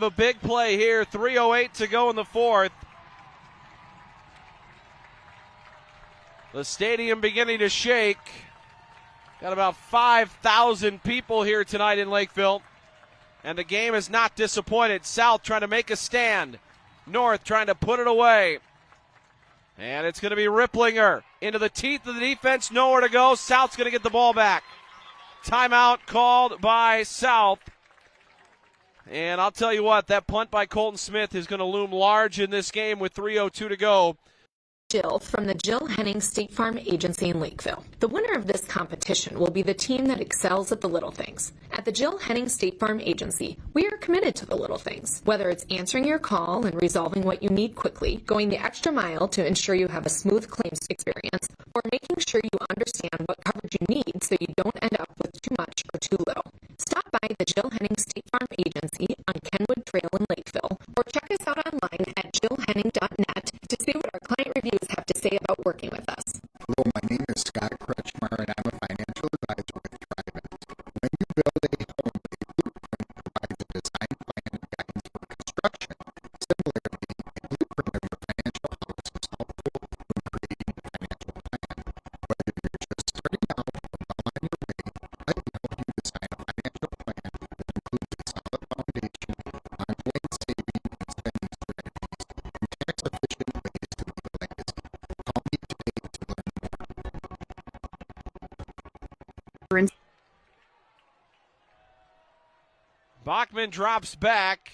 A big play here, 3:08 to go in the fourth. The stadium beginning to shake. Got about 5,000 people here tonight in Lakeville. And the game is not disappointed. South trying to make a stand. North trying to put it away. And it's going to be Ripplinger into the teeth of the defense. Nowhere to go. South's going to get the ball back. Timeout called by South. And I'll tell you what, that punt by Colton Smith is going to loom large in this game with 3:02 to go. Jill from the Jill Henning State Farm Agency in Lakeville. The winner of this competition will be the team that excels at the little things. At the Jill Henning State Farm Agency, we are committed to the little things. Whether it's answering your call and resolving what you need quickly, going the extra mile to ensure you have a smooth claims experience, or making sure you understand what coverage you need so you don't end up with too much or too little. Stop by the Jill Henning State Farm Agency on Kenwood Trail in Lakeville, or check us out online at jillhenning.net to see what our client reviews have to say about working with us. Hello, my name is Scott Kretschmer, and I'm a financial advisor with Trident. When you build a home, a blueprint provides a design plan and guidance for construction. Similarly, a blueprint of your financial house is helpful when creating a financial plan. Whether you're just starting out or well on your way, I can help you design a financial plan that includes a solid foundation, ongoing saving and spending strategies, and tax-efficient ways to leave a legacy. Call me today to learn more. Bachman drops back,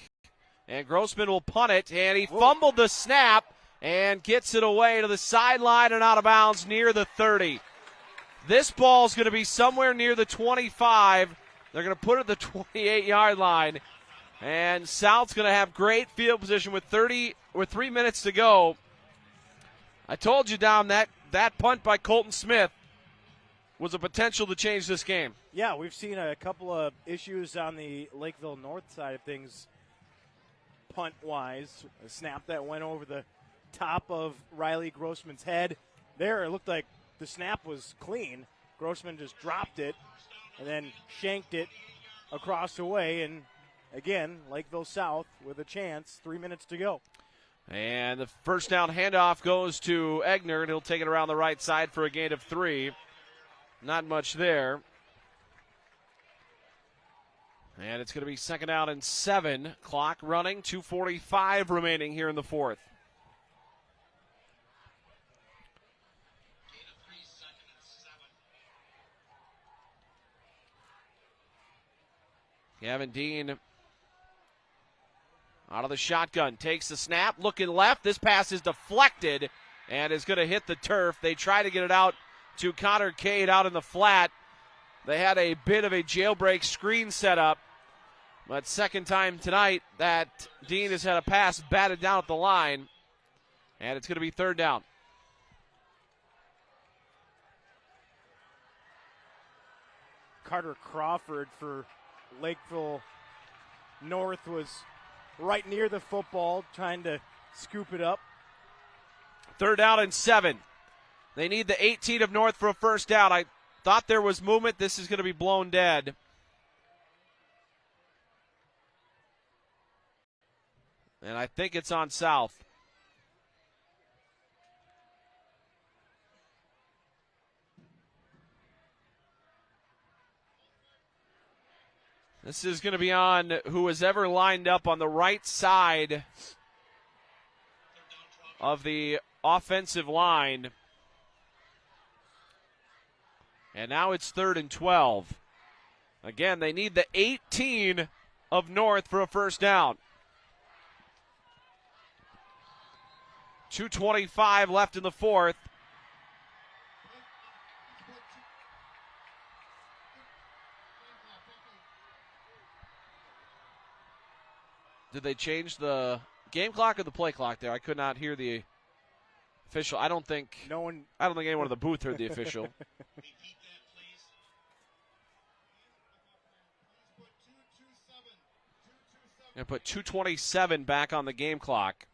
and Grossman will punt it, and he fumbled the snap and gets it away to the sideline and out of bounds near the 30. This ball's going to be somewhere near the 25. They're going to put it at the 28-yard line, and South's going to have great field position with 3 minutes to go. I told you, Dom, that punt by Colton Smith was a potential to change this game. Yeah, we've seen a couple of issues on the Lakeville North side of things, punt-wise. A snap that went over the top of Riley Grossman's head. There, it looked like the snap was clean. Grossman just dropped it and then shanked it across the way. And, again, Lakeville South with a chance, 3 minutes to go. And the first down handoff goes to Egner, and he'll take it around the right side for a gain of 3. Not much there. And it's going to be second down and 7. Clock running, 2:45 remaining here in the fourth. Gavin Dean out of the shotgun, takes the snap, looking left. This pass is deflected and is going to hit the turf. They try to get it out to Connor Cade out in the flat. They had a bit of a jailbreak screen set up, but second time tonight that Dean has had a pass batted down at the line, and it's going to be third down. Carter Crawford for Lakeville North was right near the football, trying to scoop it up. Third down and 7. They need the 18 of North for a first down. I thought there was movement. This is going to be blown dead. And I think it's on South. This is going to be on who was ever lined up on the right side of the offensive line. And now it's 3rd and 12. Again, they need the 18 of North for a first down. 2:25 left in the fourth. Did they change the game clock or the play clock there? I could not hear the official. I don't think anyone in the booth heard the official. Going to put 2:27 back on the game clock.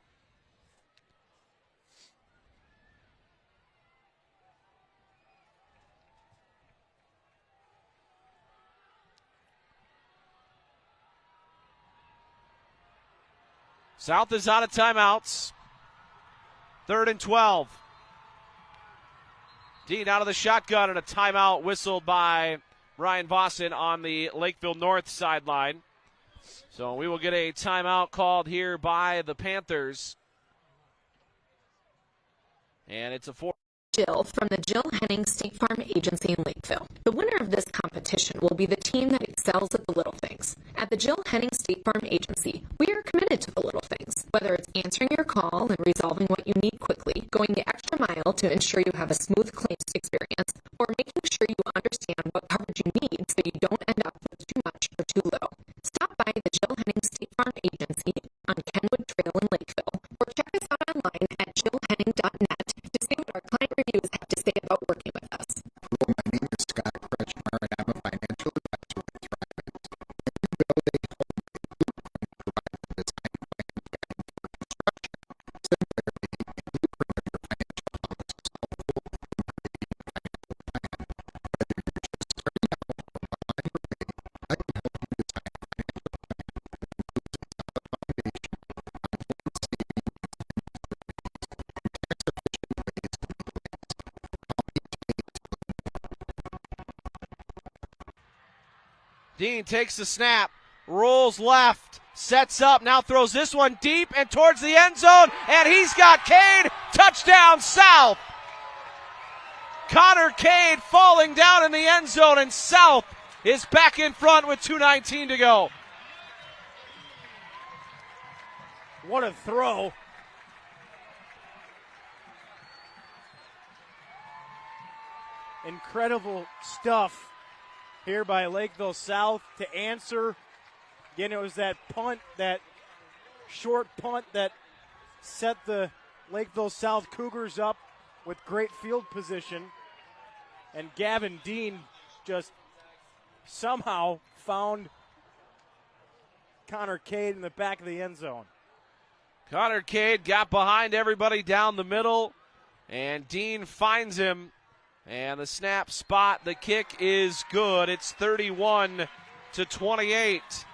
South is out of timeouts. 3rd and 12. Dean out of the shotgun, and a timeout whistled by Ryan Vossen on the Lakeville North sideline. So we will get a timeout called here by the Panthers. And it's a 4. Jill from the Jill Henning State Farm Agency in Lakeville. The winner of this competition will be the team that excels at the little things. At the Jill Henning State Farm Agency, we are committed to the little things. Whether it's answering your call and resolving what you need quickly, going the extra mile to ensure you have a smooth claims experience, or making sure you understand what coverage you need so you don't end up with too much or too low. Stop by the Jill Henning State Farm Agency on Kenwood Trail in Lakeville, or check us out online at jillhenning.net to see what our client reviews have to say about working with us. Hello, my name is Scott Kretschmer, and I'm a financial advisor with Thrivent. When you build a home, a blueprint provides a design plan and guidance for construction. Similarly, a blueprint of your financial house is helpful in creating a financial plan. Whether you're just starting out or well on your way, I can help you design a financial plan that includes a solid foundation, ongoing savings, and maturities, and tax-efficient ways to make Dean takes the snap, rolls left, sets up, now throws this one deep and towards the end zone, and he's got Cade. Touchdown, South. Connor Cade falling down in the end zone, and South is back in front with 2:19 to go. What a throw. Incredible stuff here by Lakeville South to answer. Again, it was that punt, that short punt that set the Lakeville South Cougars up with great field position. And Gavin Dean just somehow found Connor Cade in the back of the end zone. Connor Cade got behind everybody down the middle, and Dean finds him. And the snap spot, the kick is good. It's 31-28.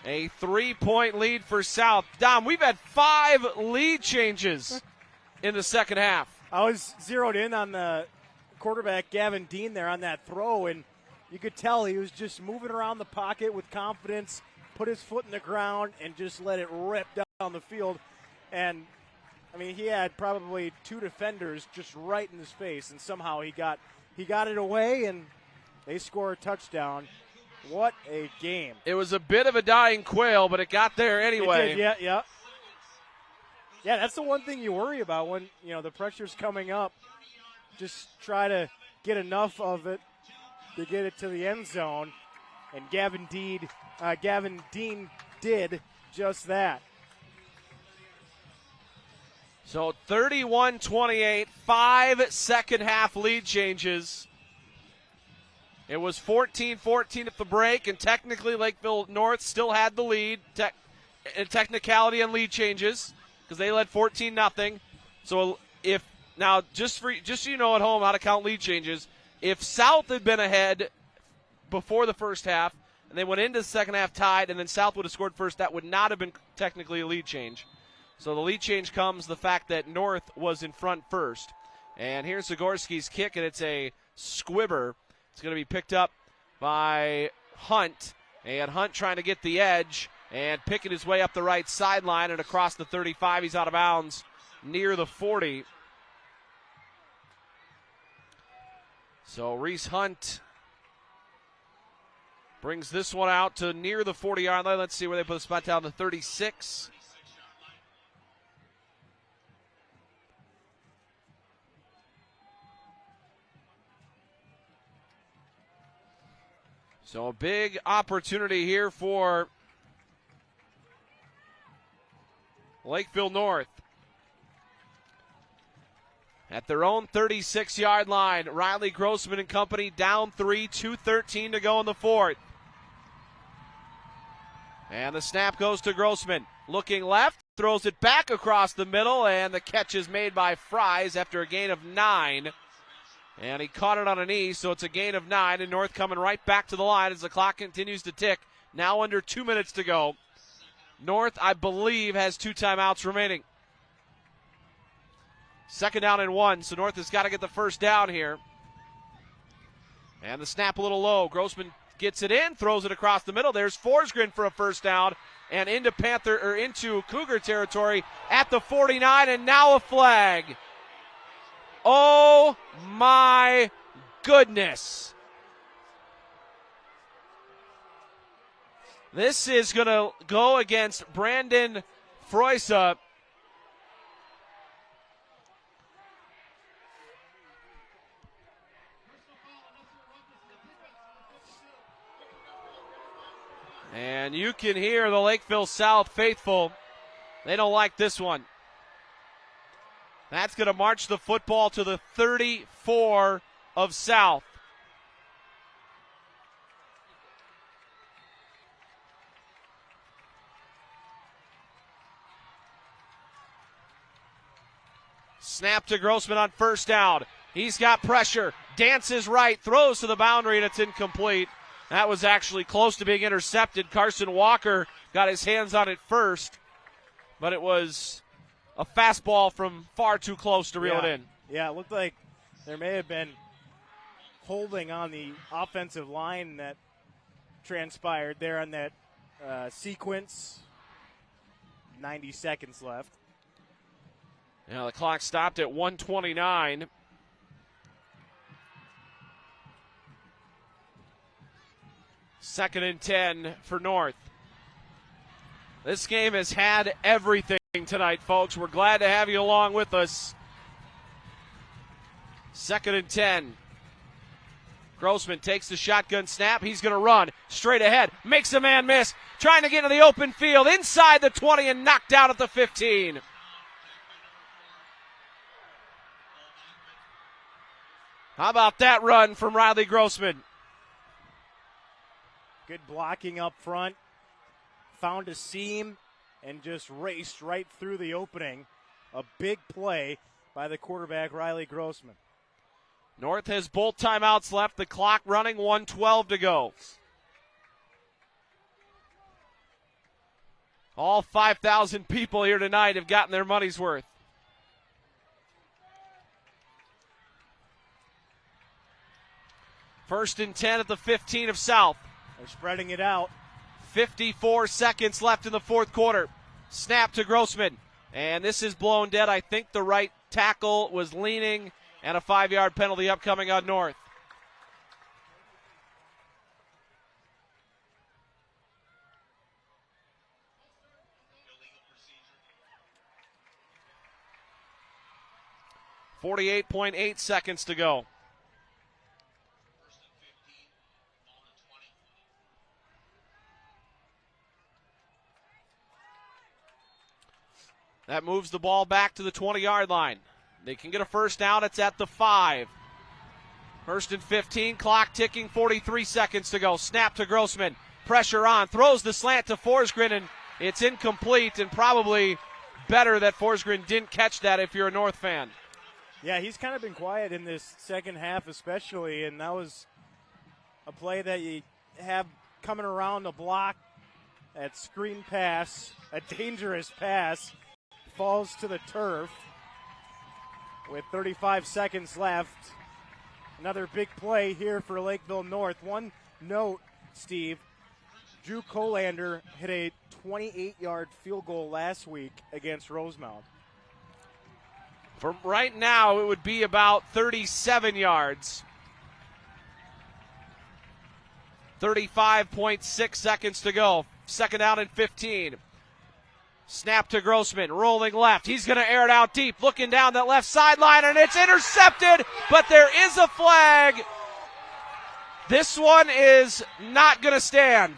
A 3-point lead for South. Dom, we've had 5 lead changes in the second half. I was zeroed in on the quarterback, Gavin Dean, there on that throw, and you could tell he was just moving around the pocket with confidence, put his foot in the ground, and just let it rip down the field. And I mean, he had probably 2 defenders just right in his face, and somehow he got it away, and they score a touchdown. What a game. It was a bit of a dying quail, but it got there anyway. It did, yeah. Yeah, that's the one thing you worry about when, the pressure's coming up. Just try to get enough of it to get it to the end zone, and Gavin Dean did just that. So 31-28, 5 second half lead changes. It was 14-14 at the break, and technically Lakeville North still had the lead in technicality and lead changes because they led 14-0. So if now just so you know at home how to count lead changes, if South had been ahead before the first half and they went into the second half tied and then South would have scored first, that would not have been technically a lead change. So the lead change comes the fact that North was in front first. And here's Zagorski's kick, and it's a squibber. It's going to be picked up by Hunt. And Hunt trying to get the edge and picking his way up the right sideline and across the 35. He's out of bounds near the 40. So Reese Hunt brings this one out to near the 40-yard line. Let's see where they put the spot down, the 36. So a big opportunity here for Lakeville North. At their own 36-yard line, Riley Grossman and company down 3, 2:13 to go in the fourth. And the snap goes to Grossman. Looking left, throws it back across the middle, and the catch is made by Fries after a gain of 9. And he caught it on a knee, so it's a gain of 9, and North coming right back to the line as the clock continues to tick. Now under 2 minutes to go. North, I believe, has 2 timeouts remaining. 2nd down and 1, so North has got to get the first down here. And the snap a little low. Grossman gets it in, throws it across the middle. There's Forsgren for a first down and into Cougar territory at the 49, and now a flag. Oh my goodness. This is going to go against Brandon Freusa. And you can hear the Lakeville South faithful. They don't like this one. That's going to march the football to the 34 of South. Snap to Grossman on first down. He's got pressure. Dances right, throws to the boundary, and it's incomplete. That was actually close to being intercepted. Carson Walker got his hands on it first, but it was a fastball from far too close to reel it in. Yeah, it looked like there may have been holding on the offensive line that transpired there on that sequence. 90 seconds left. Yeah, the clock stopped at 1:29. Second and 10 for North. This game has had everything tonight, folks. We're glad to have you along with us. Second and 10. Grossman takes the shotgun snap. He's going to run straight ahead. Makes a man miss. Trying to get into the open field inside the 20 and knocked out at the 15. How about that run from Riley Grossman? Good blocking up front. Found a seam and just raced right through the opening. A big play by the quarterback, Riley Grossman. North has both timeouts left. The clock running, 1:12 to go. All 5,000 people here tonight have gotten their money's worth. First and 10 at the 15 of South. They're spreading it out. 54 seconds left in the fourth quarter. Snap to Grossman. And this is blown dead. I think the right tackle was leaning, and a 5-yard penalty upcoming on North. .8 seconds to go. That moves the ball back to the 20-yard line. They can get a first down. It's at the 5. First and 15, clock ticking, 43 seconds to go. Snap to Grossman. Pressure on. Throws the slant to Forsgren, and it's incomplete, and probably better that Forsgren didn't catch that if you're a North fan. Yeah, he's kind of been quiet in this second half especially, and that was a play that you have coming around the block. That screen pass, a dangerous pass, falls to the turf with 35 seconds left. Another big play here for Lakeville North. One note, Steve, Drew Colander hit a 28-yard field goal last week against Rosemount. For right now, it would be about 37 yards. 35.6 seconds to go. Second down and 15. Snap to Grossman, rolling left. He's going to air it out deep, looking down that left sideline, and it's intercepted, but there is a flag. This one is not going to stand.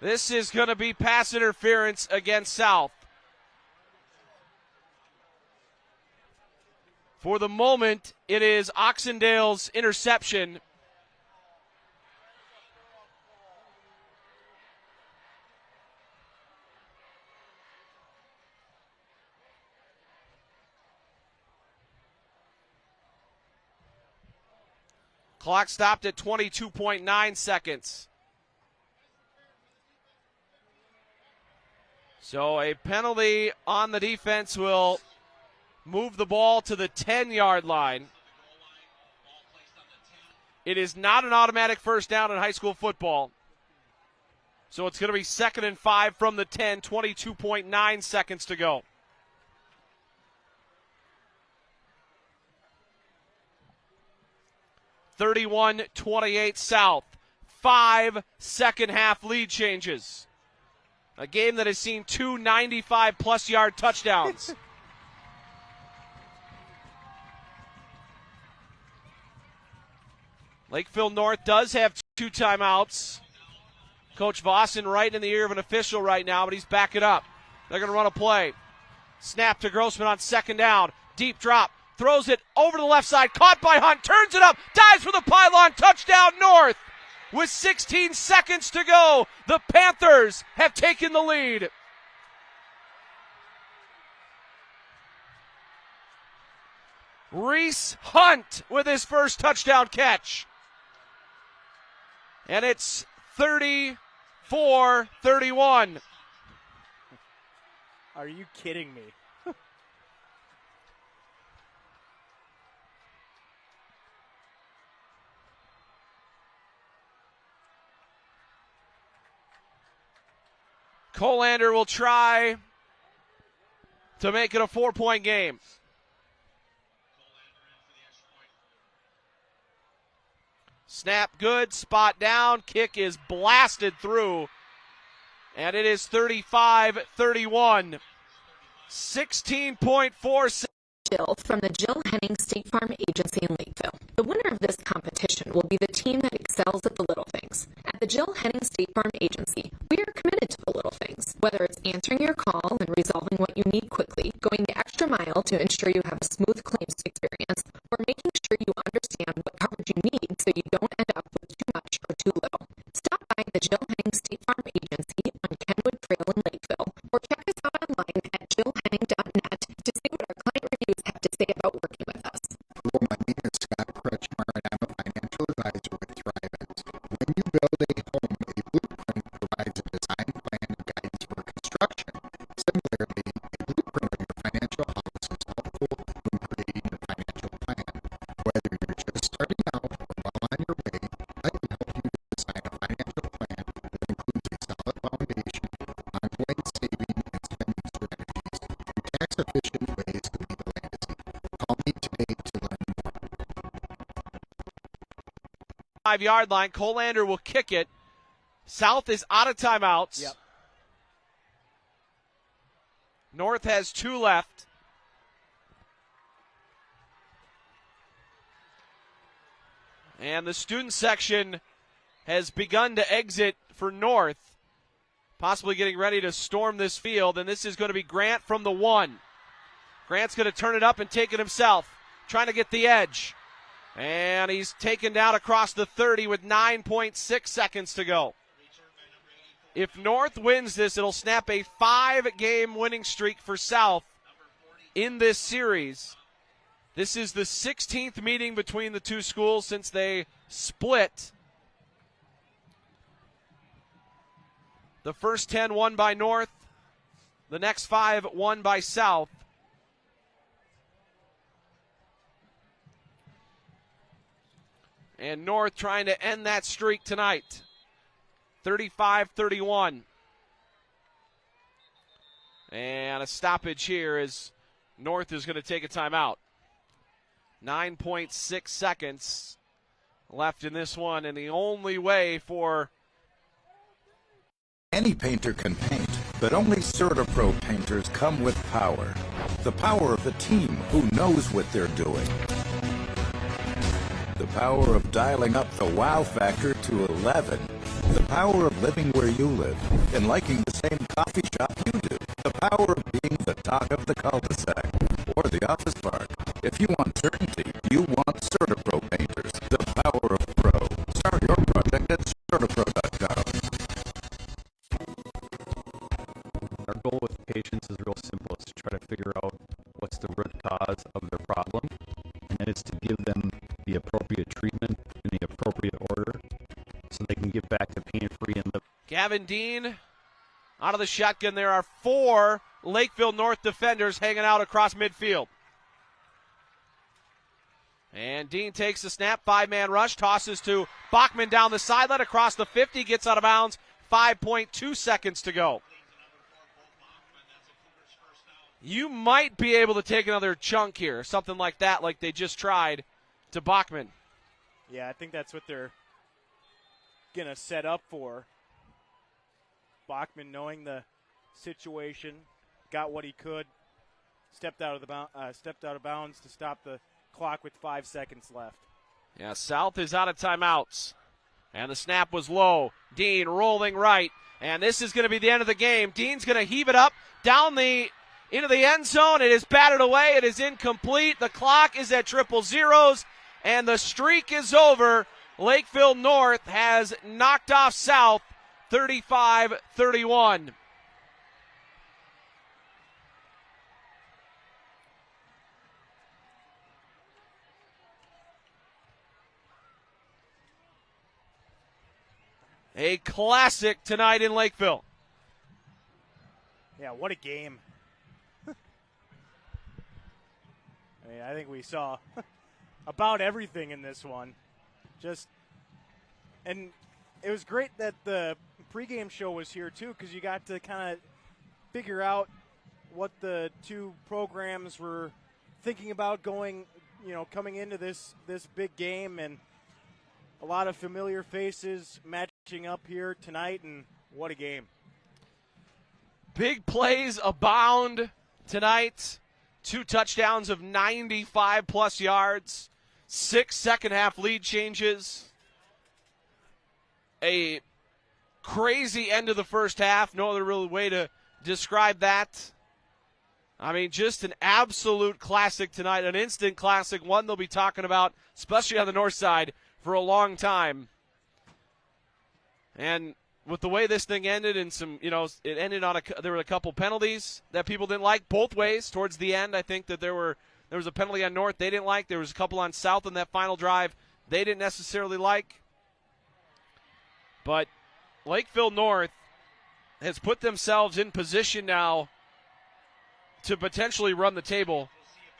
This is going to be pass interference against South. For the moment, it is Oxendale's interception. Clock stopped at 22.9 seconds. So a penalty on the defense will move the ball to the 10-yard line. It is not an automatic first down in high school football. So it's going to be 2nd and 5 from the 10, 22.9 seconds to go. (31-28) South. 5 second-half lead changes. A game that has seen 2 95-plus yard touchdowns. Lakeville North does have 2 timeouts. Coach Vossen right in the ear of an official right now, but he's backing up. They're going to run a play. Snap to Grossman on 2nd down. Deep drop. Throws it over to the left side. Caught by Hunt. Turns it up. Dives for the pylon. Touchdown North. With 16 seconds to go, the Panthers have taken the lead. Reese Hunt with his first touchdown catch. And it's 34-31. Are you kidding me? Colander will try to make it a 4-point game. Snap good, spot down, kick is blasted through, and it is 35-31. 16.4 Jill from the Jill Henning State Farm Agency in Lakeville. The winner of this competition will be the team that excels at the little things. At the Jill Henning State Farm Agency, we are committed to the little things. Whether it's answering your call and resolving what you need quickly, going the extra mile to ensure you have a smooth claims experience, or making sure you understand what coverage you need so you don't end up with too much or too little. Stop by the Jill Henning State Farm Agency on Kenwood Trail in Lakeville, or check us out online at jillhenning.net to see what our client reviews have to say about working with us. Hello, my name is Scott Kretschmar, and I'm a financial advisor with Thrivent. When you build a home, a blueprint provides a design plan and guidance for construction. Similarly, a blueprint of your financial house is helpful when creating your financial plan. Whether you're just starting out or well on your way, I can help you design a financial plan that includes a solid foundation, ongoing saving and spending strategies, and tax-efficient ways to leave a legacy. Call me today to learn more. 5-yard line. Colander will kick it. South is out of timeouts. Yep. North has 2 left. And the student section has begun to exit for North, possibly getting ready to storm this field. And this is going to be Grant from the 1. Grant's going to turn it up and take it himself, trying to get the edge. And he's taken down across the 30 with 9.6 seconds to go. If North wins this, it'll snap a 5-game winning streak for South in this series. This is the 16th meeting between the two schools since they split. The first 10 won by North. The next 5 won by South. And North trying to end that streak tonight. 35-31. And a stoppage here as North is going to take a timeout. 9.6 seconds left in this one, and the only way for... Any painter can paint, but only CertaPro painters come with power. The power of a team who knows what they're doing. The power of dialing up the wow factor to 11. The power of living where you live and liking the same coffee shop you do. The power of being the talk of the cul-de-sac or the office park. If you want certainty, you want CertaPro painters. The power of pro. Start your project at CertaPro.com. Our goal with patients is real simple. It's to try to figure out what's the root cause of their problem, and then it's to give them the appropriate treatment in the Kevin Dean out of the shotgun. There are 4 Lakeville North defenders hanging out across midfield. And Dean takes the snap, 5-man rush, tosses to Bachman down the sideline across the 50, gets out of bounds, 5.2 seconds to go. You might be able to take another chunk here, something like that, like they just tried to Bachman. Yeah, I think that's what they're going to set up for. Bachman, knowing the situation, got what he could, stepped out of bounds to stop the clock with 5 seconds left. Yeah, South is out of timeouts. And the snap was low. Dean rolling right. And this is going to be the end of the game. Dean's going to heave it up into the end zone. It is batted away. It is incomplete. The clock is at 000, and the streak is over. Lakeville North has knocked off South 35-31. A classic tonight in Lakeville. Yeah, what a game. I think we saw about everything in this one. And it was great that the pregame show was here too, because you got to kind of figure out what the two programs were thinking about coming into this big game, and a lot of familiar faces matching up here tonight, and what a game. Big plays abound tonight. 2 touchdowns of 95-plus yards. 6 second-half lead changes. A crazy end of the first half. No other real way to describe that. I mean, just an absolute classic tonight. An instant classic. One they'll be talking about, especially on the north side, for a long time. And with the way this thing ended, and it ended on there were a couple penalties that people didn't like both ways towards the end. I think that there was a penalty on North they didn't like. There was a couple on South in that final drive they didn't necessarily like. But Lakeville North has put themselves in position now to potentially run the table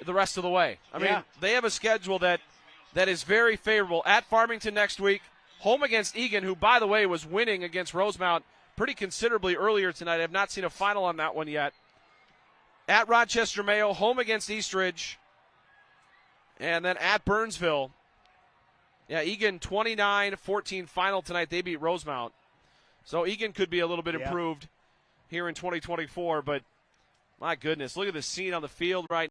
the rest of the way. I mean, they have a schedule that is very favorable. At Farmington next week, home against Egan, who, by the way, was winning against Rosemount pretty considerably earlier tonight. I have not seen a final on that one yet. At Rochester Mayo, home against Eastridge, and then at Burnsville. Yeah, Egan 29-14 final tonight. They beat Rosemount. So Egan could be a little bit improved here in 2024, but my goodness, look at the scene on the field right now.